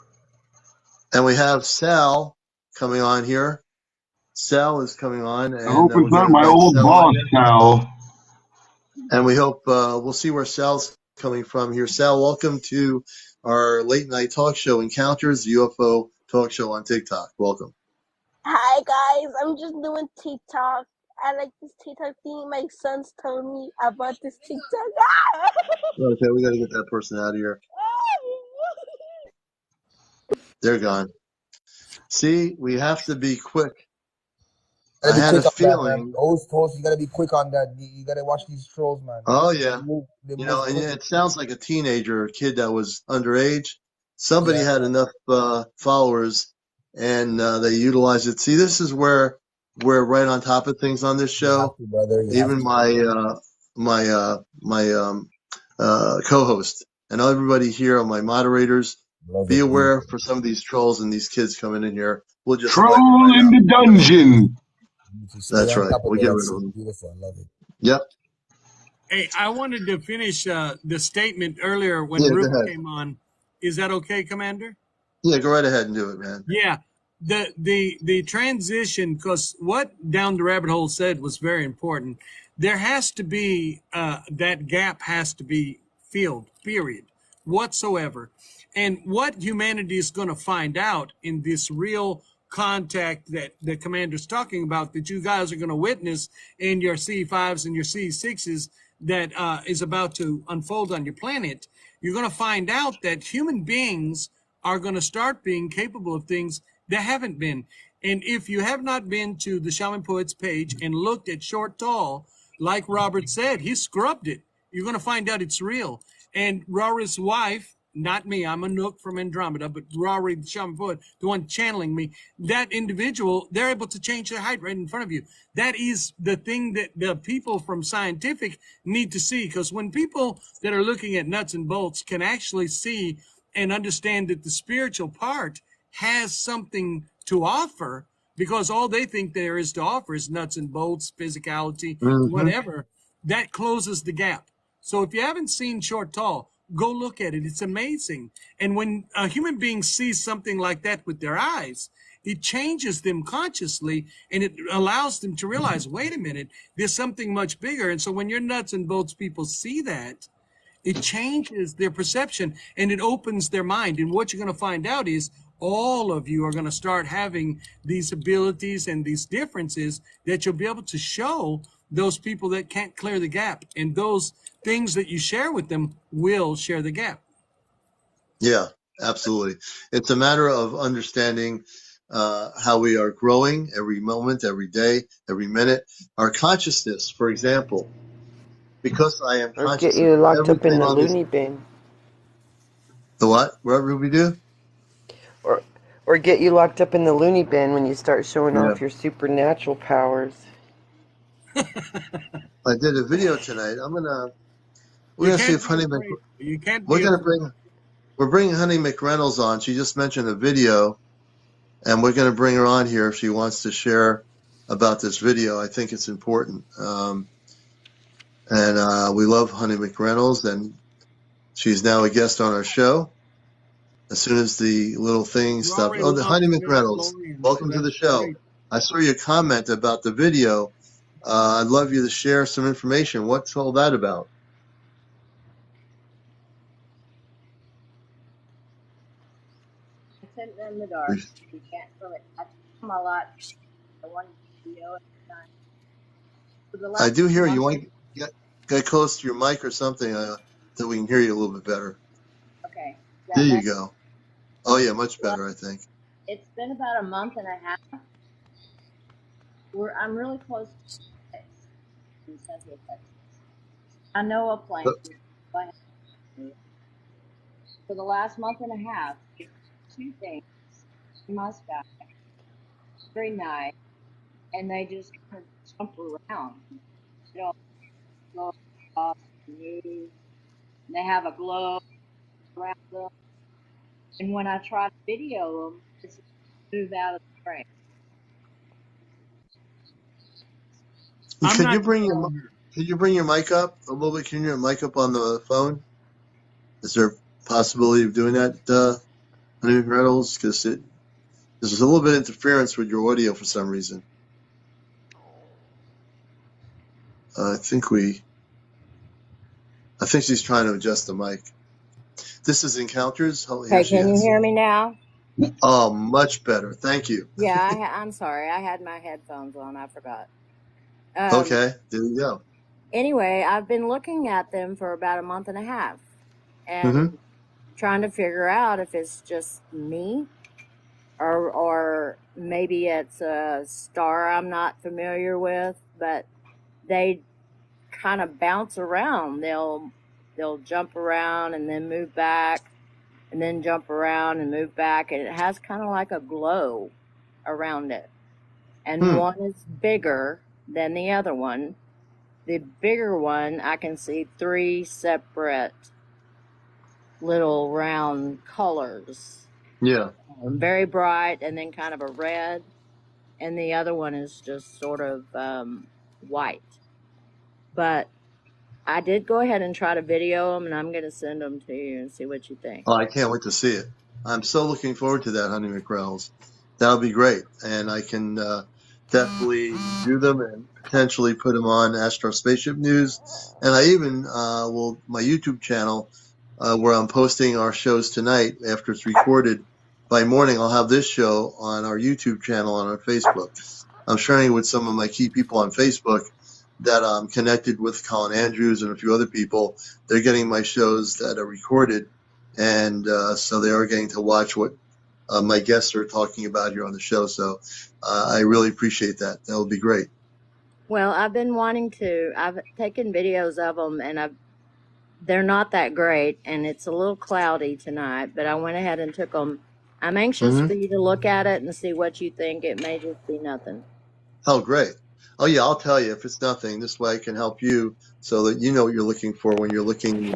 And we have Sal coming on here. Sal is coming on. And I hope it's not my old boss, Sal. And we hope we'll see where Sal's coming from here. Sal, welcome to our late night talk show, Encounters, the UFO talk show on TikTok. Welcome. Hi, guys. I'm just doing TikTok. I like this TikTok thing. My sons told me about this TikTok. Okay, we got to get that person out of here. They're gone. See, we have to be quick. I had a feeling. Host, you gotta be quick on that. You gotta watch these trolls, man. Oh yeah, you know, and it sounds like a teenager, a kid that was underage. Somebody had enough followers, and they utilized it. See, this is where we're right on top of things on this show. Even my co-host and everybody here, my moderators, be aware for some of these trolls and these kids coming in here. We'll just troll in the dungeon. That's right. We'll get rid of them. Beautiful. I love it. Yep. Hey, I wanted to finish the statement earlier when Ruth came on. Is that okay, Commander? Yeah, go right ahead and do it, man. Yeah. The transition, because what Down the Rabbit Hole said was very important. There has to be, that gap has to be filled, period, whatsoever. And what humanity is going to find out in this real contact that the commander's talking about, that you guys are going to witness in your C5s and your C6s that is about to unfold on your planet, you're going to find out that human beings are going to start being capable of things that haven't been. And if you have not been to the Shaman Poets page and looked at Short Tall, like Robert said, he scrubbed it. You're going to find out it's real. And Rory's wife, not me, I'm a Nook from Andromeda, but Rory, the Shaman Poet, the one channeling me, that individual, they're able to change their height right in front of you. That is the thing that the people from scientific need to see, because when people that are looking at nuts and bolts can actually see and understand that the spiritual part has something to offer, because all they think there is to offer is nuts and bolts, physicality, Mm-hmm. whatever. That closes the gap. So if you haven't seen Short Tall, go look at it. It's amazing. And when a human being sees something like that with their eyes, it changes them consciously, and it allows them to realize, wait a minute, there's something much bigger. And so when your nuts and bolts people see that, it changes their perception and it opens their mind. And what you're going to find out is all of you are going to start having these abilities and these differences that you'll be able to show those people that can't clear the gap. And those things that you share with them will share the gap. Yeah, absolutely. It's a matter of understanding how we are growing every moment, every day, every minute. Our consciousness, for example, because I am Or get conscious of you locked up in everything the on this. loony bin. The what? What will we do? Or get you locked up in the loony bin when you start showing Yeah. off your supernatural powers. I did a video tonight. We're gonna see if Honey You can't be afraid. We're bringing Honey McReynolds on. She just mentioned a video, and we're going to bring her on here if she wants to share about this video. I think it's important. And we love Honey McReynolds, and she's now a guest on our show. As soon as the little thing stopped. Oh, the Honey McReynolds, welcome to the show. Great. I saw your comment about the video. I'd love you to share some information. What's all that about? I sent them in the dark. You can't really touch them a lot. I wanted video at the time. I do hear you. Want to get close to your mic or something so we can hear you a little bit better. Okay. There you go. Oh, yeah, much better, I think. It's been about a month and a half. I'm really close to Texas, in Central Texas. I know a plane. For the last month and a half, two things in my sky every night, and they just kind of jump around. You know, go off, move, and they have a glow around them. And when I try to video them, it's move out of the frame. Could you bring your mic up a little bit? Can you mic up on the phone? Is there a possibility of doing that, Honey Reynolds? Because there's a little bit of interference with your audio for some reason. I think she's trying to adjust the mic. This is Encounters. Oh, okay, can you hear me now? Oh, much better. Thank you. Yeah, I'm sorry. I had my headphones on. I forgot. Okay, there you go. Anyway, I've been looking at them for about a month and a half and trying to figure out if it's just me or maybe it's a star I'm not familiar with, but they kind of bounce around. They'll jump around and then move back and then jump around and move back, and it has kind of like a glow around it. And one is bigger than the other one. The bigger one, I can see 3 separate little round colors. Yeah. Very bright and then kind of a red. And the other one is just sort of white. But I did go ahead and try to video them, and I'm going to send them to you and see what you think. Oh, I can't wait to see it. I'm so looking forward to that, Honey McReynolds. That'll be great. And I can definitely do them and potentially put them on Astro Spaceship News. And I even will, my YouTube channel, where I'm posting our shows tonight after it's recorded. By morning, I'll have this show on our YouTube channel on our Facebook. I'm sharing it with some of my key people on Facebook that I'm connected with, Colin Andrews and a few other people. They're getting my shows that are recorded, and so they are getting to watch what my guests are talking about here on the show. So I really appreciate that. That would be great. Well, I've been wanting to. I've taken videos of them, and they're not that great, and it's a little cloudy tonight, but I went ahead and took them. I'm anxious for you to look at it and see what you think. It may just be nothing. Oh, great. Oh, yeah, I'll tell you if it's nothing. This way I can help you so that you know what you're looking for when you're looking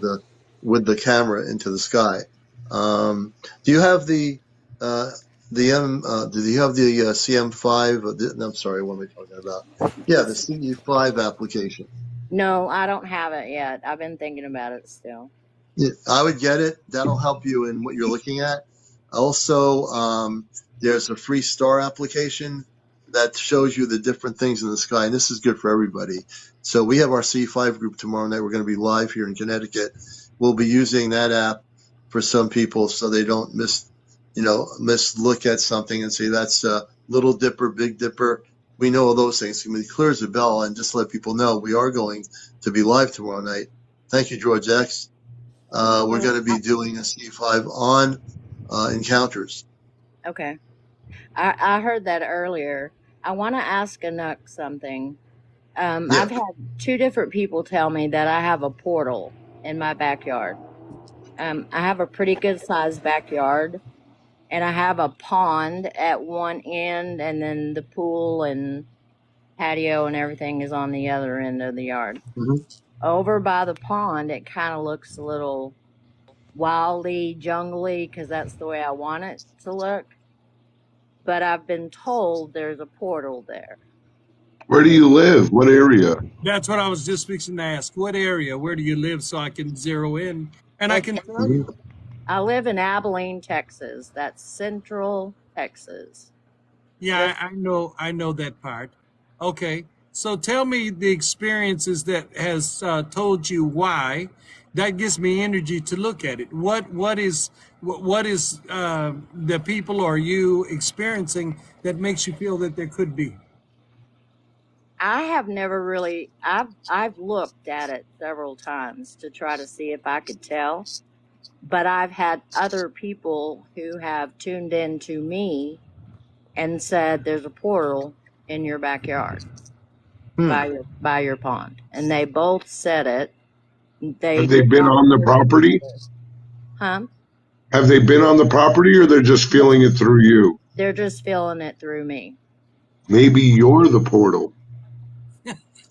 with the camera into the sky. Do you have the Did you have the CM5? No, I'm sorry, what am I talking about? Yeah, the CE5 application. No, I don't have it yet. I've been thinking about it still. Yeah, I would get it. That'll help you in what you're looking at. Also, there's a free star application that shows you the different things in the sky, and this is good for everybody. So we have our C5 group tomorrow night. We're going to be live here in Connecticut. We'll be using that app for some people so they don't miss look at something and say that's a Little Dipper, Big Dipper. We know all those things. I mean, clear as a bell, and just let people know we are going to be live tomorrow night. Thank you, George X. We're going to be doing a C5 on encounters. Okay. I heard that earlier. I want to ask Anuk something. Yeah. I've had two different people tell me that I have a portal in my backyard. I have a pretty good sized backyard, and I have a pond at one end, and then the pool and patio and everything is on the other end of the yard. Mm-hmm. Over by the pond, it kind of looks a little wildy, jungly, because that's the way I want it to look. But I've been told there's a portal there. Where do you live? What area? That's what I was just fixing to ask. What area? Where do you live so I can zero in and I can tell you? I live in Abilene, Texas. That's Central Texas. Yeah, I know that part. Okay, so tell me the experiences that has told you why. That gives me energy to look at it. What is the people or you experiencing that makes you feel that there could be? I have never really. I've looked at it several times to try to see if I could tell, but I've had other people who have tuned in to me and said there's a portal in your backyard by your pond, and they both said it. Have they been on the property? Huh? Have they been on the property, or they're just feeling it through you? They're just feeling it through me. Maybe you're the portal.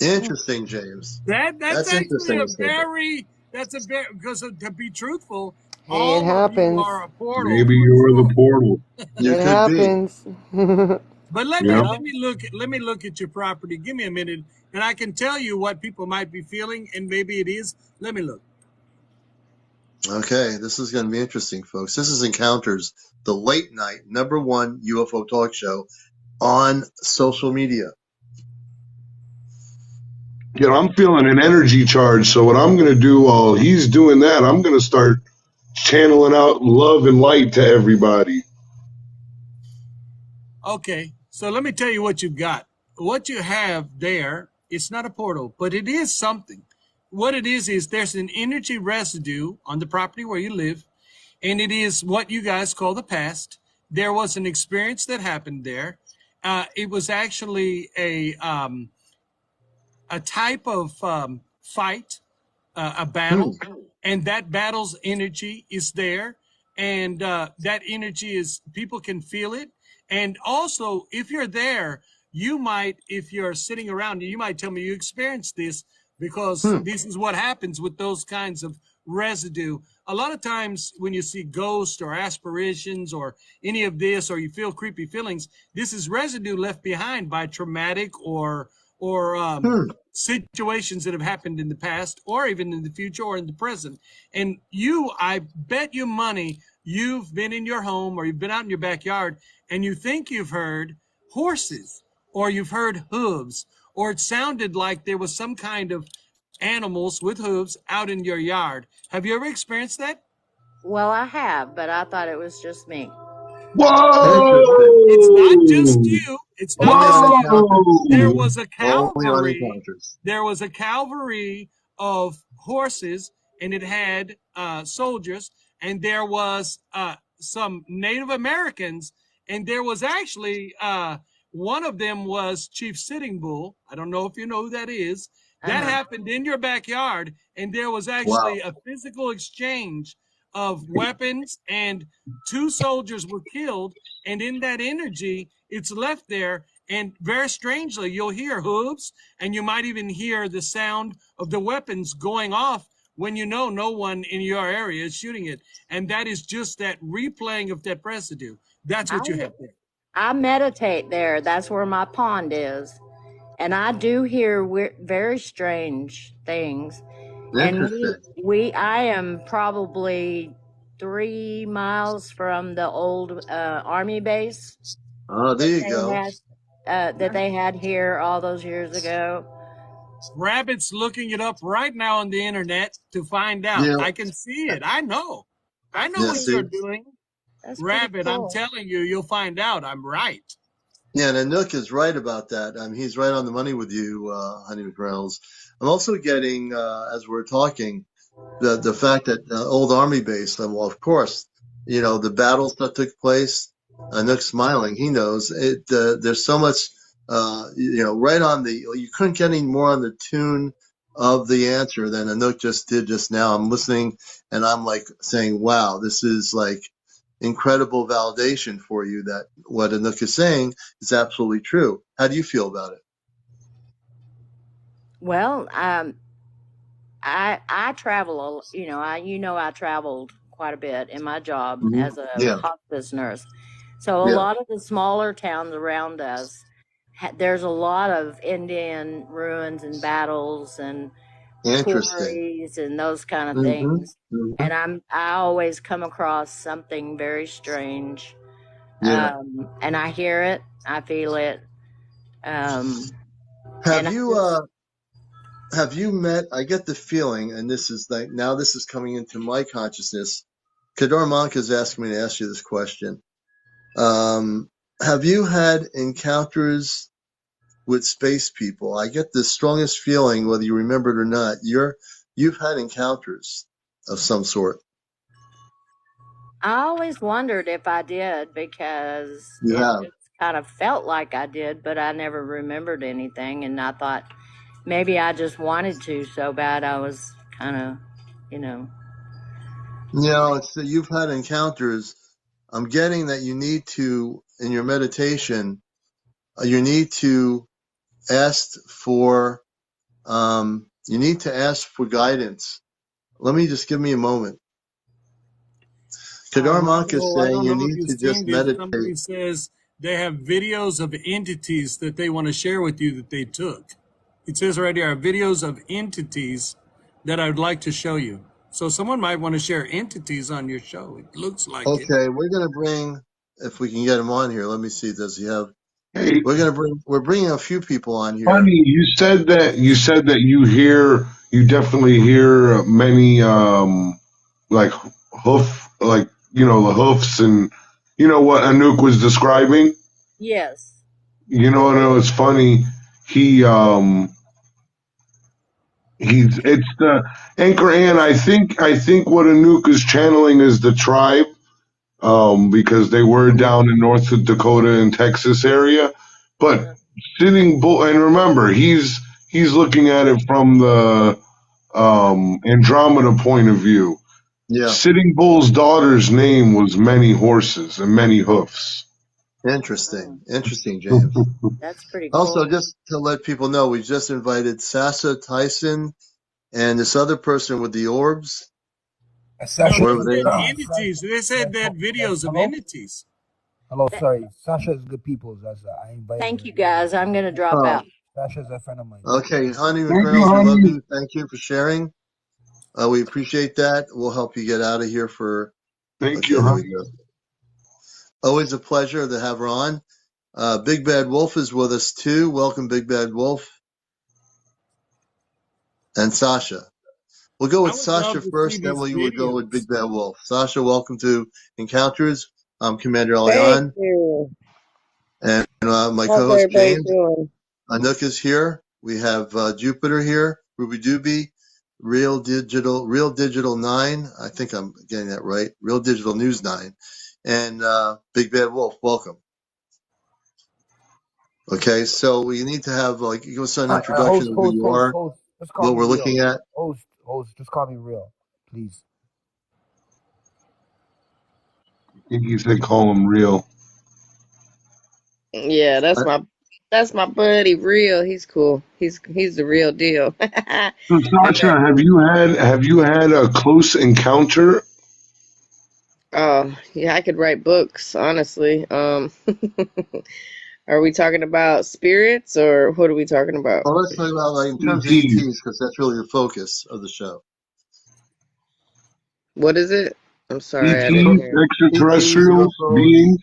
Interesting, James. That's interesting. That's a very because to be truthful, Hey, all it of happens. you are a portal. Maybe you're the portal. It happens. But let me look at your property. Give me a minute, and I can tell you what people might be feeling, and maybe it is. Let me look. Okay, this is going to be interesting, folks. This is Encounters, the late night #1 UFO talk show on social media. Yeah, I'm feeling an energy charge. So what I'm going to do while he's doing that, I'm going to start channeling out love and light to everybody. Okay, so let me tell you what you've got. What you have there, it's not a portal, but it is something. What it is there's an energy residue on the property where you live, and it is what you guys call the past. There was an experience that happened there. It was actually a type of fight, a battle, and that battle's energy is there, and that energy is people can feel it. And also, if you're there, you might, if you're sitting around, you might tell me you experienced this because this is what happens with those kinds of residue. A lot of times when you see ghosts or aspirations or any of this, or you feel creepy feelings, this is residue left behind by traumatic or situations that have happened in the past or even in the future or in the present. And I bet you money, you've been in your home or you've been out in your backyard and you think you've heard horses or you've heard hooves, or it sounded like there was some kind of animals with hooves out in your yard. Have you ever experienced that? Well, I have, but I thought it was just me. Whoa! It's not just you. It's not just you. There was a cavalry. There was a cavalry of horses, and it had soldiers, and there was some Native Americans, and there was actually one of them was Chief Sitting Bull. I don't know if you know who that is. That happened in your backyard, and there was actually a physical exchange of weapons, and 2 soldiers were killed. And in that energy, it's left there. And very strangely, you'll hear hooves, and you might even hear the sound of the weapons going off when you know no one in your area is shooting it. And that is just that replaying of that residue. That's what you have there. I meditate there. That's where my pond is. And I do hear very strange things. Interesting. And I am probably 3 miles from the old army base. Oh, there you go. That they had here all those years ago. Rabbit's looking it up right now on the internet to find out. Yeah. I can see it. I know what see? you're doing. That's Rabbit, cool. I'm telling you, you'll find out. I'm right. Yeah, and Anouk is right about that. He's right on the money with you, Honey McReynolds. I'm also getting, as we're talking, the fact that old army base, well, of course, the battles that took place. Anouk's smiling. He knows it. There's so much, right on the. You couldn't get any more on the tune of the answer than Anouk just did just now. I'm listening, and I'm like saying, "Wow, this is like incredible validation for you that what Anouk is saying is absolutely true." How do you feel about it? Well, I travel. I traveled quite a bit in my job as a hospice nurse. So a lot of the smaller towns around us, there's a lot of Indian ruins and battles and quarries and those kind of things. And I always come across something very strange. And I hear it, I feel it. Have you met, I get the feeling, and this is like, now this is coming into my consciousness. Kadar Monk has asked me to ask you this question. Have you had encounters with space people? I get the strongest feeling, whether you remember it or not, you've had encounters of some sort. I always wondered if I did, because it just kind of felt like I did, but I never remembered anything. And I thought maybe I just wanted to so bad. I was kind of, it's that you've had encounters. I'm getting that you need to, in your meditation, you need to ask for guidance. Let me just give me a moment. Kadar Monk is saying you need to just meditate. Somebody says they have videos of entities that they want to share with you that they took. It says right here, videos of entities that I would like to show you. So someone might want to share entities on your show. It looks like it. Okay, we're going to bring, if we can get him on here. Let me see. Does he have? We're bringing a few people on here. Funny, you said that you definitely hear many like the hoofs and what Anouk was describing. Yes. It's funny. It's the Anchor Ann. I think what Anouk is channeling is the tribe, because they were down in North Dakota and Texas area. But Sitting Bull, and remember, he's looking at it from the Andromeda point of view. Yeah. Sitting Bull's daughter's name was Many Horses and Many Hoofs. Interesting, James. That's pretty cool. Also, just to let people know, we just invited Sasha Tyson and this other person with the orbs. Entities. They said that videos of entities. Hello, sorry. Sasha's good people. I invite. Thank you, guys. I'm going to drop out. Sasha's a friend of mine. Okay, Honey McReynolds, we love you. Thank you for sharing. We appreciate that. We'll help you get out of here for. Thank you, honey. Always a pleasure to have her on. Big Bad Wolf is with us too. Welcome, Big Bad Wolf. And Sasha. We'll go with Sasha first, then we'll go with Big Bad Wolf. Sasha, welcome to Encounters. I'm CmdrAleon. Thank you. And my co-host James. Anouk is here. We have Jupiter here. Ruby Doobie. Real Digital 9. I think I'm getting that right. Real Digital News 9. And Big Bad Wolf, welcome. Okay, so we need to have give us an introduction of who you are, what we're looking at. Host, just call me Real, please. I think he said call him Real. Yeah, that's my buddy, Real. He's cool. He's the real deal. So Sasha, have you had a close encounter? Oh, yeah, I could write books, honestly. Are we talking about spirits or what are we talking about? Well, let's talk about like in terms of ETs, ETs because that's really the focus of the show. What is it? I'm sorry, I didn't ETs, hear. ETs, extraterrestrials, UFOs, beings.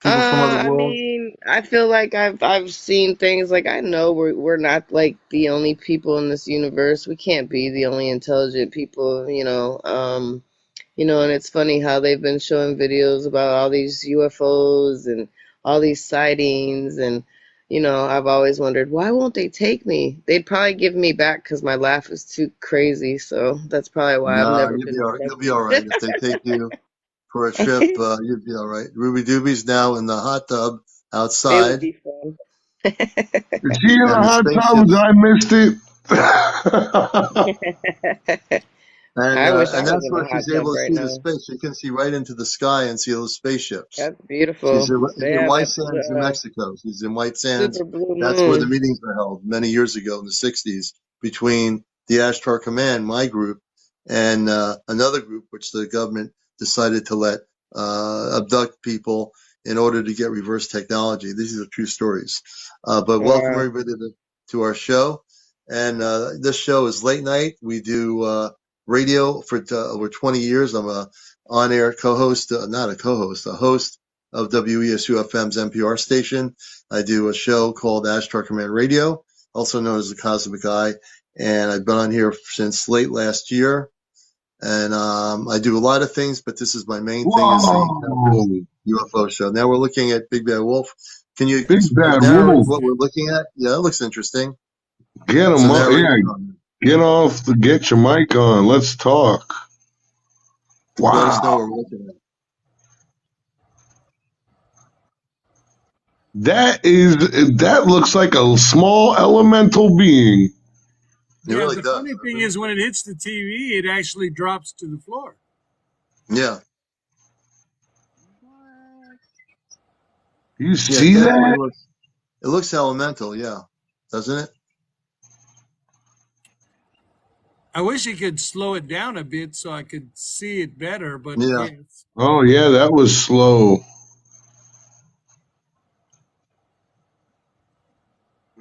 people from other I worlds. mean, I feel like I've seen things like I know we're not like the only people in this universe. We can't be the only intelligent people, you know. And it's funny how they've been showing videos about all these UFOs and all these sightings and I've always wondered why won't they take me? They'd probably give me back because my laugh is too crazy, so that's probably why I've Nah, never been you'll be all right. If they take you for a trip, abducted. you'd be all right. Ruby Dooby's now in the hot tub It would outside, be fun. Is she in and a the hot tub? spaceships. I missed it. I wish I And was that's in a where hot she's tub able to right see the now. space. She can see right into the sky and see those spaceships. That's beautiful. They In have White that Sands, New Mexico. She's in White Sands. super blue That's where the moon. meetings were held many years ago in the 60s between the Ashtar Command, my group, and another group which the government decided to let abduct people in order to get reverse technology. These are true stories. But welcome Wow. everybody to our show. And this show is late night. We do radio for over 20 years. I'm a on-air co-host, not a co-host, a host of WESU-FM's NPR station. I do a show called Ashtar Command Radio, also known as the Cosmic Eye, and I've been on here since late last year. And I do a lot of things, but this is my main thing is the Encounters Whoa. UFO show. Now we're looking at Big Bad Wolf. Can you Big Bad narrate Wolf. what we're looking at? Yeah, it looks interesting. Get It's a him up. Yeah, narration on it. get your mic on. Let's talk. Let us know Wow. what we're looking at. That looks like a small elemental being. It Yeah, really the does, funny doesn't thing it? is when it hits the TV, it actually drops to the floor. Yeah. You Yeah, it see definitely that? looks. It looks elemental, yeah, doesn't it? I wish you could slow it down a bit so I could see it better, but Yeah, yes. Oh yeah, that was slow.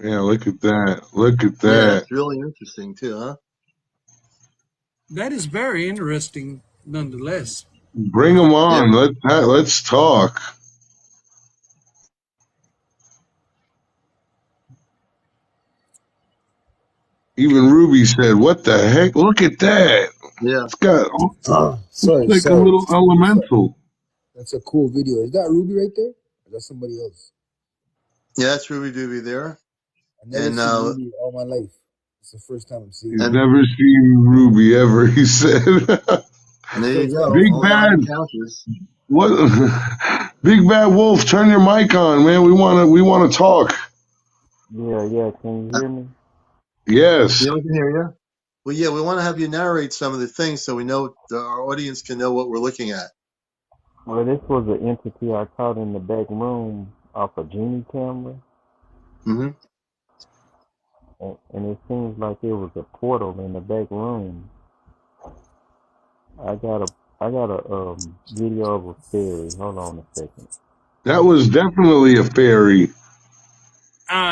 Yeah, look at that. Look at yeah, that. it's really interesting too, huh? That is very interesting nonetheless. Bring them Yeah, on. Let's talk. Even Ruby said, "What the heck? Look at that. yeah, It's got looks Sorry, like a sorry. little elemental." That's a cool video. Is that Ruby right there? Or is that somebody else? yeah. That's Ruby Dooby there, I never and seen Ruby all my life. It's the first time I'm seeing He's her. and never seen Ruby ever. He said, The there you first go. time "Big Only on Bad, encounters. what? Big Bad Wolf, turn your mic on, man. We wanna talk." Yeah, yeah. Can you hear me? Yes. Yeah, we can hear you. Well, yeah, we want to have you narrate some of the things so we know our audience can know what we're looking at. Well, this was an entity I caught in the back room off a Genie camera, Hmm. and it seems like it was a portal in the back room. I got a video of a fairy. Hold on a second. That was definitely a fairy.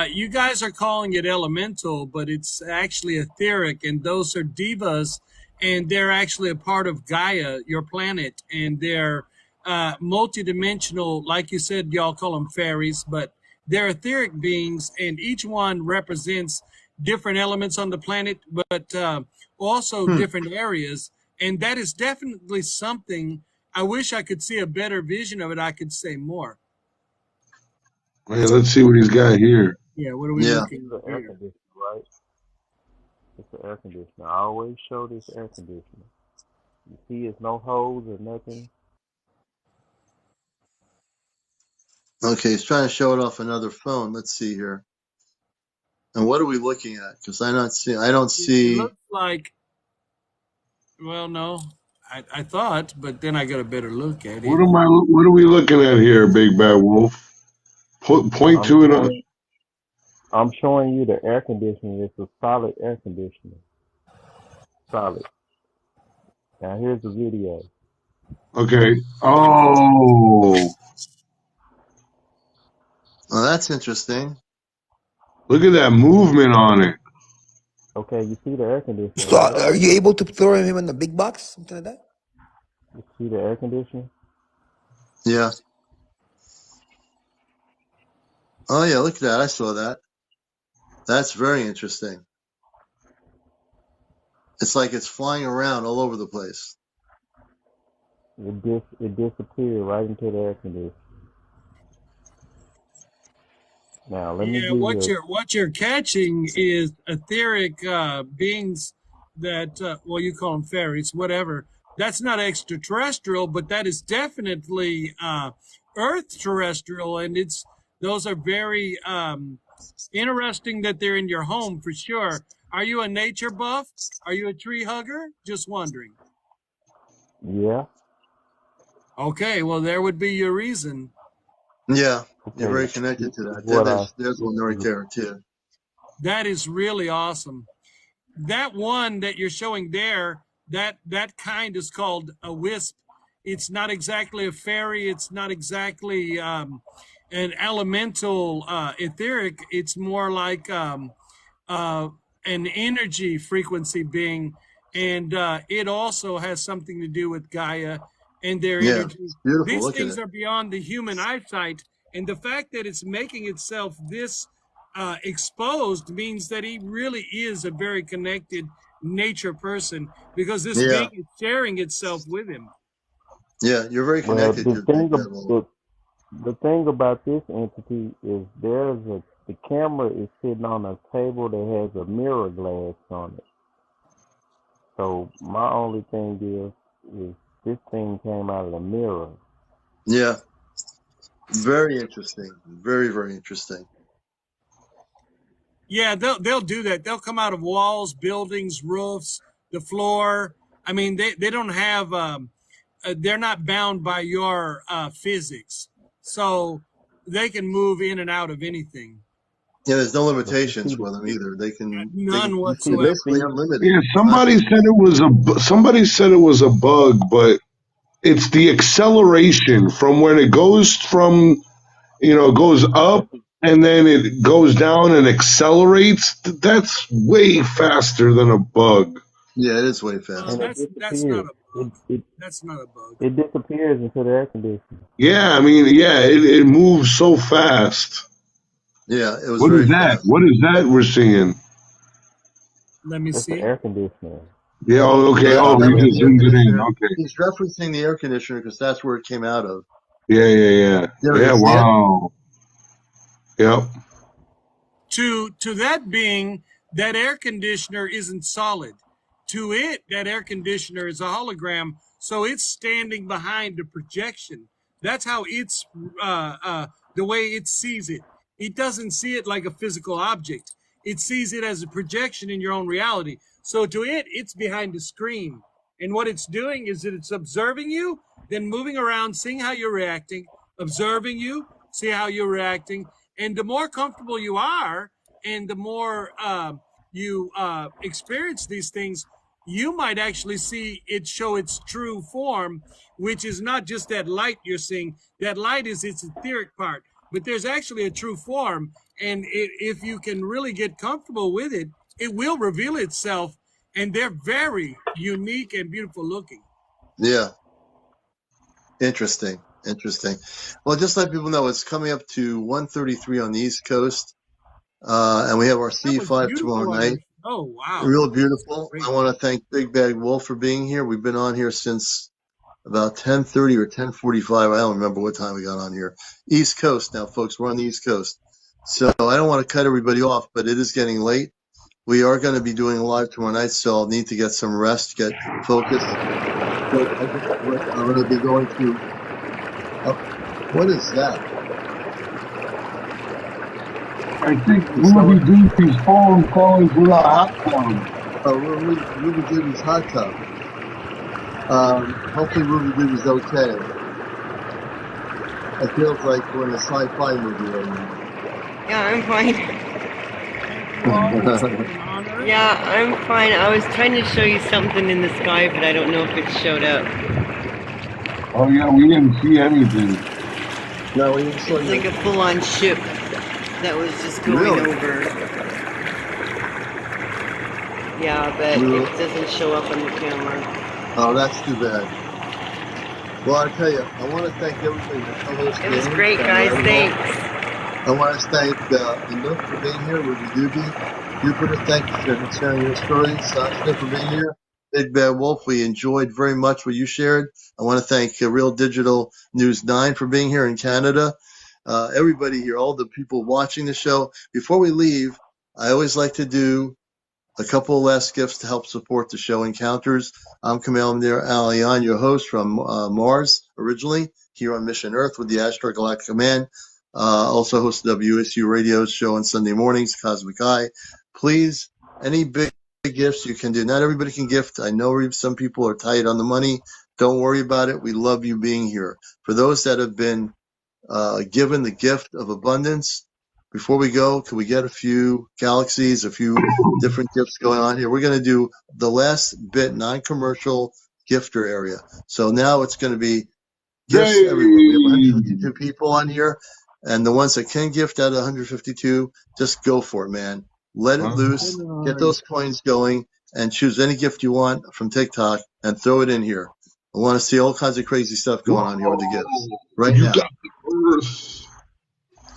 You guys are calling it elemental, but it's actually etheric, and those are divas, and they're actually a part of Gaia, your planet, and they're multidimensional. Like you said, y'all call them fairies, but they're etheric beings, and each one represents different elements on the planet, but also Hmm. different areas. And that is definitely something. I wish I could see a better vision of it. I could say more. Man, let's see what he's got here. Yeah, what are we Yeah. This is looking an at air here? conditioner, right? It's an air conditioner. I always show this air conditioner. You see, it's no hose or nothing. Okay, he's trying to show it off another phone. Let's see here. And what are we looking at? Because I don't It see. looks like, well, no, I thought, but then I got a better look at it. What are we looking at here, Big Bad Wolf? Point I'm to it on. showing I'm showing you the air conditioner. It's a solid air conditioner. Solid. Now here's the video. Okay. Oh, Well, that's interesting. look at that movement on it. Okay, you see the air conditioner, So, right? are you able to throw him in the big box, something like that? You see the air conditioner? Yeah. Oh, yeah, look at that. I saw that. That's very interesting. It's like it's flying around all over the place. It disappeared right into the air conditioner. Now let me Yeah, give you what you're catching is etheric beings that well, you call them fairies, whatever. That's not extraterrestrial, but that is definitely Earth terrestrial, and it's those are very interesting that they're in your home for sure. Are you a nature buff? Are you a tree hugger? Just wondering. yeah. Okay, well there would be your reason. Yeah, you're Okay, very connected to this is that. what I There's this one right is there too. That is really awesome. That one that you're showing there, that kind is called a wisp. It's not exactly a fairy. It's not exactly an elemental etheric. It's more like uh, an energy frequency being, and it also has something to do with Gaia and their Yeah, energy. it's beautiful. These Look at things it. are beyond the human eyesight, and the fact that it's making itself this exposed means that he really is a very connected nature person because this Yeah, being is sharing itself with him. yeah, you're very well connected to Big Bad Wolf. the thing about this entity is the camera is sitting on a table that has a mirror glass on it. So my only thing is this thing came out of the mirror. Yeah, very interesting. Very, very interesting. Yeah, they'll do that. They'll come out of walls, buildings, roofs, the floor. I mean, they don't have they're not bound by your physics, so they can move in and out of anything. Yeah, there's no But you limitations see for them either. None you see they're the whatsoever. basically feet. unlimited. Yeah, Huh? somebody said it was a bug, but it's the acceleration from when it goes from, goes up and then it goes down and accelerates. That's way faster than a bug. Yeah, it is way No, And faster. it that's not disappears. a It bug. it That's not a bug. it disappears into the air conditioner. Yeah, I mean, yeah, it moves so fast. Yeah, it was What is very that? fast. What is that we're seeing? Let me That's the see. air conditioner. Yeah, oh, So okay. It's Oh, that you was just the already air zoomed it in. conditioner. Okay. He's referencing the air conditioner because that's where it came out of. Yeah. There it Yeah, is. See it? wow. Yep. To that being, that air conditioner isn't solid. To it, that air conditioner is a hologram, so it's standing behind a projection. That's how it's the way it sees it. It doesn't see it like a physical object. It sees it as a projection in your own reality. So to it, it's behind a screen. And what it's doing is that it's observing you, then moving around, seeing how you're reacting, observing you, see how you're reacting. And the more comfortable you are, and the more you experience these things, you might actually see it show its true form, which is not just that light you're seeing. That light is its etheric part, but there's actually a true form. And if you can really get comfortable with it, it will reveal itself. And they're very unique and beautiful looking. Yeah. Interesting. Well, just let people know it's coming up to 1:33 on the East Coast, and we have our That was C5 tomorrow beautiful on night. your show. Wow. Real beautiful. Great. I want to thank Big Bad Wolf for being here. We've been on here since about 10:30 or 10:45. I don't remember what time we got on here. East Coast now, folks. We're on the East Coast. So I don't want to cut everybody off, but it is getting late. We are going to be doing a live tomorrow night, so I'll need to get some rest, get focused. But I'm going to be going through. What is that? I think Is Ruby someone? Goofy's phone calling for the hot dog. Ruby Doody's hot tub. Hopefully Ruby Doody's okay. It feels like we're in a sci-fi movie right now. Yeah, I'm fine. It's been an honor. Yeah, I'm fine. I was trying to show you something in the sky, but I don't know if it showed up. Oh yeah, we didn't see anything. No, we didn't saw It's like you. a full-on ship that was just going Really? over. Yeah, but it doesn't show up on the camera. Oh, that's too bad. Well, I tell you, I want to thank everybody, my co-host It was Dan great, down the guys. rabbit hole. Thanks. I want to thank Anook for being here, Ruby Dooby, Jupiter, thank you for sharing your story, Sasha for being here, Big Bad Wolf, we enjoyed very much what you shared. I want to thank Real Digital News 9 for being here in Canada. Everybody here, all the people watching the show. Before we leave, I always like to do a couple of last gifts to help support the show Encounters. I'm CmdrAleon, your host from Mars, originally here on Mission Earth with the Astro Galactic Command. Also host the WSU radio show on Sunday mornings, Cosmic Eye. Please, any big gifts you can do. Not everybody can gift. I know some people are tight on the money. Don't worry about it. We love you being here. For those that have been given the gift of abundance. Before we go, can we get a few galaxies, a few different gifts going on here? We're going to do the last bit, non-commercial gifter area. So now it's going to be gifts everywhere. We have 152 people on here, and the ones that can gift out of 152, just go for it, man. Let it loose, get those coins going, and choose any gift you want from TikTok and throw it in here. I want to see all kinds of crazy stuff going on here with the gifts right now.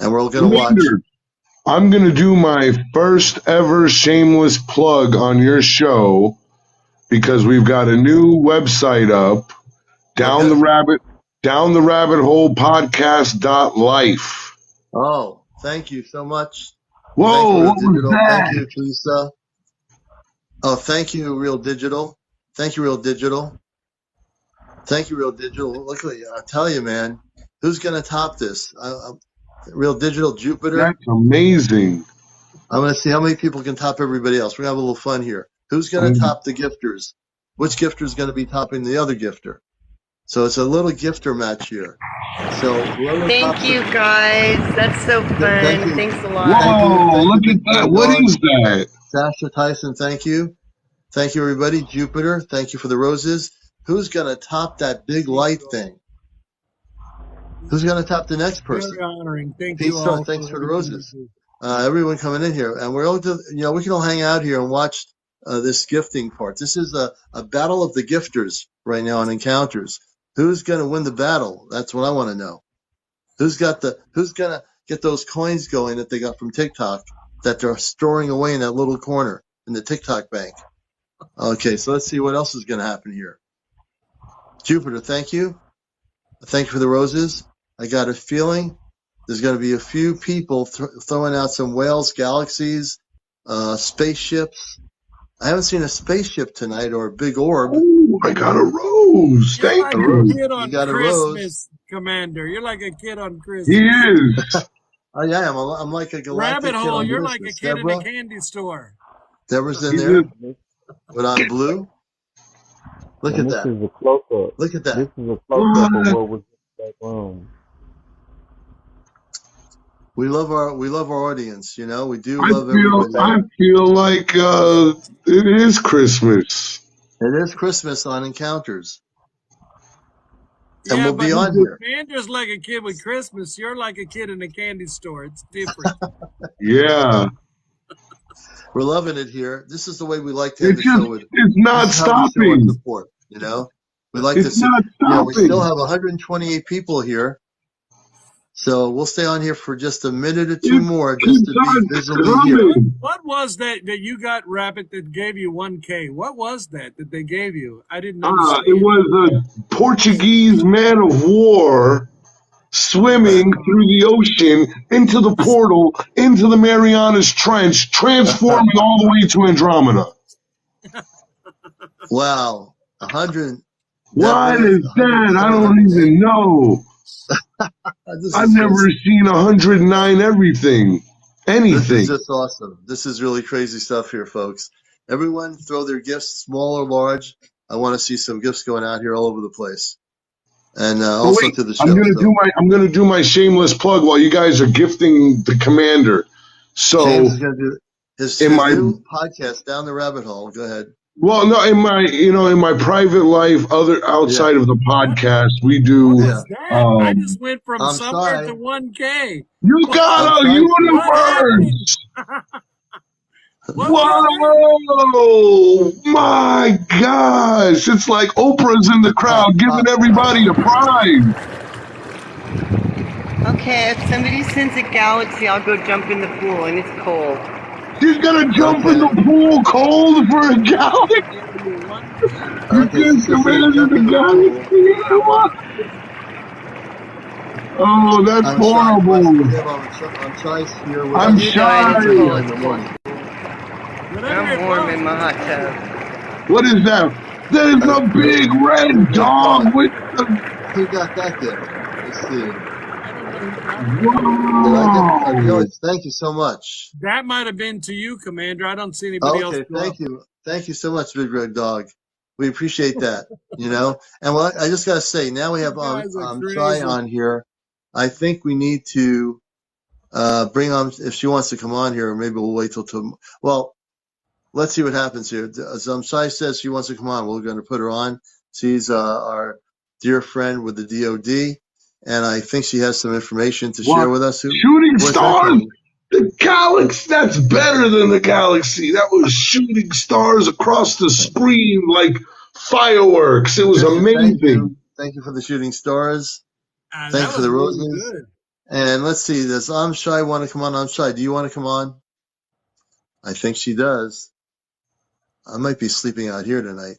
And we're all going to watch. I'm going to do my first ever shameless plug on your show because we've got a new website up, down the rabbit hole podcast.life. Oh, thank you so much. Whoa, thank you, Real what was Digital. that? Thank you, Teresa. Oh, thank you, Real Digital. Thank you, Real Digital. Thank you, Real Digital. Look, I tell you, man, who's going to top this? Real Digital, Jupiter. That's amazing. I'm going to see how many people can top everybody else. We're going to have a little fun here. Who's going to top the gifters? Which gifter is going to be topping the other gifter? So it's a little gifter match here. So thank you, guys. That's so fun. Thanks a lot. Whoa, look at that. What is that? Sasha Tyson, thank you. Thank you, everybody. Jupiter, thank you for the roses. Who's going to top that big light thing? Who's going to top the next person? Very honoring. Thank you all. Thanks for the roses. Everyone coming in here. And we're all, we can all hang out here and watch this gifting part. This is a battle of the gifters right now on Encounters. Who's going to win the battle? That's what I want to know. Who's going to get those coins going that they got from TikTok that they're storing away in that little corner in the TikTok bank? Okay, so let's see what else is going to happen here. Jupiter, thank you. Thank you for the roses. I got a feeling there's going to be a few people throwing out some whales, galaxies, spaceships. I haven't seen a spaceship tonight or a big orb. Oh, I got a rose. Thank you. You're like a kid on you got Christmas, Commander. You're like a kid on Christmas. He is. I am. I'm like a galactic rabbit hole. kid You're Christmas. like a kid Deborah? in a candy store. Deborah's in there, but I'm blue. Look at that. This is a close-up. Look at that. This is a close-up of what was in that room. We love our audience. We do love everybody. I feel like it is Christmas. It is Christmas on Encounters. Yeah, and we'll be on here. Commander's like a kid with Christmas. You're like a kid in a candy store. It's different. Yeah. We're loving it here. This is the way we like to end the show with. It's not stopping. Support, we like to see. We still have 128 people here. So we'll stay on here for just a minute or two more just to be visibly here. What was that you got, Rabbit, that gave you 1K? What was that they gave you? I didn't understand. It was a Portuguese man of war swimming through the ocean into the portal, into the Marianas Trench, transforming all the way to Andromeda. Wow. 100. What is that? I don't even know. I've never seen 109 anything. This is just awesome. This is really crazy stuff here, folks. Everyone throw their gifts, small or large. I want to see some gifts going out here all over the place. And also to the show. I'm gonna do my shameless plug while you guys are gifting the commander. So James is gonna do his new podcast, Down the Rabbit Hole. Go ahead. Well, no, in my private life, outside of the podcast, we What do. was that? I just went from I'm somewhere shy. to 1K. You got I'm a shy too. What happened? universe! What was that? Whoa! My gosh! It's like Oprah's in the crowd giving everybody a prize. Okay, if somebody sends a galaxy, I'll go jump in the pool, and it's cold. She's gonna jump in Okay. the pool cold for a galaxy. Area 1K. You Okay, just she says submitted jump the in the pool. galaxy. What? Oh, that's I'm shy. Let's horrible. forgive. I'm shy's here with I'm How's you us. doing? shy. It's Right cold. here in It's the cold. morning. Whatever I'm it warm was, in my hot whatever it was. tub. What is that? There's a big Real red good dog dog. with the. Who got that gift? Let's see. I don't know who got that. Did I get? Wow. Thank you so much. That might have been to you, Commander. I don't see anybody else Okay, go up. thank you so much, Big Red Dog. We appreciate that. And what I just gotta say, now we You have guys are Shy crazy. on here. I think we need to bring on if she wants to come on here, or maybe we'll wait till tomorrow. Well, let's see what happens here. Shai says she wants to come on. We're going to put her on. She's our dear friend with the DOD, and I think she has some information to What? share with us. Shooting Where's that stars? coming? The galaxy, that's better than the galaxy. That was shooting stars across the screen like fireworks. It was Patricia, thank amazing. you. Thank you for the shooting stars. Thank That you for was the really roses. good. And let's see, does Shy want to come on? Shy, do you want to come on? I think she does. I might be sleeping out here tonight.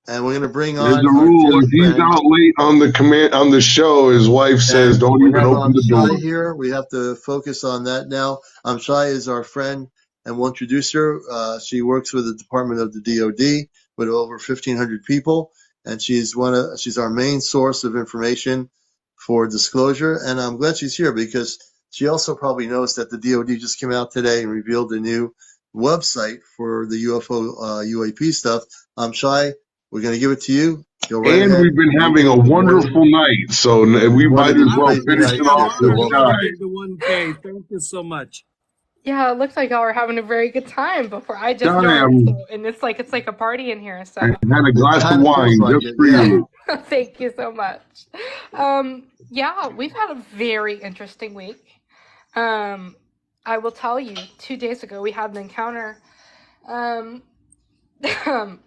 And we're going to bring There's on a our rule. dear If he's friend. out late on the show, his wife says, And "Don't we even have open the Shy door." here. We have to focus on that now. Shy is our friend, and we'll introduce her. She works with the Department of the DoD with over 1,500 people, and she's our main source of information for disclosure. And I'm glad she's here because she also probably knows that the DoD just came out today and revealed a new website for the UFO UAP stuff. Shy, we're going to give it to you. Go right And ahead. we've been having a Anything you want wonderful night, so we one might of as these I well was crazy going to finish say it nights I'm off here. with So honored to welcome. have Shy. been to 1K. Thank you so much. Yeah, it looks like y'all are having a very good time before I just Shy, joined, so, and it's like a party in here. So, I had a It glass of kind of feels wine like just it, for yeah. you. thank you so much. Yeah, we've had a very interesting week. I will tell you, 2 days ago we had an encounter.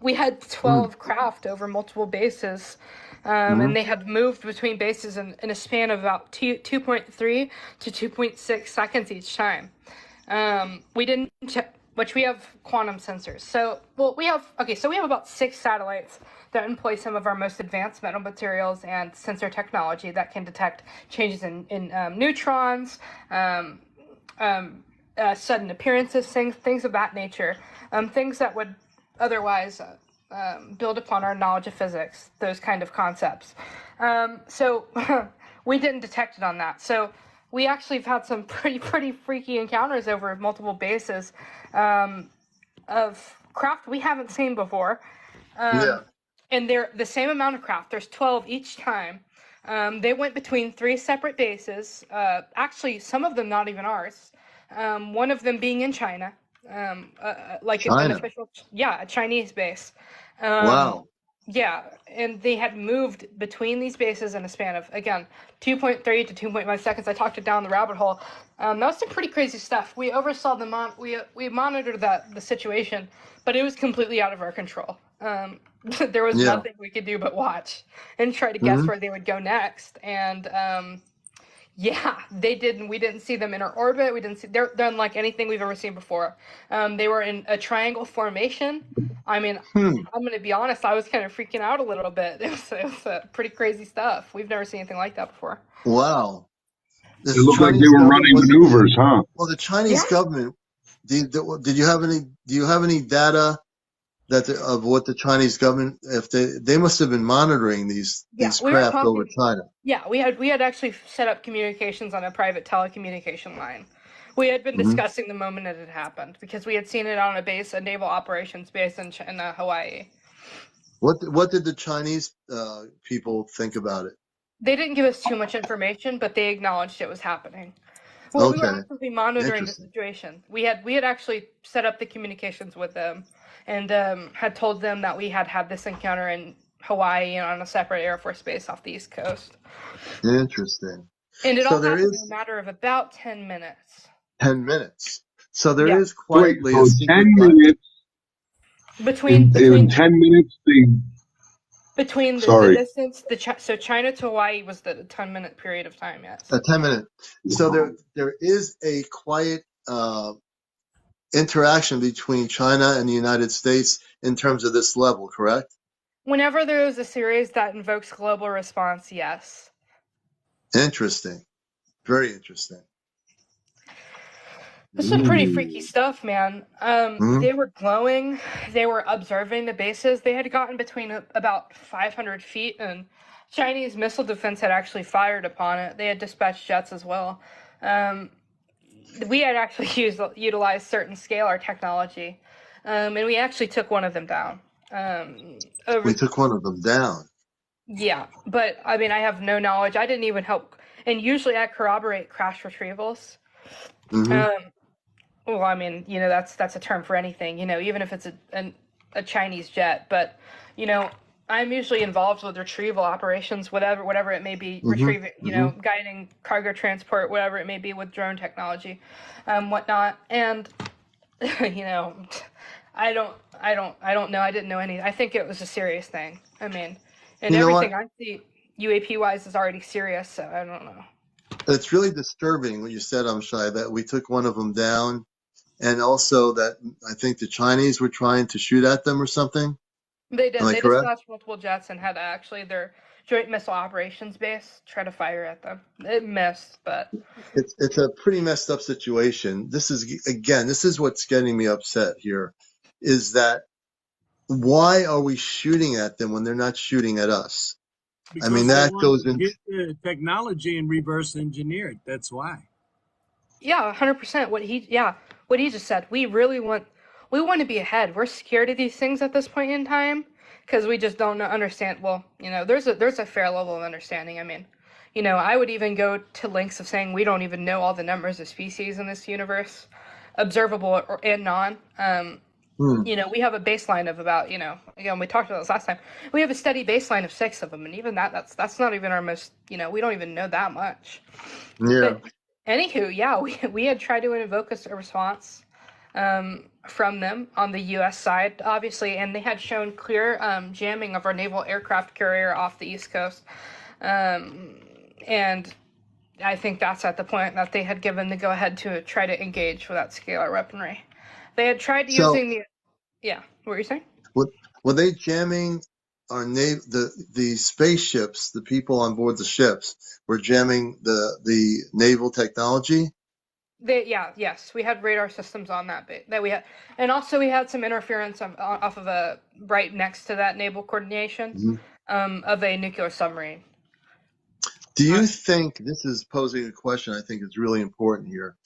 We had 12 craft over multiple bases, and they had moved between bases in a span of about 2.3 to 2.6 seconds each time. We didn't check, which we have quantum sensors. So we have about 6 satellites that employ some of our most advanced metal materials and sensor technology that can detect changes in neutrons, sudden appearances, things of that nature, things that would otherwise build upon our knowledge of physics, those kind of concepts. So we didn't detect it on that. So we actually have had some pretty freaky encounters over multiple bases of craft we haven't seen before. Yeah. And they're the same amount of craft. There's 12 each time. They went between 3 separate bases. Actually, some of them not even ours. One of them being in China, like an China. official, a Chinese base. Wow. Yeah, and they had moved between these bases in a span of, again, 2.3 to 2.5 seconds. I talked it down the rabbit hole. That was some pretty crazy stuff. We oversaw we monitored the situation, but it was completely out of our control. There was Yeah. nothing we could do but watch and try to guess Mm-hmm. where they would go next. And they didn't. We didn't see them in our orbit. We didn't see. They're unlike anything we've ever seen before. They were in a triangle formation. I mean, I'm going to be honest. I was kind of freaking out a little bit. It was pretty crazy stuff. We've never seen anything like that before. Wow. It This looked like they Chinese were government running was maneuvers, huh? well. The Chinese government. Did you have any? Do you have any data of what the Chinese government? If they must have been monitoring these We were craft over talking. China. Yeah, we had actually set up communications on a private telecommunication line. We had been Mm-hmm. discussing the moment it had happened because we had seen it on a naval operations base in Hawaii. What did the Chinese people think about it? They didn't give us too much information, but they acknowledged it was happening. Well, we were Okay. actively monitoring the Interesting. situation. We had actually set up the communications with them, and had told them that we had had this encounter in Hawaii and on a separate Air Force base off the East Coast. Interesting. And it So all there happened in a is matter of about 10 minutes. 10 minutes. So there Yeah, is Wait, quietly a so secret 10 minutes, between in 10 minutes, the sorry. distance, so China to Hawaii was the 10-minute period of time. Yes. a 10 minute. So there is a quiet interaction between China and the United States in terms of this level, correct? Whenever there is a series that invokes global response, yes. Interesting. Very interesting. This is pretty freaky stuff, man. Mm-hmm. They were glowing. They were observing the bases. They had gotten between about 500 feet, and Chinese missile defense had actually fired upon it. They had dispatched jets as well. We had actually utilized certain scalar technology, and we actually took one of them down. We took one of them down. Yeah, but I mean, I have no knowledge. I didn't even help, and usually I corroborate crash retrievals. Mm-hmm. Well, I mean, that's a term for anything, even if it's a Chinese jet. But, I'm usually involved with retrieval operations, whatever it may be, retrieving, guiding cargo transport, whatever it may be with drone technology, whatnot. And, I don't know. I didn't know any. I think it was a serious thing. I mean, and You know everything what? I see UAP wise is already serious. So I don't know. It's really disturbing what you said, Shai, that we took one of them down, and also that I think the Chinese were trying to shoot at them or something. They did. Am I They correct? dispatched multiple jets and had actually their joint missile operations base try to fire at them. It missed, but It's a pretty messed up situation. This is what's getting me upset here, is that why are we shooting at them when they're not shooting at us? I mean, Because they that want goes to into get the technology and reverse engineer it. That's why. yeah, 100%. What he just said. We want to be ahead. We're scared of these things at this point in time because we just don't understand. Well, there's a fair level of understanding. I mean, I would even go to lengths of saying we don't even know all the numbers of species in this universe, observable and non. We have a baseline of about, again, we talked about this last time. We have a steady baseline of 6 of them, and even that's not even our most, we don't even know that much. yeah. But anywho, yeah, we had tried to invoke a response from them on the U.S. side, obviously, and they had shown clear jamming of our naval aircraft carrier off the East Coast. And I think that's at the point that they had given the go-ahead to try to engage with that scalar weaponry. They had tried So using what were you saying? were they jamming our the spaceships? The people on board the ships were jamming the naval technology. Yes, we had radar systems on that bit that we had, and also we had some interference off of a right next to that naval coordination of a nuclear submarine. Do you think, this is posing a question I think is really important here,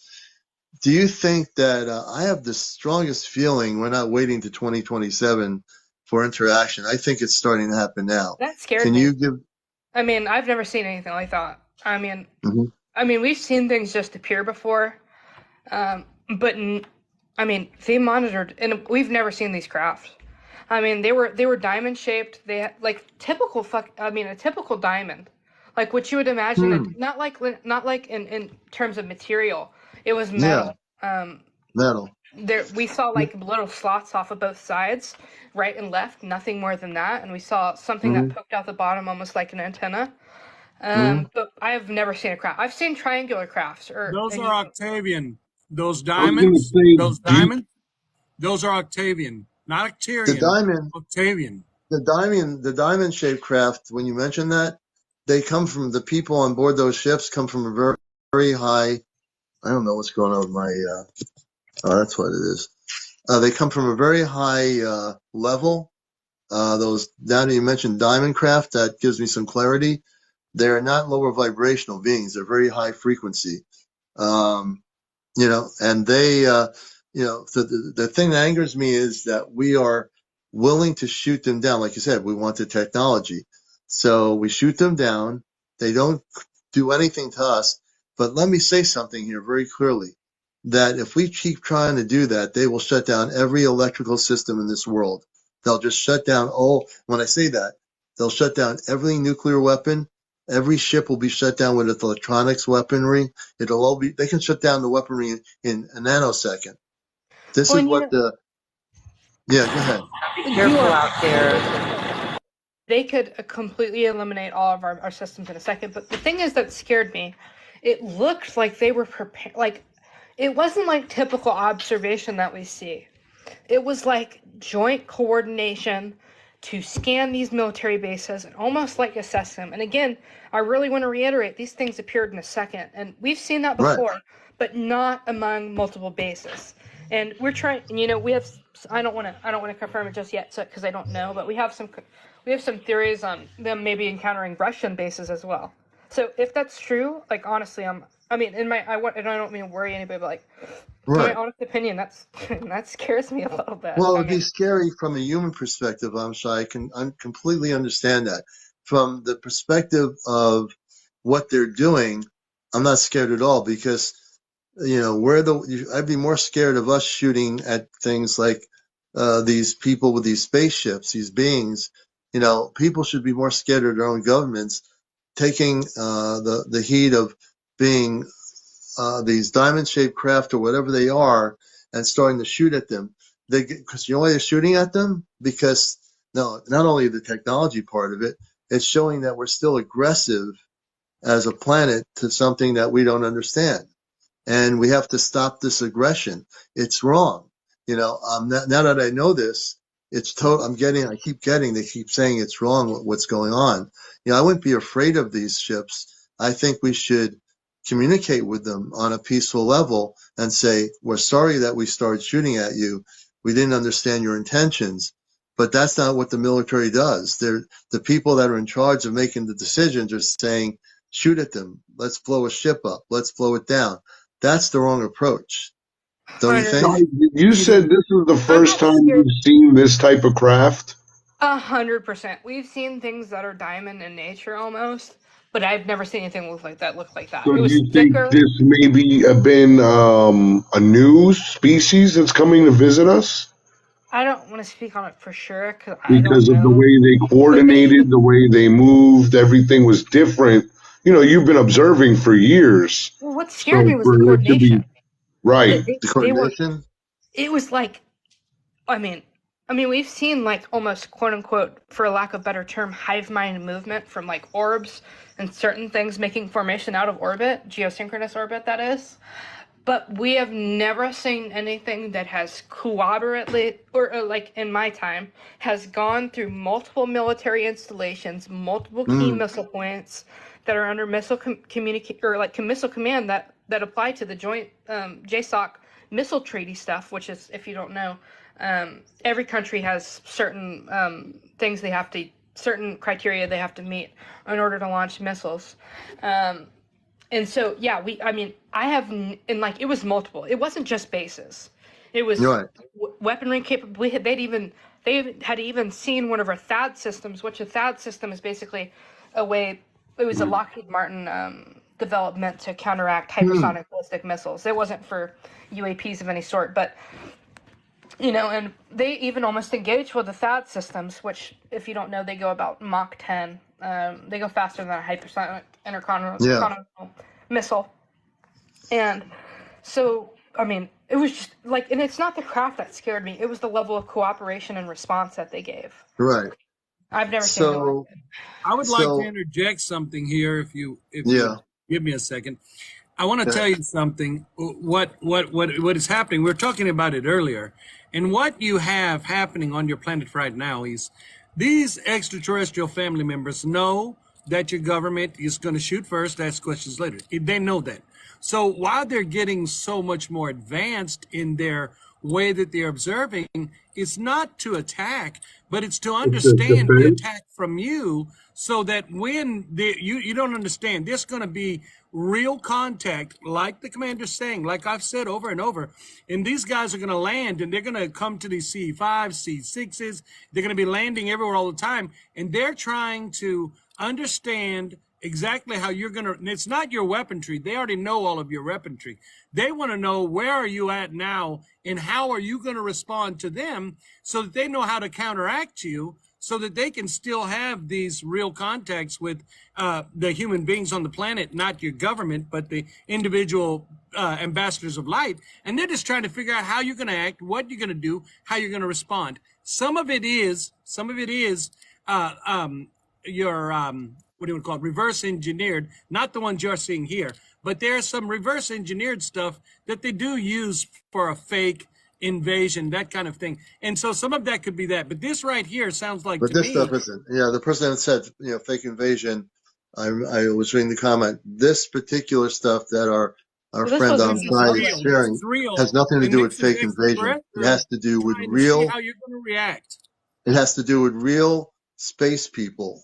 do you think that I have the strongest feeling we're not waiting to 2027 for interaction? I think it's starting to happen now. That scared Can me. you give? I mean, I've never seen anything like that. I mean, we've seen things just appear before, but they monitored, and we've never seen these craft. I mean, they were diamond shaped. They had like a typical diamond, like what you would imagine. Not like in terms of material. It was metal. Yeah, metal. There we saw like little slots off of both sides, right and left. Nothing more than that. And we saw something that poked out the bottom, almost like an antenna. But I have never seen a craft. I've seen triangular crafts. Those are Octavian. Those I was going to diamonds, say, those are Octavian, not The Octarian. diamond, Octavian. the diamond shaped craft. When you mention that, they come from the people on board those ships. Come from a very, very high. I don't know what's going on with my. Oh, that's what it is. They come from a very high level. Those now that you mentioned diamond craft, that gives me some clarity. They're not lower vibrational beings. They're very high frequency. And they, so the thing that angers me is that we are willing to shoot them down. Like you said, we want the technology. So we shoot them down. They don't do anything to us. But let me say something here very clearly, that if we keep trying to do that, they will shut down every electrical system in this world. They'll just shut down all, when I say that, they'll shut down every nuclear weapon. Every ship will be shut down with its electronics weaponry. It'll all be, they can shut down the weaponry in a nanosecond. This Well, is and what yeah, go ahead. Be careful out there. They could completely eliminate all of our systems in a second. But the thing is that scared me. It looked like they were prepared. Like, it wasn't like typical observation that we see. It was like joint coordination to scan these military bases and almost like assess them. And again, I really want to reiterate, these things appeared in a second. And we've seen that before, right, but not among multiple bases. And we're trying, we have, I don't want to confirm it just yet because I don't know, but we have some theories on them maybe encountering Russian bases as well. So if that's true, like, honestly, I don't mean to worry anybody, but like, right, my honest opinion, that scares me a little bit. Well, it'd be scary from a human perspective. I'm sure I completely understand that. From the perspective of what they're doing, I'm not scared at all because, I'd be more scared of us shooting at things like these people with these spaceships, these beings. People should be more scared of their own governments taking the heat of being these diamond-shaped craft or whatever they are and starting to shoot at them. Because you know why they're shooting at them? Because not only the technology part of it, it's showing that we're still aggressive as a planet to something that we don't understand. And we have to stop this aggression. It's wrong. Now that I know this, it's total. They keep saying it's wrong what's going on. I wouldn't be afraid of these ships. I think we should communicate with them on a peaceful level and say, we're sorry that we started shooting at you. We didn't understand your intentions. But that's not what the military does. The people that are in charge of making the decisions are saying, shoot at them. Let's blow a ship up. Let's blow it down. That's the wrong approach. Don't you think? You said this is the first time you've seen this type of craft? 100%. We've seen things that are diamond in nature almost, but I've never seen anything look like that. So do you think this maybe have been a new species that's coming to visit us? I don't want to speak on it for sure because of the way they coordinated, the way they moved, everything was different. You've been observing for years. Well, what scared me was the coordination. Right. The coordination? It was like, we've seen like almost quote unquote, for lack of a better term, hive mind movement from like orbs and certain things making formation out of orbit, geosynchronous orbit, that is. But we have never seen anything that has collaboratively, or like in my time, has gone through multiple military installations, multiple key missile points that are under missile missile command that apply to the joint JSOC missile treaty stuff. Which is, if you don't know, every country has certain things certain criteria they have to meet in order to launch missiles. And so, yeah, it was multiple. It wasn't just bases. It was weaponry capable. They had even seen one of our THAAD systems, which a THAAD system is basically it was a Lockheed Martin development to counteract hypersonic ballistic missiles. It wasn't for UAPs of any sort, but, and they even almost engaged with the THAAD systems, which, if you don't know, they go about Mach 10. They go faster than a hypersonic intercontinental missile. And so, it was just like, and it's not the craft that scared me. It was the level of cooperation and response that they gave. Right. I've never seen anything like that. I would like to interject something here if you give me a second. I want to tell you something. What is happening? We were talking about it earlier. And what you have happening on your planet right now is these extraterrestrial family members know that your government is going to shoot first, ask questions later. They know that. So while they're getting so much more advanced in their way that they're observing, it's not to attack, but it's to understand the attack from you, so that when you don't understand, there's going to be real contact, like the commander's saying, like I've said over and over, and these guys are going to land, and they're going to come to these C5s, C6s. They're going to be landing everywhere all the time, and they're trying to understand exactly how you're going to, it's not your weaponry. They already know all of your weaponry. They want to know where are you at now and how are you going to respond to them so that they know how to counteract you so that they can still have these real contacts with the human beings on the planet, not your government, but the individual ambassadors of light. And they're just trying to figure out how you're going to act, what you're going to do, how you're going to respond. Some of it is your what do you call it, reverse engineered, not the ones you're seeing here, but there's some reverse engineered stuff that they do use for a fake invasion, that kind of thing. And so some of that could be that. But this right here sounds like But to this me, stuff isn't. Yeah, the person that said, fake invasion, I was reading the comment. This particular stuff that our Well, this friend wasn't on this even is side is real. This published. sharing is real. has nothing to And do with this is fake invasion. It has extraterrestrial to do with trying to see real. how you're going to react. It has to do with real space people.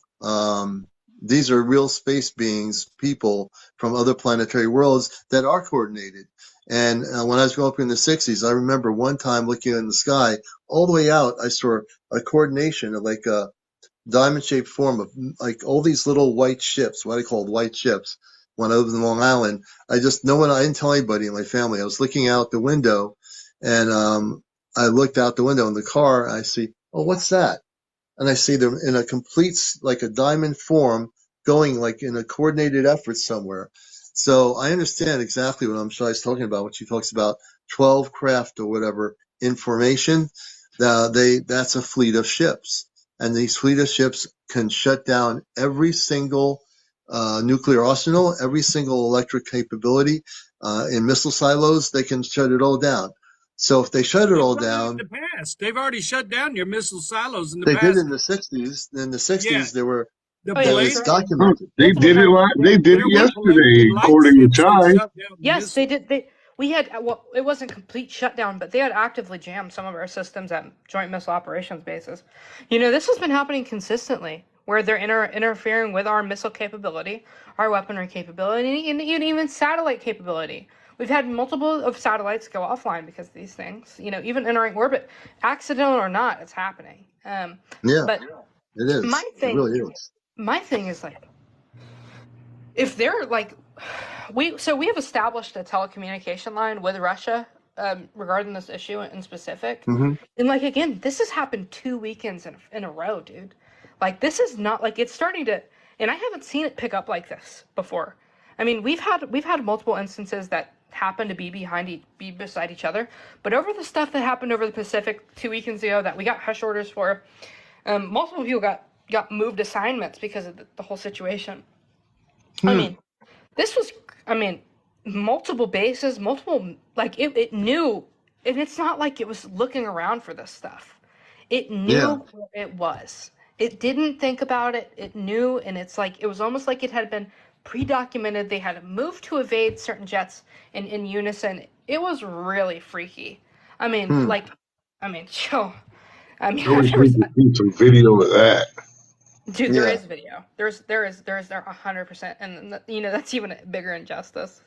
These are real space beings, people from other planetary worlds that are coordinated. And when I was growing up in the 60s, I remember one time looking in the sky, all the way out, I saw a coordination of like a diamond-shaped form of like all these little white ships, what I called white ships. When I lived in Long Island, I just no one, I didn't tell anybody in my family. I was looking out the window, and I looked out the window in the car. And I see, oh, what's that? And I see them in a complete, like a diamond form, going like in a coordinated effort somewhere. So I understand exactly what Shai's talking about when she talks about 12 craft or whatever information. That's a fleet of ships, and these fleet of ships can shut down every single nuclear arsenal, every single electric capability in missile silos. They can shut it all down. So if they shut it They've all done that down, in the past. They've already shut down your missile silos in the they did past. in the 60s. In the Yeah, 60s, there were the Oh yeah, it's blatant, certainly. documented. They Multiple did it. times. They did it there were yesterday, blatant light according to ships that Chai. shut down Yes, they missiles. did. We had well, it wasn't complete shutdown, but they had actively jammed some of our systems at Joint Missile Operations bases. This has been happening consistently, where they're interfering with our missile capability, our weaponry capability, and even satellite capability. We've had multiple of satellites go offline because of these things. Even entering orbit, accidental or not, it's happening. Yeah, But it my is. It thing, really is. my thing is like, if they're like, we have established a telecommunication line with Russia regarding this issue in specific, Hmm. and like again, this has happened 2 weekends in a row, dude. Like this is not like it's starting to, and I haven't seen it pick up like this before. I mean, we've had multiple instances that happen to be beside each other, but over the stuff that happened over the Pacific 2 weekends ago that we got hush orders for, multiple people got moved assignments because of the whole situation. I mean, this was, I mean, multiple bases, like it knew, and it's not like it was looking around for this stuff. It Yeah. knew where it was. It didn't think about it. It knew, and it's like, it was almost like it had been pre-documented. They had moved to evade certain jets in unison. It was really freaky. I mean, Hmm. like, I mean, chill. I mean, I I've wish never, we could see some video of that. dude, there Yeah. is video. There 100%, and that's even a bigger injustice.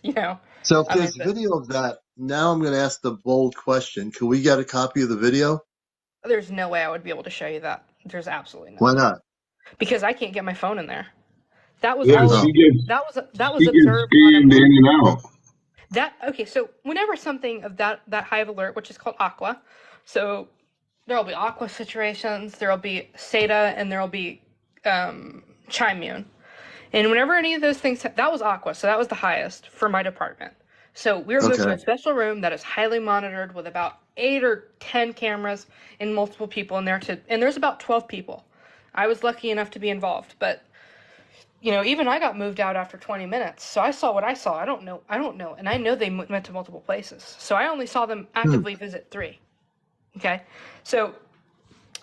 So if I mean, there's video of that, now I'm going to ask the bold question. Can we get a copy of the video? there's no way I would be able to show you that. There's absolutely no Why way not? because I can't get my phone in there. That was Yeah, all. Oh, That was she gets observed on a scanned in monitor. and out. That okay. So whenever something of that high of alert, which is called aqua, so there'll be aqua situations, there'll be SATA, and there'll be Chimune. And whenever any of those things, that was aqua, so that was the highest for my department. So we were moved to okay. a special room that is highly monitored with about 8 or 10 cameras and multiple people in there and there's about 12 people. I was lucky enough to be involved, but even I got moved out after 20 minutes. So I saw what I saw. I don't know, and I know they went to multiple places. So I only saw them Hmm. actively visit 3. Okay, so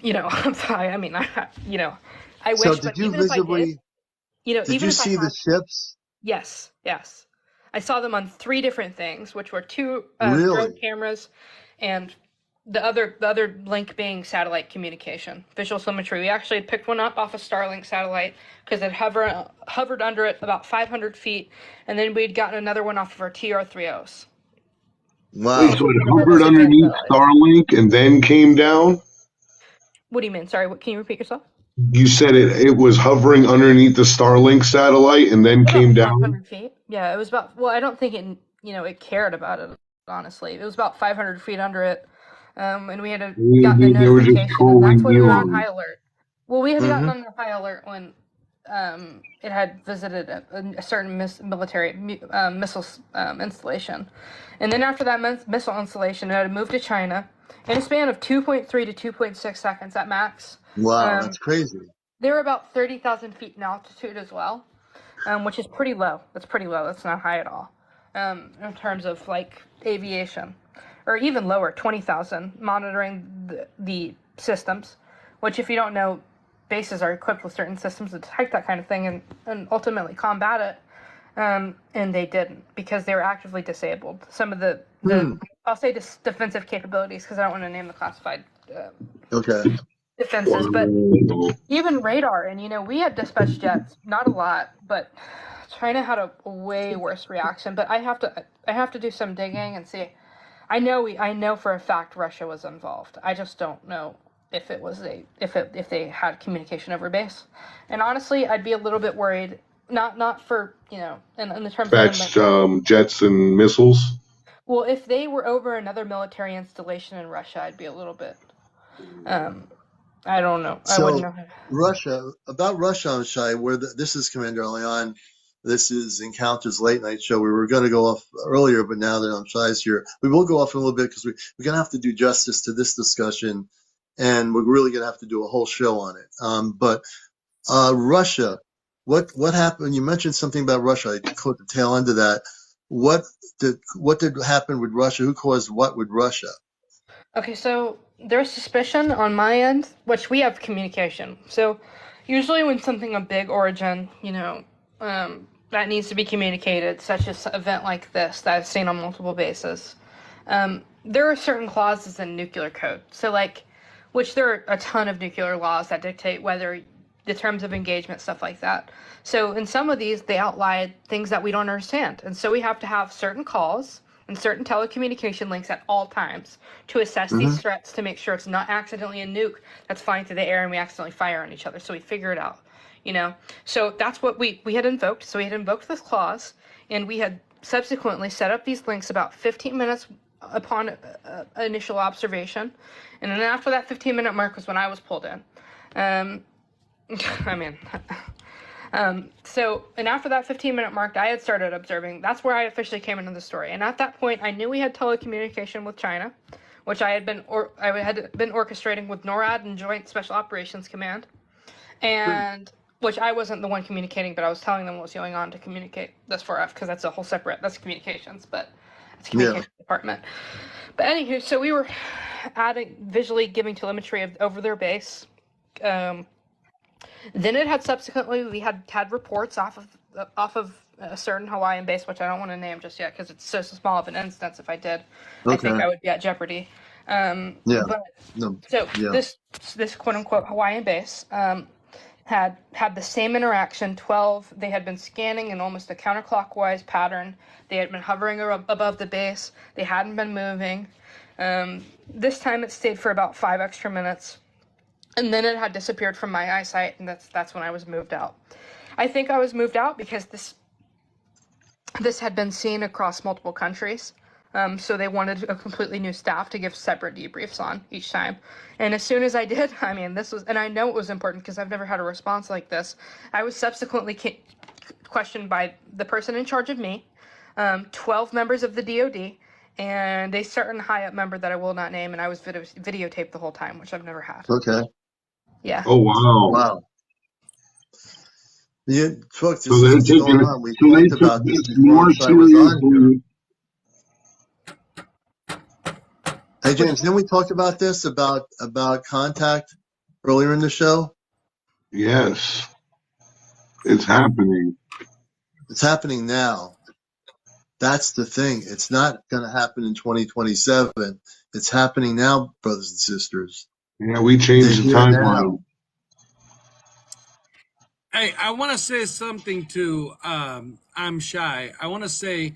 I mean, I So wish, did but you even if I did, visibly, did even you if I see the had. ships? Yes, yes. I saw them on 3 different things, which were 2 drone Really? cameras, and the other link being satellite communication, visual telemetry. We actually had picked one up off a Starlink satellite because it hovered under it about 500 feet, and then we'd gotten another one off of our TR-30s. Wait, Wow. so it One of our hovered command underneath satellites. Starlink and then came down? What do you mean? Sorry, can you repeat yourself? You said it was hovering underneath the Starlink satellite and then came About down? 500 feet. Yeah, it was about, well, I don't think it, it cared about it, honestly. It was about 500 feet under it. And we had gotten the They were just notification, and that's trolling when we were on Elon. high alert. Well, we had gotten on the high alert when it had visited a certain military missile installation. And then after that missile installation, it had moved to China in a span of 2.3 to 2.6 seconds at max. Wow, that's crazy. They were about 30,000 feet in altitude as well, which is pretty low. That's pretty low. That's not high at all in terms of like aviation. Or even lower, 20,000, monitoring the systems, which if you don't know, bases are equipped with certain systems to detect that kind of thing and ultimately combat it. And they didn't because they were actively disabled. Some of the I'll say defensive capabilities because I don't want to name the classified defenses, but even radar. And we had dispatch jets, not a lot, but China had a way worse reaction. But I have to do some digging and see. I know for a fact Russia was involved. I just don't know if it was if they had communication over base. And honestly, I'd be a little bit worried. Not for in the terms of jets and missiles. Well, if they were over another military installation in Russia, I'd be a little bit. I don't know. I wouldn't know. About Russia on Shai, this is CmdrAleon. This is Encounters Late Night Show. We were going to go off earlier, but now that I'm Shai's here, we will go off in a little bit because we're going to have to do justice to this discussion, and we're really going to have to do a whole show on it. But Russia, what happened? You mentioned something about Russia. I caught the tail end of that. What did happen with Russia? Who caused what with Russia? Okay, so there's suspicion on my end, which we have communication. So usually when something of big origin, that needs to be communicated, such as an event like this that I've seen on multiple bases, there are certain clauses in nuclear code. So which there are a ton of nuclear laws that dictate whether the terms of engagement, stuff like that. So in some of these, they outline things that we don't understand. And so we have to have certain calls and certain telecommunication links at all times to assess these threats to make sure it's not accidentally a nuke that's flying through the air and we accidentally fire on each other. So we figure it out, So that's what we had invoked. So we had invoked this clause, and we had subsequently set up these links about 15 minutes upon initial observation. And then after that 15-minute mark was when I was pulled in. And after that 15-minute mark, I had started observing. That's where I officially came into the story. And at that point, I knew we had telecommunication with China, which I had been orchestrating with NORAD and Joint Special Operations Command, and which I wasn't the one communicating, but I was telling them what was going on to communicate this for F because that's a whole separate. That's communications, but it's communications department. But anywho, so we were visually giving telemetry over their base. Then it had subsequently, we had reports off of a certain Hawaiian base, which I don't want to name just yet because it's so small of an instance. If I did, I think I would be at jeopardy. This quote unquote Hawaiian base had the same interaction. 12. They had been scanning in almost a counterclockwise pattern. They had been hovering above the base. They hadn't been moving. This time it stayed for about 5 extra minutes. And then it had disappeared from my eyesight, and that's when I was moved out. I think I was moved out because this had been seen across multiple countries, so they wanted a completely new staff to give separate debriefs on each time. And as soon as I did, and I know it was important because I've never had a response like this. I was subsequently questioned by the person in charge of me, 12 members of the DoD, and a certain high-up member that I will not name, and I was videotaped the whole time, which I've never had. Okay. Yeah. Oh, wow. Wow. Yeah, folks, this is what's going on. We talked about this before I was on here. Hey, James, didn't we talk about this, about contact earlier in the show? Yes. It's happening. It's happening now. That's the thing. It's not going to happen in 2027. It's happening now, brothers and sisters. Yeah, we changed the timeline. Hey, I want to say something to I'm Shy. I want to say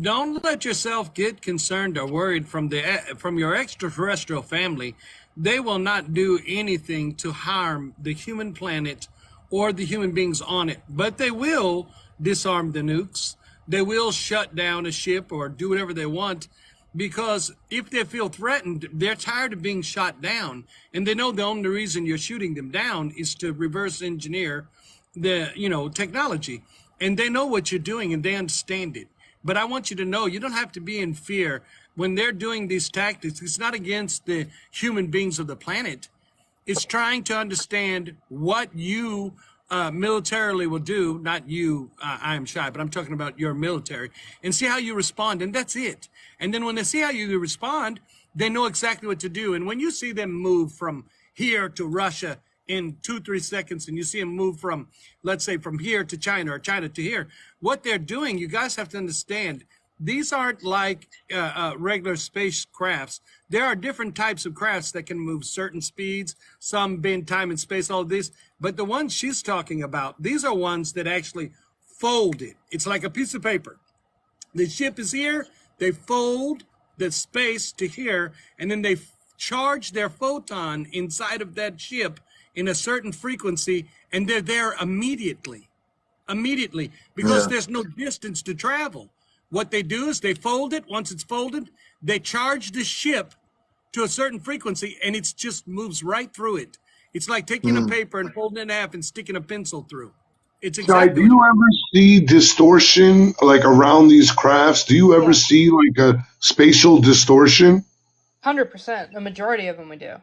Don't let yourself get concerned or worried from your extraterrestrial family. They will not do anything to harm the human planet or the human beings on it, but they will disarm the nukes. They will shut down a ship or do whatever they want, because if they feel threatened, they're tired of being shot down, and they know the only reason you're shooting them down is to reverse engineer the technology, and they know what you're doing and they understand it. But I want you to know, you don't have to be in fear when they're doing these tactics. It's not against the human beings of the planet. It's trying to understand what you militarily will do. Not you, I am shy, but I'm talking about your military, and see how you respond, and that's it. And then when they see how you respond, they know exactly what to do. And when you see them move from here to Russia in 2-3 seconds, and you see them move from, let's say, from here to China or China to here, what they're doing, you guys have to understand, these aren't like regular spacecrafts. There are different types of crafts that can move certain speeds, some bend time and space, all this. But the ones she's talking about, these are ones that actually fold it. It's like a piece of paper. The ship is here, they fold the space to here, and then they charge their photon inside of that ship in a certain frequency, and they're there immediately, because there's no distance to travel. What they do is they fold it. Once it's folded, they charge the ship to a certain frequency, and it just moves right through it. It's like taking a paper and folding it in half and sticking a pencil through. It's Shai, exactly do what you ever see distortion like around these crafts? Do you ever see like a spatial distortion? 100%. The majority of them we do.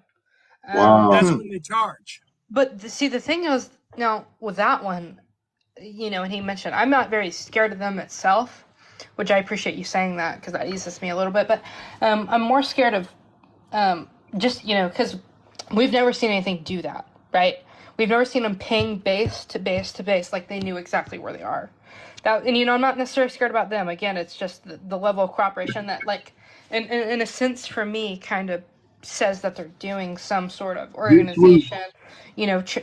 Wow. That's when they charge. But see, the thing is, now with that one, and he mentioned, I'm not very scared of them itself, which I appreciate you saying that, because that eases me a little bit. But I'm more scared of just, because we've never seen anything do that, right? We've never seen them ping base to base to base like they knew exactly where they are. And I'm not necessarily scared about them. Again, it's just the level of cooperation that, like, in a sense, for me, kind of says that they're doing some sort of organization,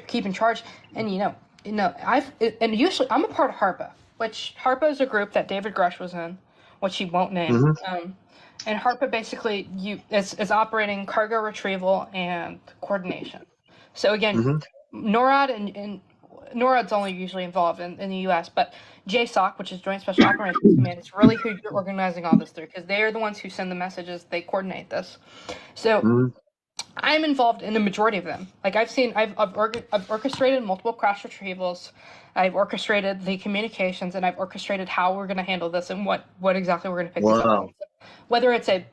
keeping charge. And usually I'm a part of HARPA, which HARPA is a group that David Grush was in, which he won't name. And HARPA basically is operating cargo retrieval and coordination. So again, NORAD and NORAD's only usually involved in the U.S., but JSOC, which is Joint Special Operations Command, is really who you're organizing all this through, because they are the ones who send the messages, they coordinate this. So I'm involved in the majority of them. Like I've orchestrated multiple crash retrievals, I've orchestrated the communications, and I've orchestrated how we're going to handle this and what exactly we're going to pick this up. Whether it's a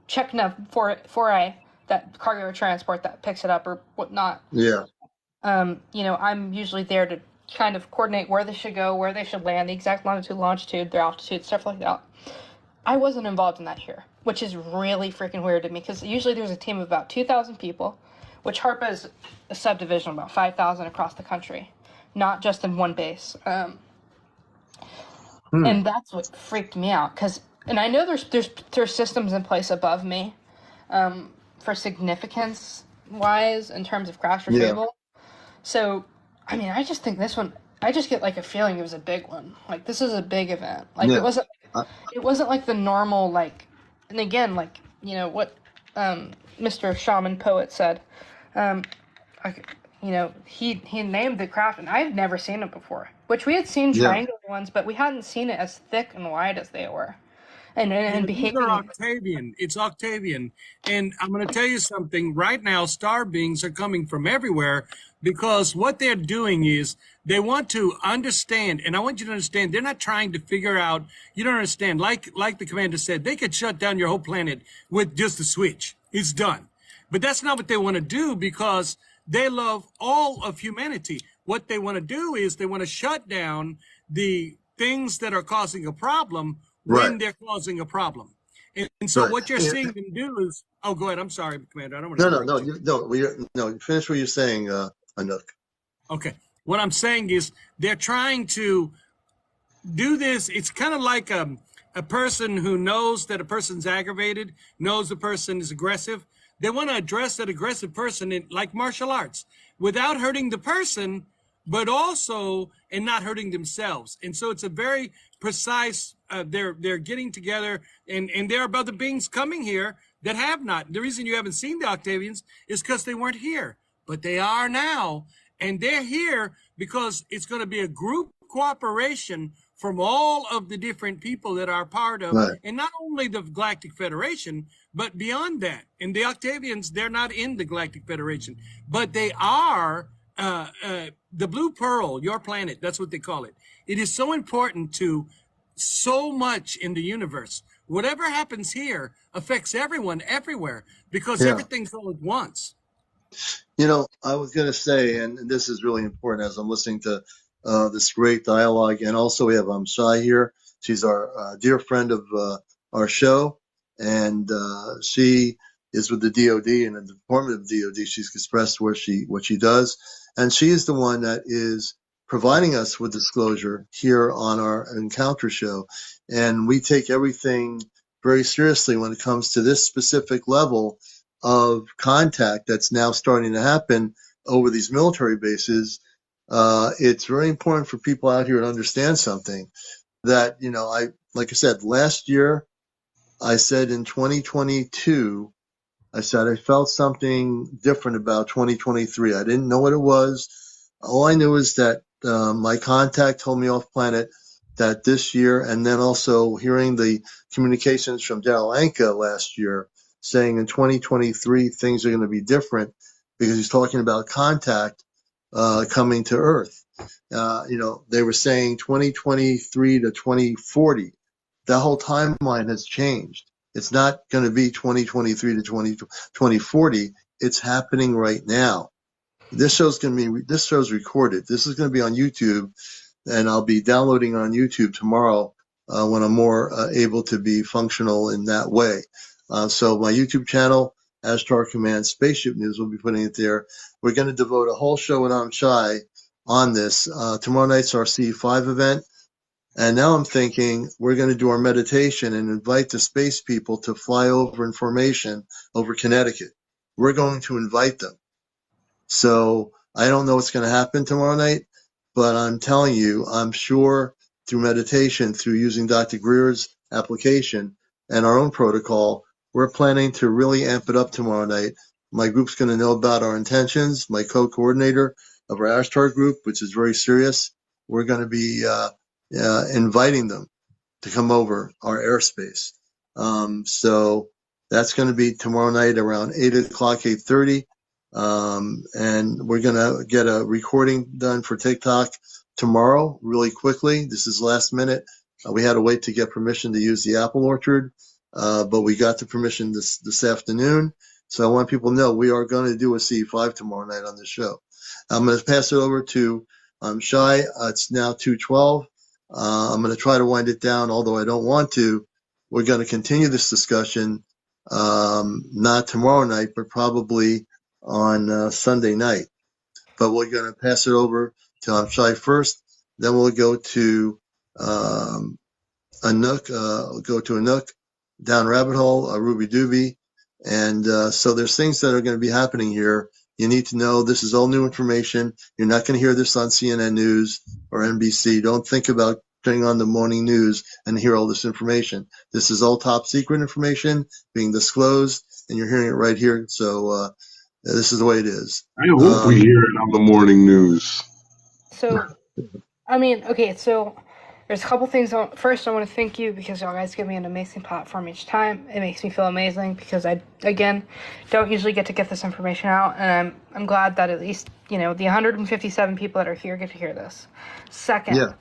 CheckNav 4A, that cargo transport that picks it up or whatnot. I'm usually there to kind of coordinate where they should go, where they should land, the exact longitude, their altitude, stuff like that. I wasn't involved in that here, which is really freaking weird to me, because usually there's a team of about 2,000 people, which HARPA is a subdivision of about 5,000 across the country, not just in one base. And that's what freaked me out, and I know there's systems in place above me for significance wise in terms of crash retrieval. So, I mean, I just think this one, I just get like a feeling it was a big one. Like, this is a big event. Like, it wasn't like the normal, like, and again, like, what Mr. Shaman Poet said, he named the craft, and I've never seen it before, which we had seen triangular ones, but we hadn't seen it as thick and wide as they were. And behaving. These are Octavian. It's Octavian. And I'm going to tell you something. Right now, star beings are coming from everywhere, because what they're doing is they want to understand. And I want you to understand, they're not trying to figure out. You don't understand. Like the commander said, they could shut down your whole planet with just a switch. It's done. But that's not what they want to do, because they love all of humanity. What they want to do is they want to shut down the things that are causing a problem when they're causing a problem. And so what you're seeing them do is, oh, go ahead. I'm sorry, Commander. I don't want to. No. Finish what you're saying, Anouk. Okay. What I'm saying is they're trying to do this. It's kind of like a person who knows that a person's aggravated, knows the person is aggressive. They want to address that aggressive person in like martial arts without hurting the person, but also and not hurting themselves. And so it's a very precise. They're getting together, and there are other beings coming here that have not. The reason you haven't seen the Octavians is because they weren't here, but they are now, and they're here because it's going to be a group cooperation from all of the different people that are part of, Right. and not only the Galactic Federation, but beyond that. And the Octavians, they're not in the Galactic Federation, but they are the Blue Pearl, your planet. That's what they call it. It is so important to so much in the universe. Whatever happens here affects everyone everywhere because Yeah. everything's all at once. You know, I was going to say, and this is really important as I'm listening to this great dialogue, and also we have Shai here. She's our dear friend of our show, and she is with the DoD and in the Department of DoD. She's expressed what she does, and she is the one that is providing us with disclosure here on our Encounter show, and we take everything very seriously when it comes to this specific level of contact that's now starting to happen over these military bases. It's very important for people out here to understand something that, like I said, last year, I said in 2022, I said I felt something different about 2023. I didn't know what it was. All I knew is that my contact told me off planet that this year, and then also hearing the communications from Daryl Anka last year saying in 2023 things are going to be different because he's talking about contact coming to Earth. They were saying 2023 to 2040. That whole timeline has changed. It's not going to be 2023 to 2040. It's happening right now. This show's recorded. This is going to be on YouTube, and I'll be downloading on YouTube tomorrow when I'm more able to be functional in that way. So my YouTube channel, Ashtar Command Spaceship News, will be putting it there. We're going to devote a whole show with Shai on this. Tomorrow night's our C5 event. And now I'm thinking we're going to do our meditation and invite the space people to fly over in formation over Connecticut. We're going to invite them. So I don't know what's going to happen tomorrow night, but I'm telling you, I'm sure through meditation, through using Dr. Greer's application and our own protocol, we're planning to really amp it up tomorrow night. My group's going to know about our intentions. My co-coordinator of our Ashtar group, which is very serious, we're going to be inviting them to come over our airspace. So that's going to be tomorrow night around 8 o'clock, 8:30. And we're going to get a recording done for TikTok tomorrow really quickly. This is last minute. We had to wait to get permission to use the apple orchard, but we got the permission this afternoon. So I want people to know we are going to do a C5 tomorrow night on the show. I'm going to pass it over to Shai. It's now 2:12. I'm going to try to wind it down, although I don't want to. We're going to continue this discussion, not tomorrow night, but probably on Sunday night. But we're going to pass it over to Shai first. Then we'll go to Anook, down rabbit hole, Ruby Dooby. And so there's things that are going to be happening here. You need to know this is all new information. You're not going to hear this on CNN News or NBC. Don't think about turning on the morning news and hear all this information. This is all top secret information being disclosed, and you're hearing it right here. So this is the way it is. I hope we hear it on the morning news. So, okay, so there's a couple things. First, I want to thank you because y'all guys give me an amazing platform each time. It makes me feel amazing because I, again, don't usually get to get this information out, and I'm glad that at least, the 157 people that are here get to hear this. Second,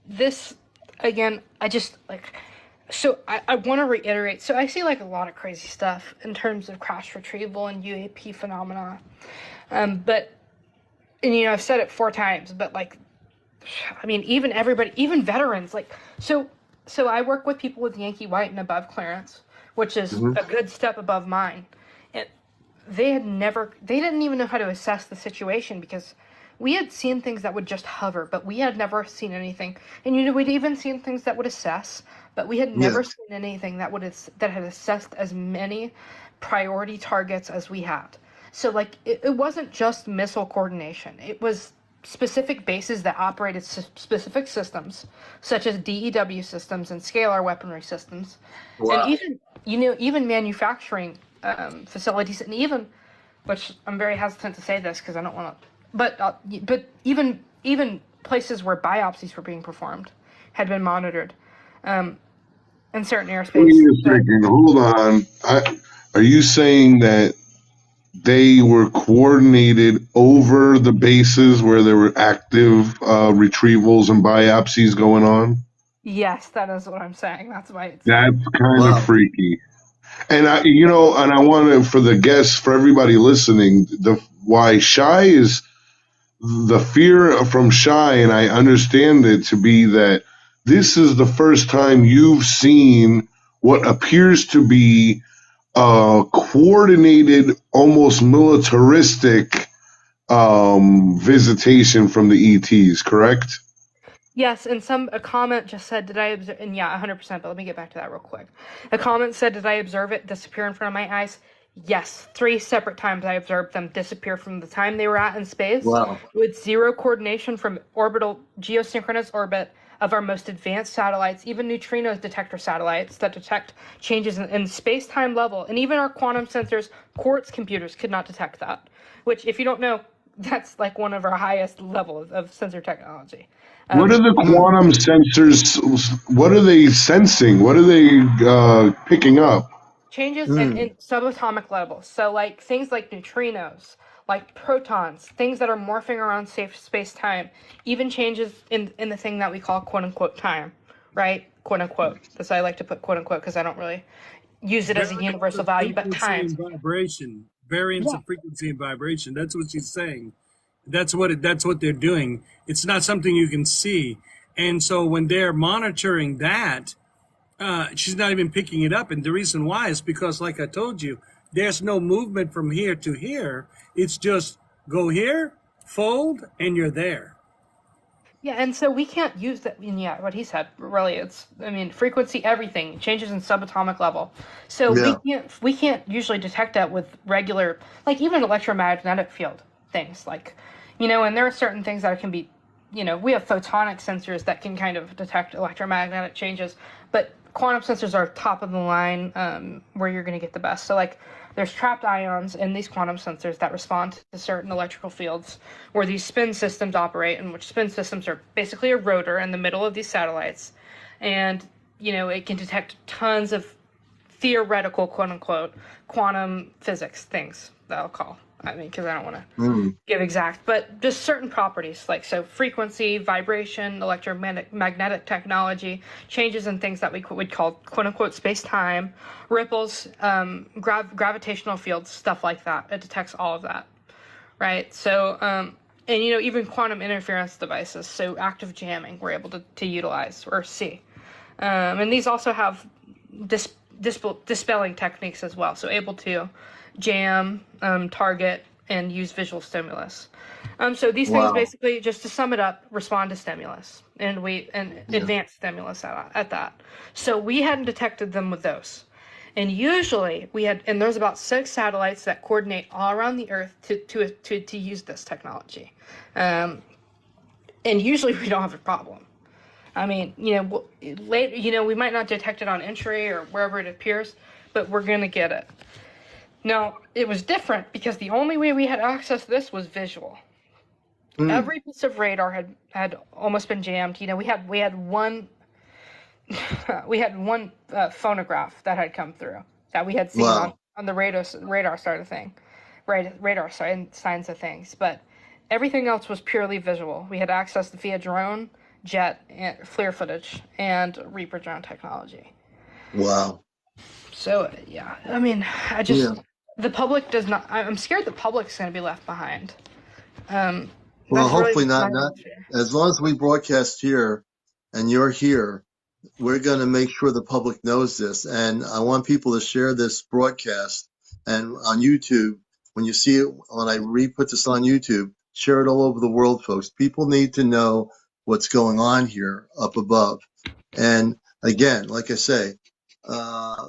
this, again, I just, so I want to reiterate. So I see, a lot of crazy stuff in terms of crash retrieval and UAP phenomena. But, and, I've said it 4 times, but, even everybody, even veterans, so I work with people with Yankee White and above clearance, which is a good step above mine. And they didn't even know how to assess the situation because we had seen things that would just hover, but we had never seen anything. And, we'd even seen things that would assess, but we had never seen anything that had assessed as many priority targets as we had. So like it wasn't just missile coordination. It was specific bases that operated specific systems, such as DEW systems and scalar weaponry systems, and Wow. even even manufacturing facilities, and even, which I'm very hesitant to say this because I don't want to, but even places where biopsies were being performed had been monitored in certain Wait airspace. a second. Hold on. Are you saying that they were coordinated over the bases where there were active retrievals and biopsies going on? Yes, that is what I'm saying. That's why it's That's kind of Wow. freaky. And I want to, for the guests, for everybody listening, why Shy is the fear from Shy, and I understand it to be that this is the first time you've seen what appears to be a coordinated, almost militaristic visitation from the ETs, correct? Yes, and a comment just said, "Did I observe?" And yeah, 100%. But let me get back to that real quick. A comment said, "Did I observe it disappear in front of my eyes?" Yes, 3 separate times I observed them disappear from the time they were at in space, Wow. with zero coordination from orbital geosynchronous orbit of our most advanced satellites, even neutrino detector satellites that detect changes in space-time level, and even our quantum sensors, quartz computers could not detect that. Which, if you don't know, that's like one of our highest levels of sensor technology. What are the Hmm. quantum sensors? What are they sensing? What are they picking up? Changes Hmm. in subatomic levels. So, like things like neutrinos, like protons, things that are morphing around safe space time, even changes in the thing that we call quote unquote time, right? Quote unquote. That's why I like to put quote unquote because I don't really use it as a Variance universal of value, but frequency time. and vibration. Variance Yeah. of frequency and vibration. That's what she's saying. That's what they're doing. It's not something you can see. And so when they're monitoring that, she's not even picking it up. And the reason why is because, like I told you, there's no movement from here to here. It's just go here, fold, and you're there. Yeah, and so we can't use that. And yeah, what he said really, I mean, frequency, everything changes in subatomic level. So Yeah. we can't usually detect that with regular, like even electromagnetic field things, like, and there are certain things that can be, we have photonic sensors that can kind of detect electromagnetic changes, but quantum sensors are top of the line, where you're going to get the best. So like there's trapped ions in these quantum sensors that respond to certain electrical fields where these spin systems operate, in which spin systems are basically a rotor in the middle of these satellites. And, it can detect tons of theoretical, quote unquote, quantum physics things that I'll call. I mean, because I don't want to Hmm. give exact, but just certain properties, like so frequency, vibration, electromagnetic technology, changes in things that we would call quote unquote space time, ripples, gravitational fields, stuff like that. It detects all of that, right? So, and even quantum interference devices, so active jamming, we're able to utilize or see. And these also have dispelling techniques as well, so able to jam, target, and use visual stimulus. So these things Wow. basically, just to sum it up, respond to stimulus, and Yeah. advanced stimulus at that. So we hadn't detected them with those. And usually and there's about 6 satellites that coordinate all around the Earth to use this technology. Um, and usually we don't have a problem. I mean, we might not detect it on entry or wherever it appears, but we're going to get it. Now, it was different because the only way we had access to this was visual. Hmm. Every piece of radar had almost been jammed. We had one phonograph that had come through that we had seen Wow. on the radar side of thing, radar signs of things. But everything else was purely visual. We had access to via drone, jet, and FLIR footage, and Reaper drone technology. Wow. So yeah, I mean, Yeah. the public does not. I'm scared the public's going to be left behind. Well, That's really hopefully not. my Not main fear. as long as we broadcast here, and you're here. We're going to make sure the public knows this. And I want people to share this broadcast. And on YouTube, when you see it, when I re-put this on YouTube, share it all over the world, folks. People need to know what's going on here up above. And again, like I say,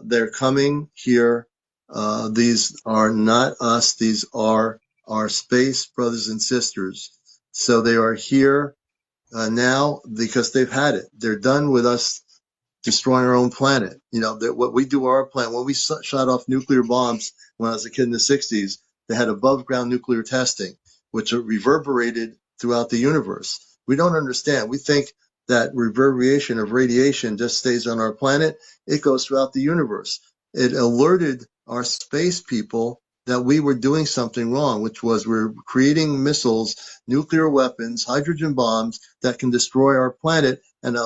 they're coming here. These are not us. These are our space brothers and sisters. So they are here now because they've had it. They're done with us destroying our own planet. You know, that what we do to our planet, when we shot off nuclear bombs when I was a kid in the 60s, they had above ground nuclear testing, which reverberated throughout the universe. We don't understand. We think that reverberation of radiation just stays on our planet. It goes throughout the universe. It alerted our space people that we were doing something wrong, which was we're creating missiles, nuclear weapons, hydrogen bombs that can destroy our planet and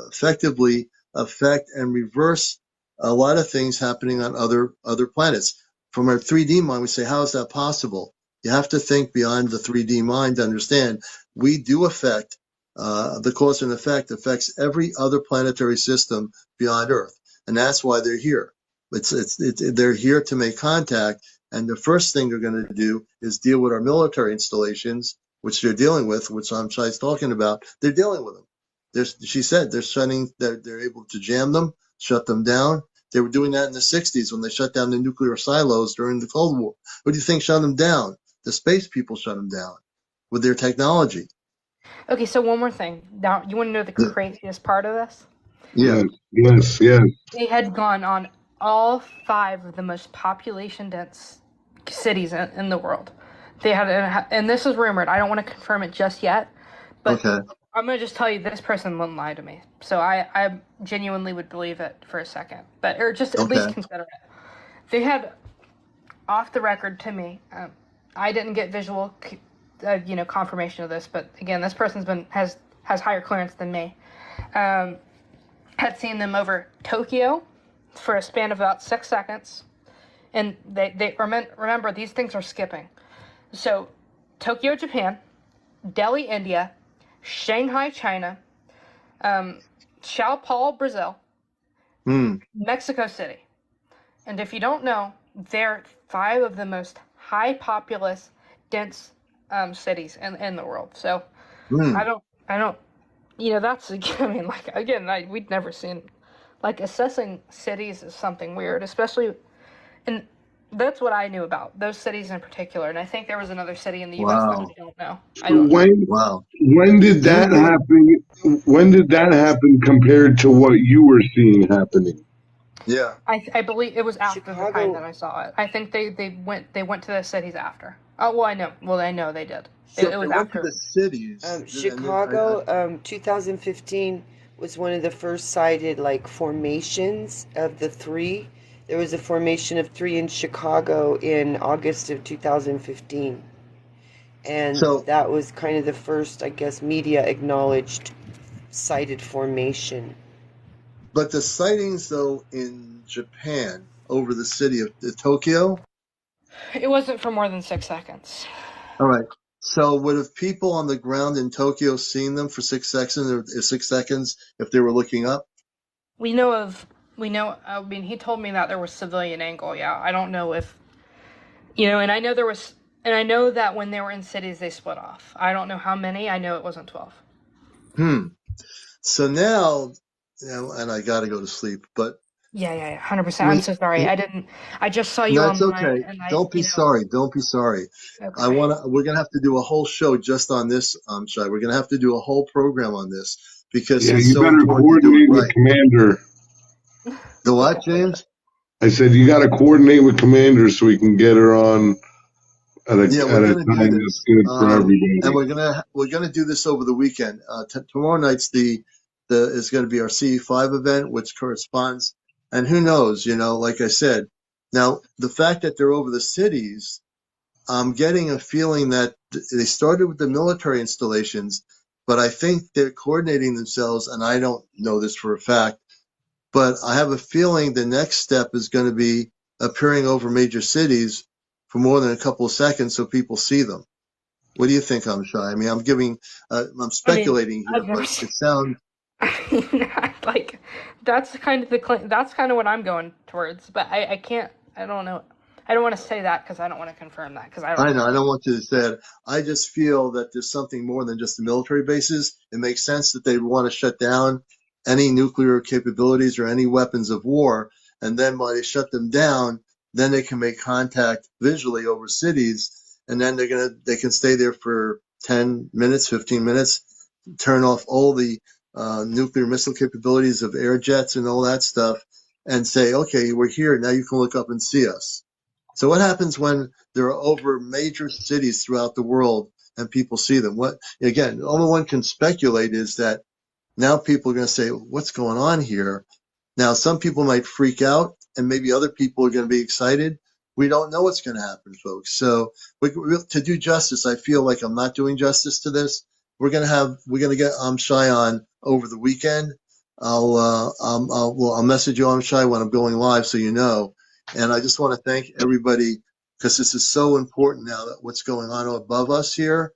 effectively affect and reverse a lot of things happening on other planets. From our 3D mind, we say, how is that possible? You have to think beyond the 3D mind to understand we do affect the cause and effect affects every other planetary system beyond Earth, and that's why they're here. They're here to make contact, and the first thing they're going to do is deal with our military installations, which they're dealing with, which Shai's talking about. They're dealing with them. She said they're able to jam them, shut them down. They were doing that in the 60s when they shut down the nuclear silos during the Cold War. What do you think shut them down? The space people shut them down with their technology. Okay, so one more thing. Now, you want to know the craziest part of this? Yeah. Yes. They had gone on all 5 of the most population-dense cities in the world. They had, and this is rumored. I don't want to confirm it just yet, but okay. I'm going to just tell you this person wouldn't lie to me. So I genuinely would believe it for a second, or just at least consider it. They had, off the record to me, I didn't get visual confirmation of this, but again, this person's has higher clearance than me. Had seen them over Tokyo for a span of about 6 seconds, and they remember these things are skipping. So Tokyo, Japan, Delhi, India, Shanghai, China, Sao Paulo, Brazil, Mexico City. And if you don't know, they're 5 of the most high populous, dense cities in the world. So I don't, that's, I mean, like, again, we'd never seen, like, assessing cities is something weird, especially, and that's what I knew about those cities in particular. And I think there was another city in the U.S. that I don't know. When did that happen? When did that happen compared to what you were seeing happening? Yeah, I believe it was after the time that I saw it. I think they went to the cities after. Oh, well, I know. Well, I know they did. So it was they went after to the cities. Chicago, 2015 was one of the first sighted formations of the 3. There was a formation of 3 in Chicago in August of 2015. And that was kind of the first, I guess, media acknowledged sighted formation. But the sightings, though, in Japan over the city of Tokyo? It wasn't for more than 6 seconds. All right. So would have people on the ground in Tokyo seen them for 6 seconds if they were looking up? I mean, he told me that there was civilian angle, yeah. I don't know if, and I know that when they were in cities, they split off. I don't know how many. I know it wasn't 12. So now, and I got to go to sleep, but. Yeah, 100%. I'm so sorry. I just saw you online. That's okay. And Don't be sorry. Don't be sorry. Okay. We're going to have to do a whole show just on this, Shai. We're going to have to do a whole program on this because it's so important to do it right. With Commander. The what, James? I said you got to coordinate with Commander so we can get her on at a time that's good for everybody. And we're gonna do this over the weekend. Tomorrow night's is going to be our CE5 event, which corresponds. And who knows, like I said, now the fact that they're over the cities, I'm getting a feeling that they started with the military installations, but I think they're coordinating themselves. And I don't know this for a fact, but I have a feeling the next step is going to be appearing over major cities for more than a couple of seconds so people see them. What do you think, Shai? I mean, I'm speculating here, but it sounds. Like, that's kind of what I'm going towards, but I can't. I don't know. I don't want to say that because I don't want to confirm that because I know. I don't want you to say it. I just feel that there's something more than just the military bases. It makes sense that they'd want to shut down any nuclear capabilities or any weapons of war, and then while they shut them down, then they can make contact visually over cities, and then they can stay there for 10 minutes, 15 minutes, turn off all the nuclear missile capabilities of air jets and all that stuff, and say, okay, we're here. Now you can look up and see us. So what happens when there are over major cities throughout the world and people see them? What, again, only one can speculate is that now people are going to say, what's going on here? Now, some people might freak out, and maybe other people are going to be excited. We don't know what's going to happen, folks. So, to do justice, I feel like I'm not doing justice to this. We're going to get Shy on over the weekend. I'll message you Shy when I'm going live, so you know. And I just want to thank everybody because this is so important now that what's going on above us here.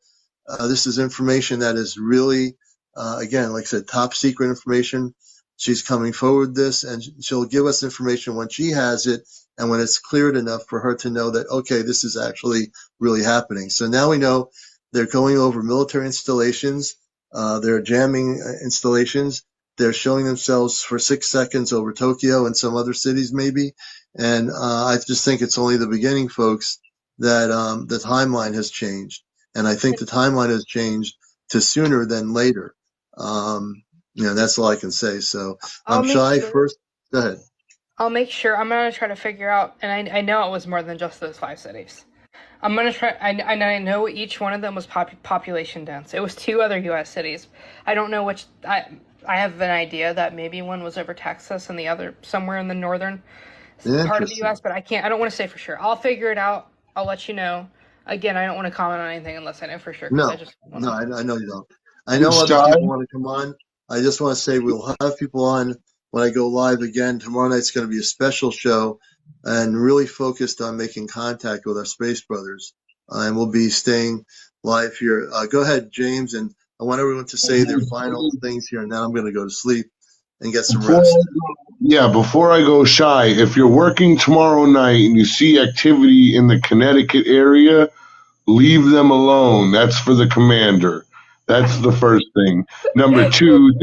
This is information that is really, again, like I said, top secret information. She's coming forward this, and she'll give us information when she has it and when it's cleared enough for her to know that, okay, this is actually really happening. So now we know they're going over military installations. They're jamming installations. They're showing themselves for 6 seconds over Tokyo and some other cities maybe. And I just think it's only the beginning, folks, that the timeline has changed. And I think the timeline has changed to sooner than later. That's all I can say. So I'm Shy first. Go ahead. I'll make sure. I'm going to try to figure out, and I know it was more than just those 5 cities. I'm going to try, I know each one of them was population dense. It was 2 other U.S. cities. I don't know which, I have an idea that maybe one was over Texas and the other somewhere in the northern part of the U.S., but I don't want to say for sure. I'll figure it out. I'll let you know. Again, I don't want to comment on anything unless I know for sure. No, I know you don't. I know other people want to come on. I just want to say we'll have people on when I go live again. Tomorrow night's going to be a special show and really focused on making contact with our space brothers. And we'll be staying live here. Go ahead, James, and I want everyone to say their final things here. And now I'm going to go to sleep and get some rest. Before I go, Shy, if you're working tomorrow night and you see activity in the Connecticut area, leave them alone. That's for the commander. That's the first thing. Number 2,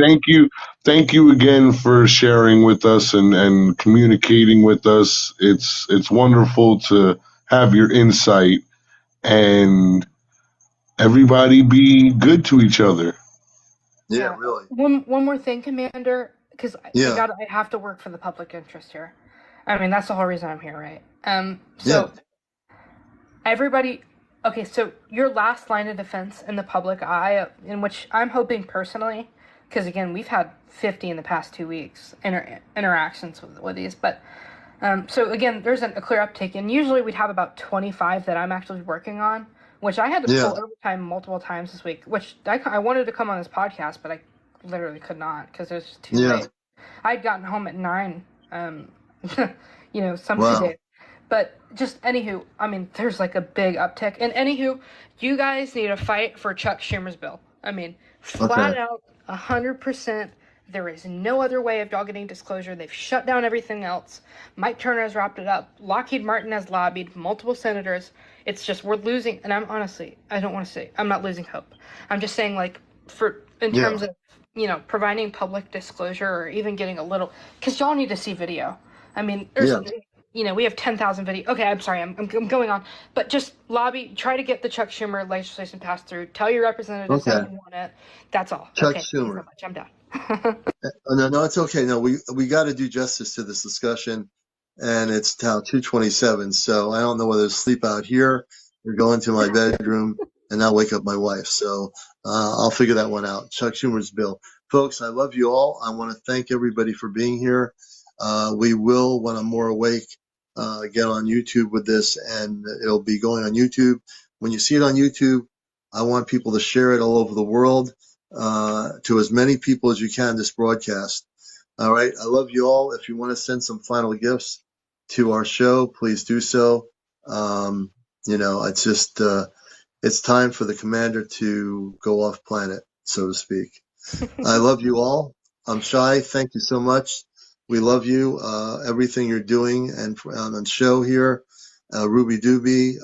thank you again for sharing with us and communicating with us. It's wonderful to have your insight, and everybody be good to each other. Yeah, really. One more thing, Commander, because I have to work for the public interest here. I mean, that's the whole reason I'm here, right? Everybody, okay, so your last line of defense in the public eye, in which I'm hoping personally, because again, we've had 50 in the past 2 weeks interactions with these, but so again, there's a clear uptake, and usually we'd have about 25 that I'm actually working on, which I had to pull overtime multiple times this week, which I wanted to come on this podcast, but I literally could not because it was just too late. I'd gotten home at 9, some days. But just anywho, I mean, there's like a big uptick. And anywho, you guys need to fight for Chuck Schumer's bill. I mean, flat out, 100%. There is no other way of getting disclosure. They've shut down everything else. Mike Turner has wrapped it up. Lockheed Martin has lobbied multiple senators. It's just we're losing. And I'm honestly, I don't want to say I'm not losing hope. I'm just saying, like, in terms of providing public disclosure or even getting a little, because y'all need to see video. I mean, there's we have 10,000 video. Okay, I'm sorry, I'm going on. But just try to get the Chuck Schumer legislation passed through. Tell your representatives that you want it. That's all. Chuck Schumer. Thank you so much. I'm done. No, it's okay. No, we got to do justice to this discussion, and it's now 2:27. So I don't know whether to sleep out here or go into my bedroom and not wake up my wife. So I'll figure that one out. Chuck Schumer's bill, folks. I love you all. I want to thank everybody for being here. We will, when I'm more awake, get on YouTube with this, and it'll be going on YouTube. When you see it on YouTube, I want people to share it all over the world. To as many people as you can, this broadcast. All right. I love you all. If you want to send some final gifts to our show, please do so. It's just, it's time for the commander to go off planet, so to speak. I love you all. I'm Shy. Thank you so much. We love you, everything you're doing and on the show here. Ruby Doobie,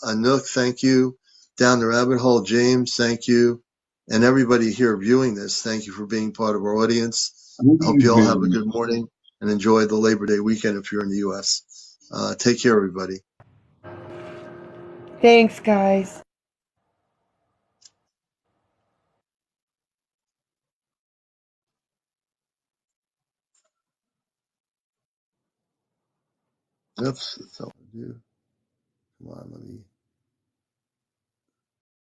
Anook, thank you. Down the Rabbit Hole, James, thank you. And everybody here viewing this, thank you for being part of our audience. I hope you all have a good morning and enjoy the Labor Day weekend if you're in the U.S. Take care, everybody. Thanks, guys. Oops, that's all I do. Come on, let me.